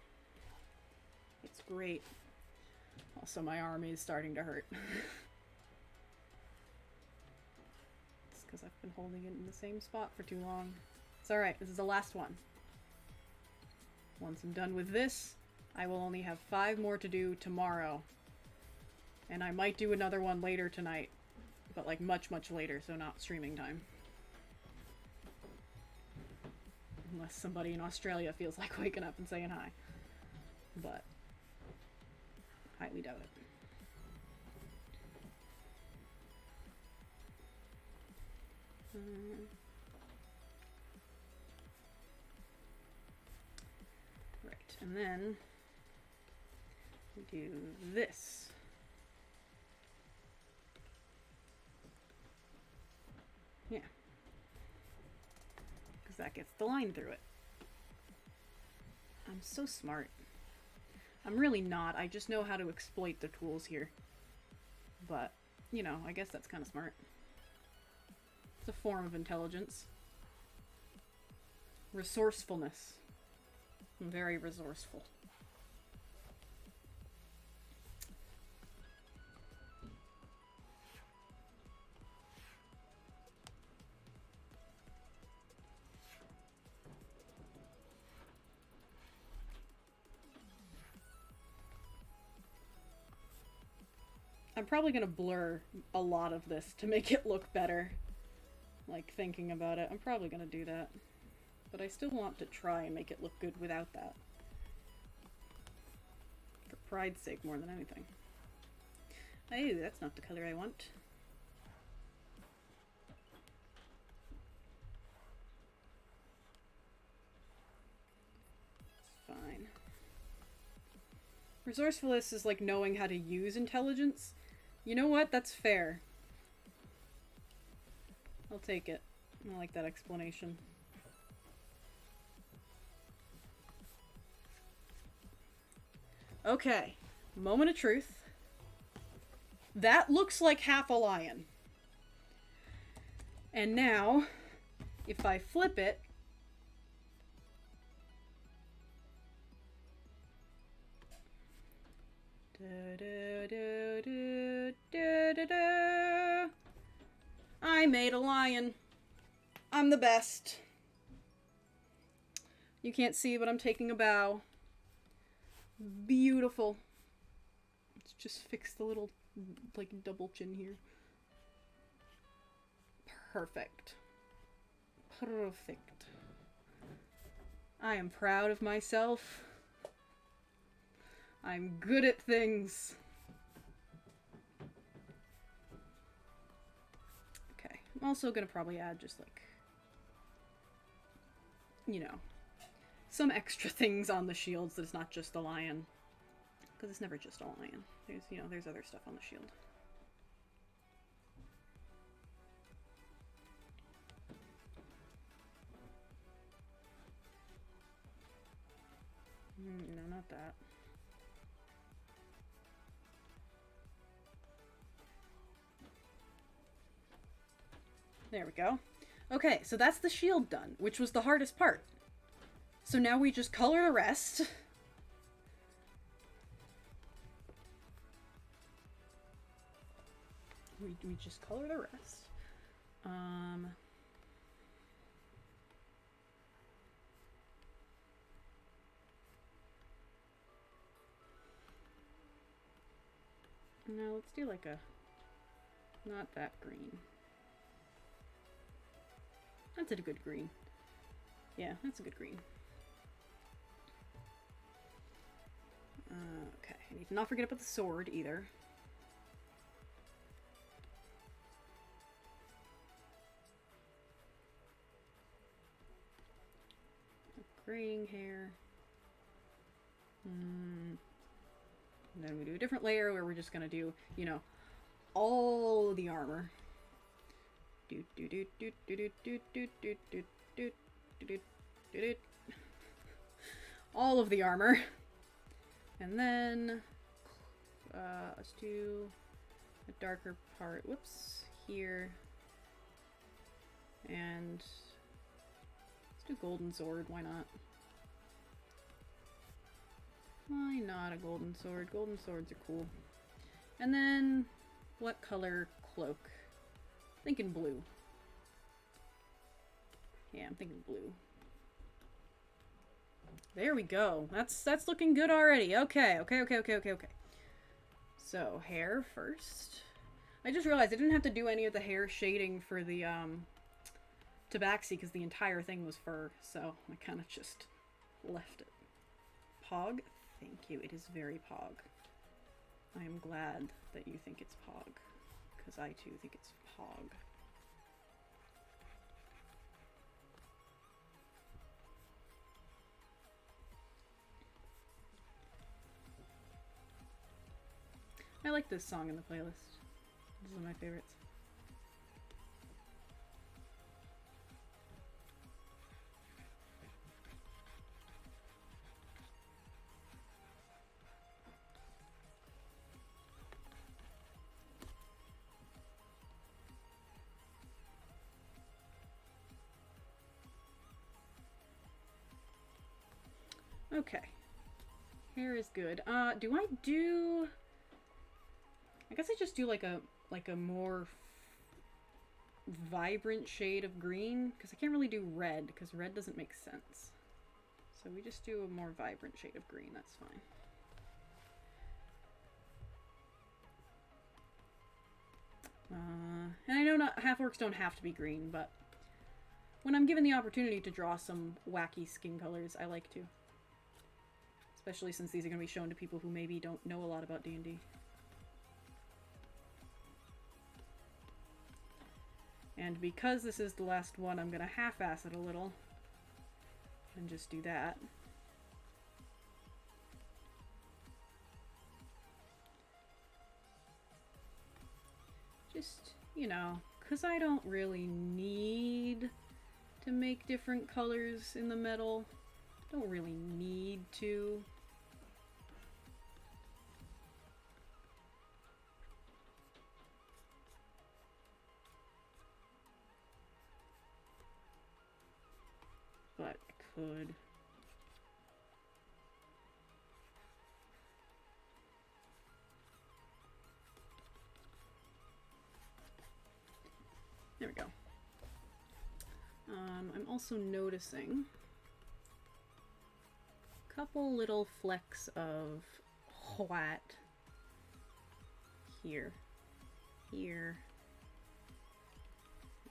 It's great. Also, my arm is starting to hurt. It's because I've been holding it in the same spot for too long. It's alright, this is the last one. Once I'm done with this, I will only have 5 more to do tomorrow. And I might do another one later tonight, but like much, much later, so not streaming time. Unless somebody in Australia feels like waking up and saying hi. But highly doubt it. Right, and then we do this. Yeah. Because that gets the line through it. I'm so smart. I'm really not. I just know how to exploit the tools here. But, you know, I guess that's kind of smart. It's a form of intelligence. Resourcefulness. I'm very resourceful. I'm probably gonna blur a lot of this to make it look better. Like, thinking about it, I'm probably gonna do that. But I still want to try and make it look good without that. For pride's sake more than anything. Oh, that's not the color I want. It's fine. Resourcefulness is like knowing how to use intelligence. You know what? That's fair. I'll take it. I like that explanation. Okay. Moment of truth. That looks like half a lion. And now, if I flip it, I made a lion. I'm the best. You can't see, but I'm taking a bow. Beautiful. Let's just fix the little, like, double chin here. Perfect. Perfect. I am proud of myself. I'm good at things. Okay, I'm also gonna probably add just like, you know, some extra things on the shields that it's not just the lion. Because it's never just a lion. There's, you know, there's other stuff on the shield. No, not that. There we go. Okay, so that's the shield done, which was the hardest part. So now we just color the rest. We just color the rest. No, let's do like a, not that green. That's a good green. Yeah, that's a good green. Okay, I need to not forget about the sword either. Graying hair. And then we do a different layer where we're just gonna do, you know, all the armor. All of the armor. And then let's do a darker part. Whoops, here. And let's do golden sword, why not? Why not a golden sword? Golden swords are cool. And then, what color cloak? I'm thinking blue. Yeah, I'm thinking blue. There we go. That's looking good already. Okay. So, hair first. I just realized I didn't have to do any of the hair shading for the tabaxi because the entire thing was fur, so I kind of just left it. Pog? Thank you. It is very pog. I am glad that you think it's pog, because I too think it's pog. I like this song in the playlist. This is one of my favorites. Okay. Hair is good. Do I do... I guess I just do like a more vibrant shade of green, because I can't really do red, because red doesn't make sense. So we just do a more vibrant shade of green, that's fine. And I know not half-orcs don't have to be green, but when I'm given the opportunity to draw some wacky skin colors, I like to. Especially since these are going to be shown to people who maybe don't know a lot about D&D. And because this is the last one, I'm going to half-ass it a little. And just do that. Just, you know, because I don't really need to make different colors in the metal. Don't really need to. But I could. There we go. I'm also noticing couple little flecks of white here, here,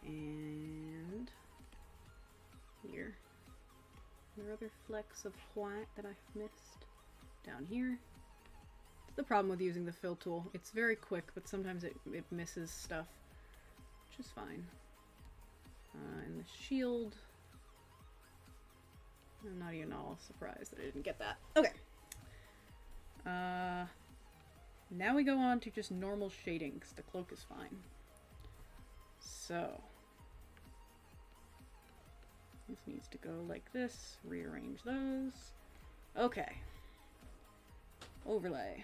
and here. There are other flecks of white that I've missed down here. The problem with using the fill tool, it's very quick, but sometimes it misses stuff, which is fine. And the shield, I'm not even all surprised that I didn't get that. Okay. Now we go on to just normal shading, because the cloak is fine. So, this needs to go like this, rearrange those. Okay. Overlay.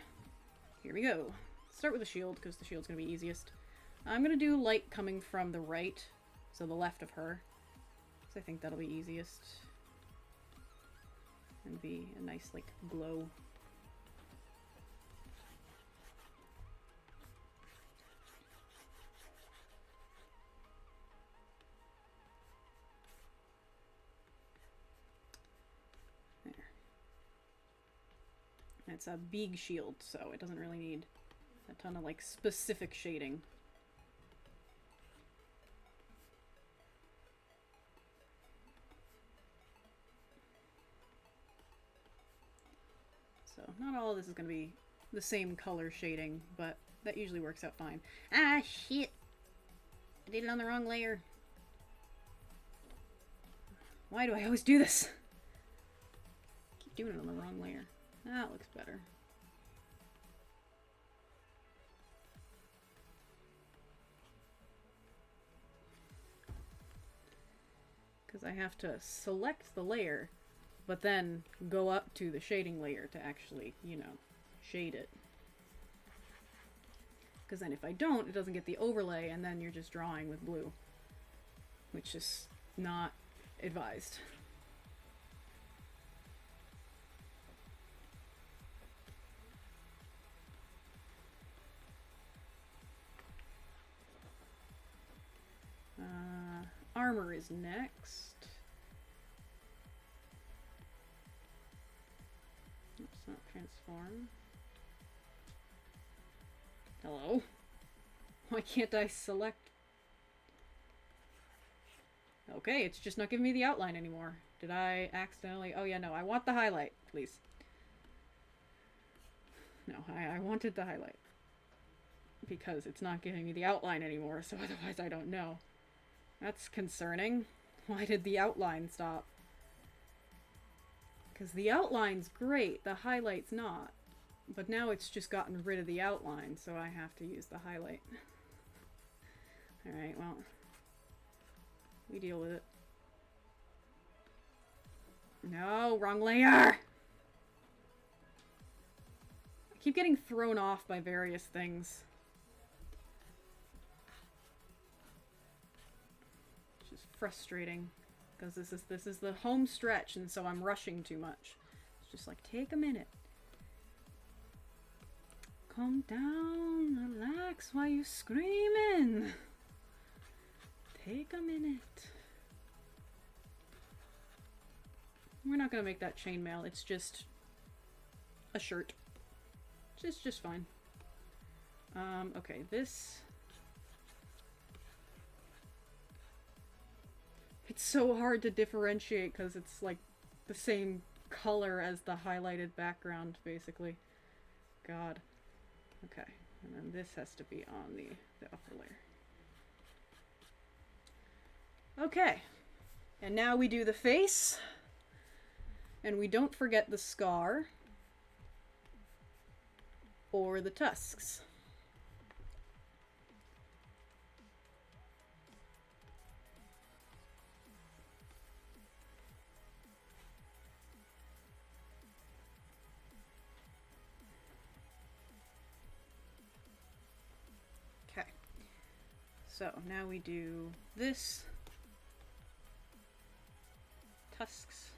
Here we go. Start with the shield, because the shield's going to be easiest. I'm going to do light coming from the right, so the left of her, because I think that'll be easiest. And be a nice, like, glow. There. It's a big shield, so it doesn't really need a ton of, like, specific shading. So, not all of this is going to be the same color shading, but that usually works out fine. Ah, shit! I did it on the wrong layer. Why do I always do this? I keep doing it on the wrong layer. That looks better. Because I have to select the layer, but then go up to the shading layer to actually, you know, shade it. Because then if I don't, it doesn't get the overlay, and then you're just drawing with blue, which is not advised. Armor is next. Let's not transform. Hello? Why can't I select? Okay, it's just not giving me the outline anymore. Did I accidentally? Oh yeah, no, I want the highlight, please. No, I wanted the highlight. Because it's not giving me the outline anymore, so otherwise I don't know. That's concerning. Why did the outline stop? Because the outline's great, the highlight's not. But now it's just gotten rid of the outline, so I have to use the highlight. Alright, well, we deal with it. No, wrong layer! I keep getting thrown off by various things. Frustrating, because this is the home stretch, and so I'm rushing too much. It's just like, take a minute. Calm down, relax, why are you screaming? Take a minute. We're not gonna make that chainmail, it's just a shirt. It's just fine. Okay, this... It's so hard to differentiate because it's like the same color as the highlighted background, basically. God. Okay, and then this has to be on the upper layer. Okay, and now we do the face, and we don't forget the scar or the tusks. So now we do this, tusks,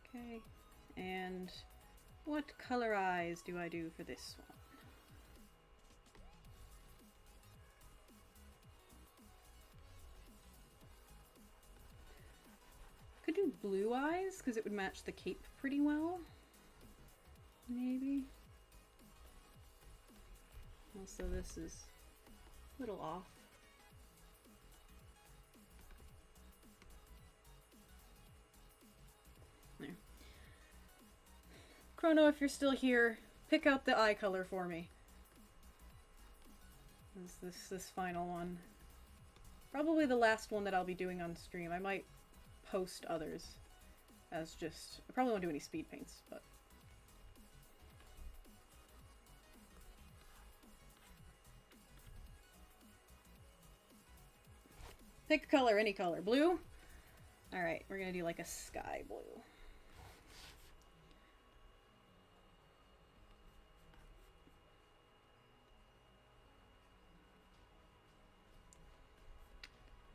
okay, and what color eyes do I do for this one? blue eyes because it would match the cape pretty well. Maybe. Also, this is a little off. There. Chrono, if you're still here, pick out the eye color for me. This final one. Probably the last one that I'll be doing on stream. I might post others as just... I probably won't do any speed paints, but... Pick a color, any color. Blue? Alright, we're gonna do like a sky blue.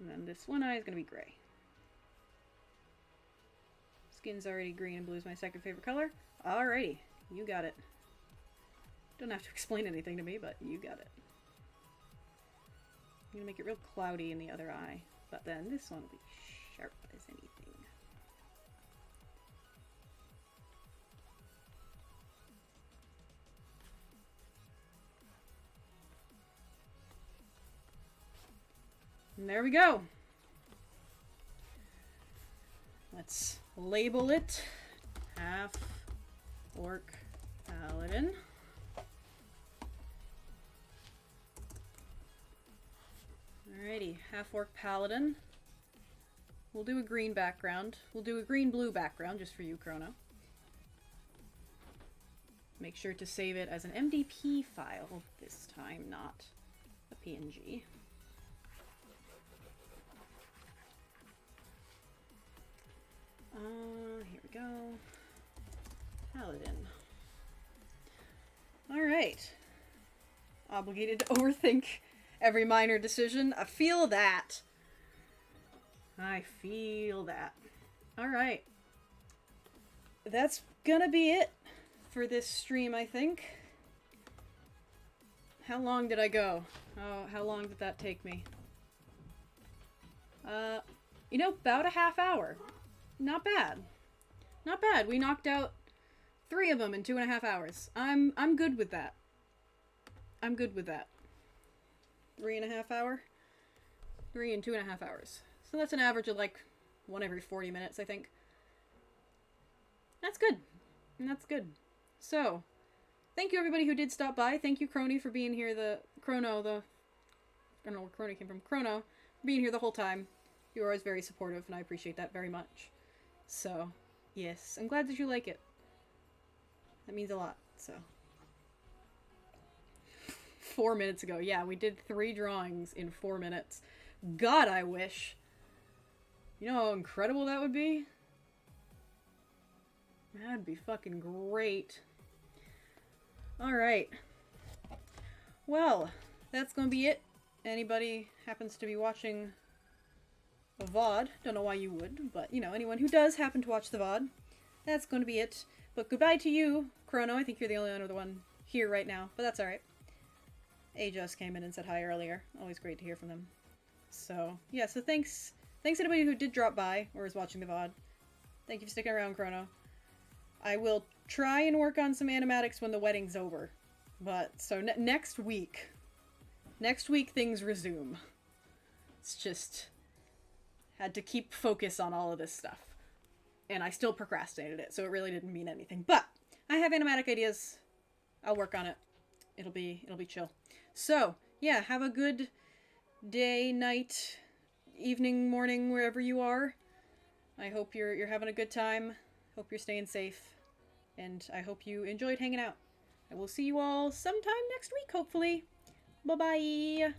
And then this one eye is gonna be gray. Skin's already green and blue is my second favorite color. Alrighty, you got it. Don't have to explain anything to me, but you got it. I'm gonna make it real cloudy in the other eye, but then this one will be sharp as anything. And there we go. Let's label it half orc paladin. Alrighty, half orc paladin. We'll do a green background. We'll do a green-blue background just for you, Chrono. Make sure to save it as an MDP file this time, not a PNG. Here we go. Paladin. Alright. Obligated to overthink every minor decision. I feel that. I feel that. Alright. That's gonna be it for this stream, I think. How long did I go? Oh, how long did that take me? You know, about a half hour. Not bad. Not bad. We knocked out 3 of them in 2.5 hours. I'm good with that. I'm good with that. 3.5 hour? 3 and 2.5 hours. So that's an average of like 1 every 40 minutes, I think. That's good. And that's good. So, thank you everybody who did stop by. Thank you, Crony, for being here. I don't know where Crony came from. Chrono, for being here the whole time. You were always very supportive, and I appreciate that very much. So, yes. I'm glad that you like it. That means a lot, so. 4 minutes ago. Yeah, we did 3 drawings in 4 minutes. God, I wish. You know how incredible that would be? That'd be fucking great. Alright. Well, that's gonna be it. Anybody happens to be watching a VOD, don't know why you would, but, you know, anyone who does happen to watch the VOD, that's gonna be it. But goodbye to you, Chrono. I think you're the only other one here right now, but that's alright. A just came in and said hi earlier. Always great to hear from them. So, yeah, so thanks anybody who did drop by or is watching the VOD. Thank you for sticking around, Chrono. I will try and work on some animatics when the wedding's over. But, so next week things resume. It's just... had to keep focus on all of this stuff. And I still procrastinated it, so it really didn't mean anything. But I have animatic ideas. I'll work on it. It'll be chill. So, yeah, have a good day, night, evening, morning, wherever you are. I hope you're having a good time. Hope you're staying safe. And I hope you enjoyed hanging out. I will see you all sometime next week, hopefully. Bye-bye.